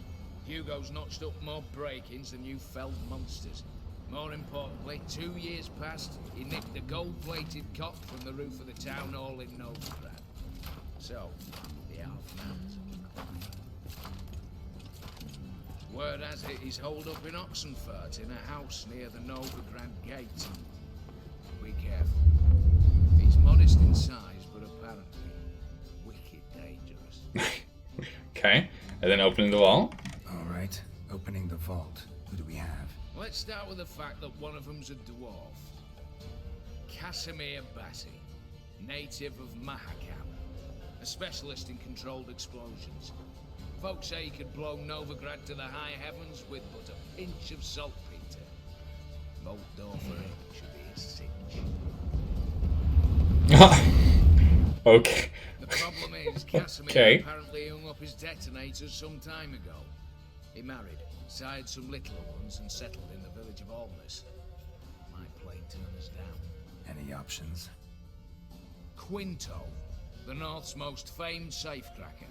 Hugo's notched up more break-ins than you felled monsters. More importantly, 2 years past, he nicked a gold-plated cop from the roof of the town hall in Novigrad. So, the half-mount. Word has it he's holed up in Oxenfurt in a house near the Novigrad gate. Be careful. He's modest in size, but apparently wicked dangerous. Okay, and then opening the vault. Alright, opening the vault. Who do we have? Let's start with the fact that one of them's a dwarf. Casimir Bassi, native of Mahakam, a specialist in controlled explosions. Folks say he could blow Novigrad to the high heavens with but a pinch of saltpeter. Bolt door for him should be a cinch. Okay. The problem is, Casimir apparently hung up his detonators some time ago. He married, sired some littler ones, and settled in the village of Alness. Might play turn us down. Any options? Quinto, the North's most famed safecracker.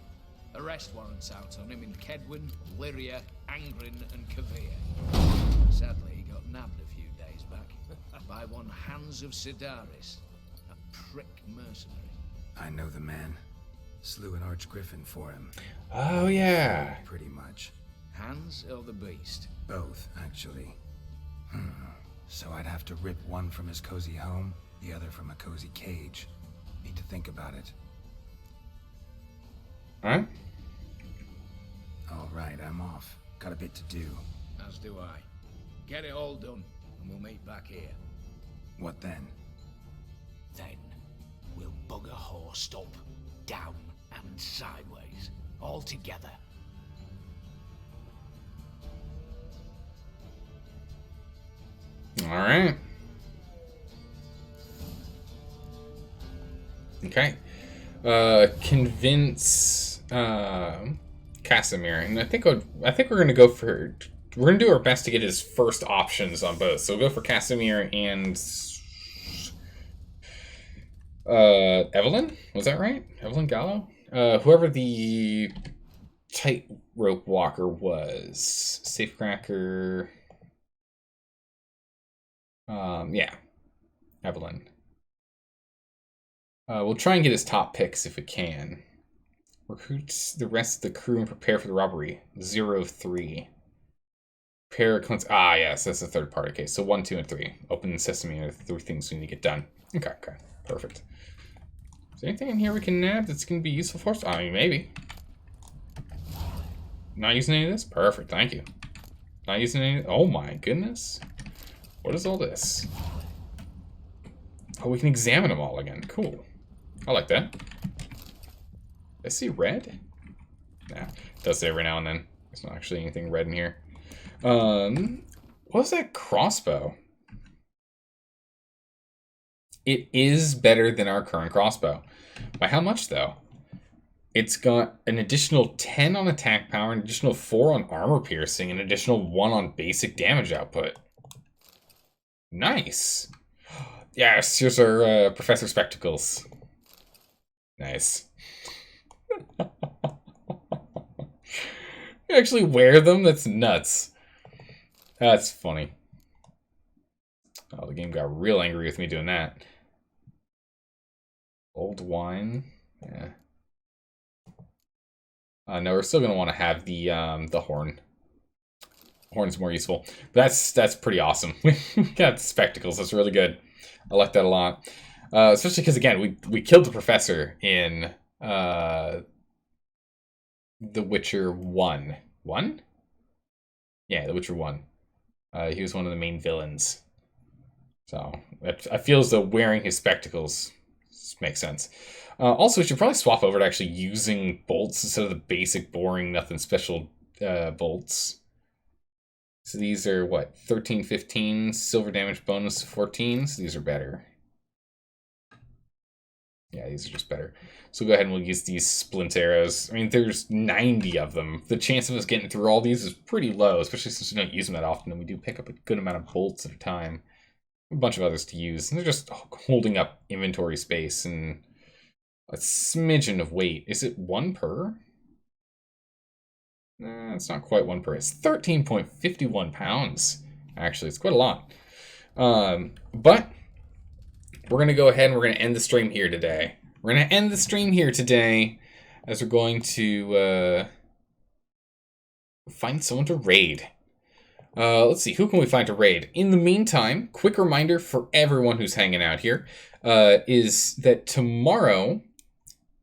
Arrest warrants out on him in Kedwin, Lyria, Angrin, and Kavir. Sadly, he got nabbed a few days back by one Hans of Sidaris, a prick mercenary. I know the man. Slew an archgriffin for him. Oh, yeah. Pretty much. Hans or the beast? Both, actually. So I'd have to rip one from his cozy home, the other from a cozy cage. Need to think about it. Alright. Alright, I'm off. Got a bit to do. As do I. Get it all done, and we'll meet back here. What then? Then, we'll bugger horsed up, down and sideways, all together. All right. Okay. Convince Casimir, and I think we're gonna go for. We're gonna do our best to get his first options on both. So we'll go for Casimir and Evelyn. Was that right? Evelyn Gallo? Whoever the tightrope walker was. Safecracker. Yeah. Evelyn. We'll try and get his top picks if we can. Recruit the rest of the crew and prepare for the robbery. 0-3. Prepare. Yes, that's the third part. Okay, so 1, 2, and 3. Open sesame are the 3 things we need to get done. Okay, perfect. Is there anything in here we can nab that's going to be useful for us? I mean, maybe. Not using any of this? Perfect, thank you. Not using any. Oh my goodness. What is all this? Oh, we can examine them all again. Cool. I like that. I see red? Nah, it does say every now and then. There's not actually anything red in here. What was that crossbow? It is better than our current crossbow. By how much, though? It's got an additional 10 on attack power, an additional 4 on armor piercing, and an additional 1 on basic damage output. Nice. Yes, here's our Professor Spectacles. Nice. You actually wear them? That's nuts. That's funny. Oh, the game got real angry with me doing that. Old wine. Yeah. No, we're still gonna want to have the horn. Horn's more useful. But that's pretty awesome. We got the spectacles. That's really good. I like that a lot. Especially because, again, we killed the professor in The Witcher 1. 1? Yeah, The Witcher 1. He was one of the main villains. So I feel as though wearing his spectacles makes sense. Also, we should probably swap over to actually using bolts instead of the basic, boring, nothing special bolts. So these are, what, 13, 15, silver damage bonus 14, so these are better. Yeah, these are just better. So we'll go ahead and we'll use these splint arrows. I mean, there's 90 of them. The chance of us getting through all these is pretty low, especially since we don't use them that often, and we do pick up a good amount of bolts at a time. A bunch of others to use, and they're just holding up inventory space and a smidgen of weight. Is it 1 per? It's not quite 1 per. It's 13.51 pounds. Actually, it's quite a lot. But we're going to go ahead and we're going to end the stream here today. We're going to end the stream here today as we're going to find someone to raid. Let's see, who can we find to raid? In the meantime, quick reminder for everyone who's hanging out here is that tomorrow,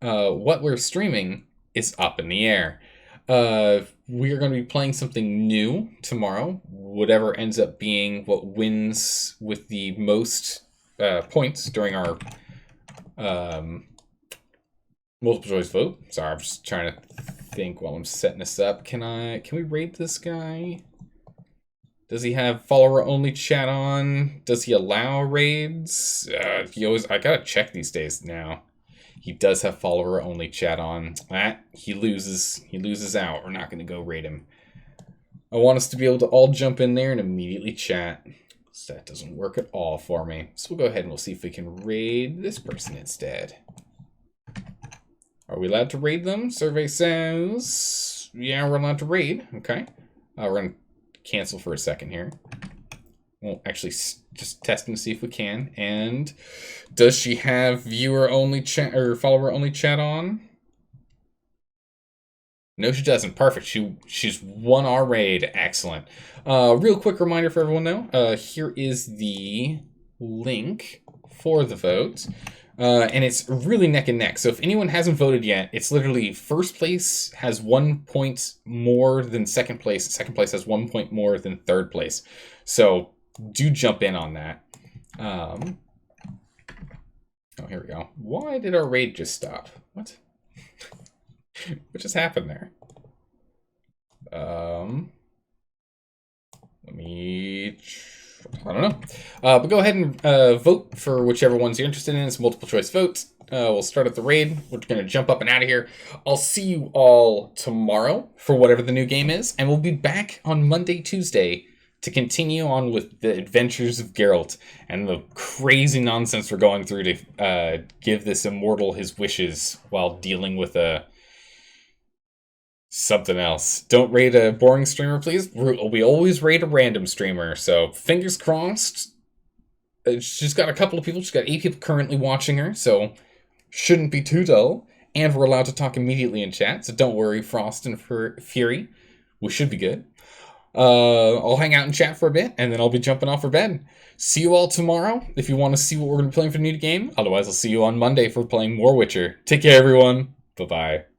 what we're streaming is up in the air. We are going to be playing something new tomorrow. Whatever ends up being what wins with the most points during our multiple choice vote. Sorry, I'm just trying to think while I'm setting this up. Can we raid this guy? Does he have follower only chat on? Does he allow raids? I gotta check these days now. He does have follower only chat on. He loses. He loses out. We're not gonna go raid him. I want us to be able to all jump in there and immediately chat. So that doesn't work at all for me. So we'll go ahead and we'll see if we can raid this person instead. Are we allowed to raid them? Survey says, yeah, we're allowed to raid. Okay. We're gonna cancel for a second here. We'll actually just test and see if we can. And does she have viewer only chat or follower only chat on? No, she doesn't. Perfect. She's won our raid. Excellent. Real quick reminder for everyone though. Here is the link for the vote. And it's really neck and neck. So if anyone hasn't voted yet, it's literally first place has 1 point more than second place. Second place has 1 point more than third place. So do jump in on that. Oh, here we go. Why did our raid just stop? What? What just happened there? I don't know. But go ahead and vote for whichever ones you're interested in. It's multiple choice votes. We'll start at the raid. We're going to jump up and out of here. I'll see you all tomorrow for whatever the new game is. And we'll be back on Monday, Tuesday to continue on with the adventures of Geralt and the crazy nonsense we're going through to give this immortal his wishes while dealing with something else. Don't raid a boring streamer, please. We always raid a random streamer, so fingers crossed. She's got a couple of people. She's got 8 people currently watching her, so shouldn't be too dull. And we're allowed to talk immediately in chat, so don't worry, Frost and Fury. We should be good. I'll hang out and chat for a bit, and then I'll be jumping off for bed. See you all tomorrow if you want to see what we're going to be playing for the new game. Otherwise, I'll see you on Monday for playing more Witcher. Take care, everyone. Bye-bye.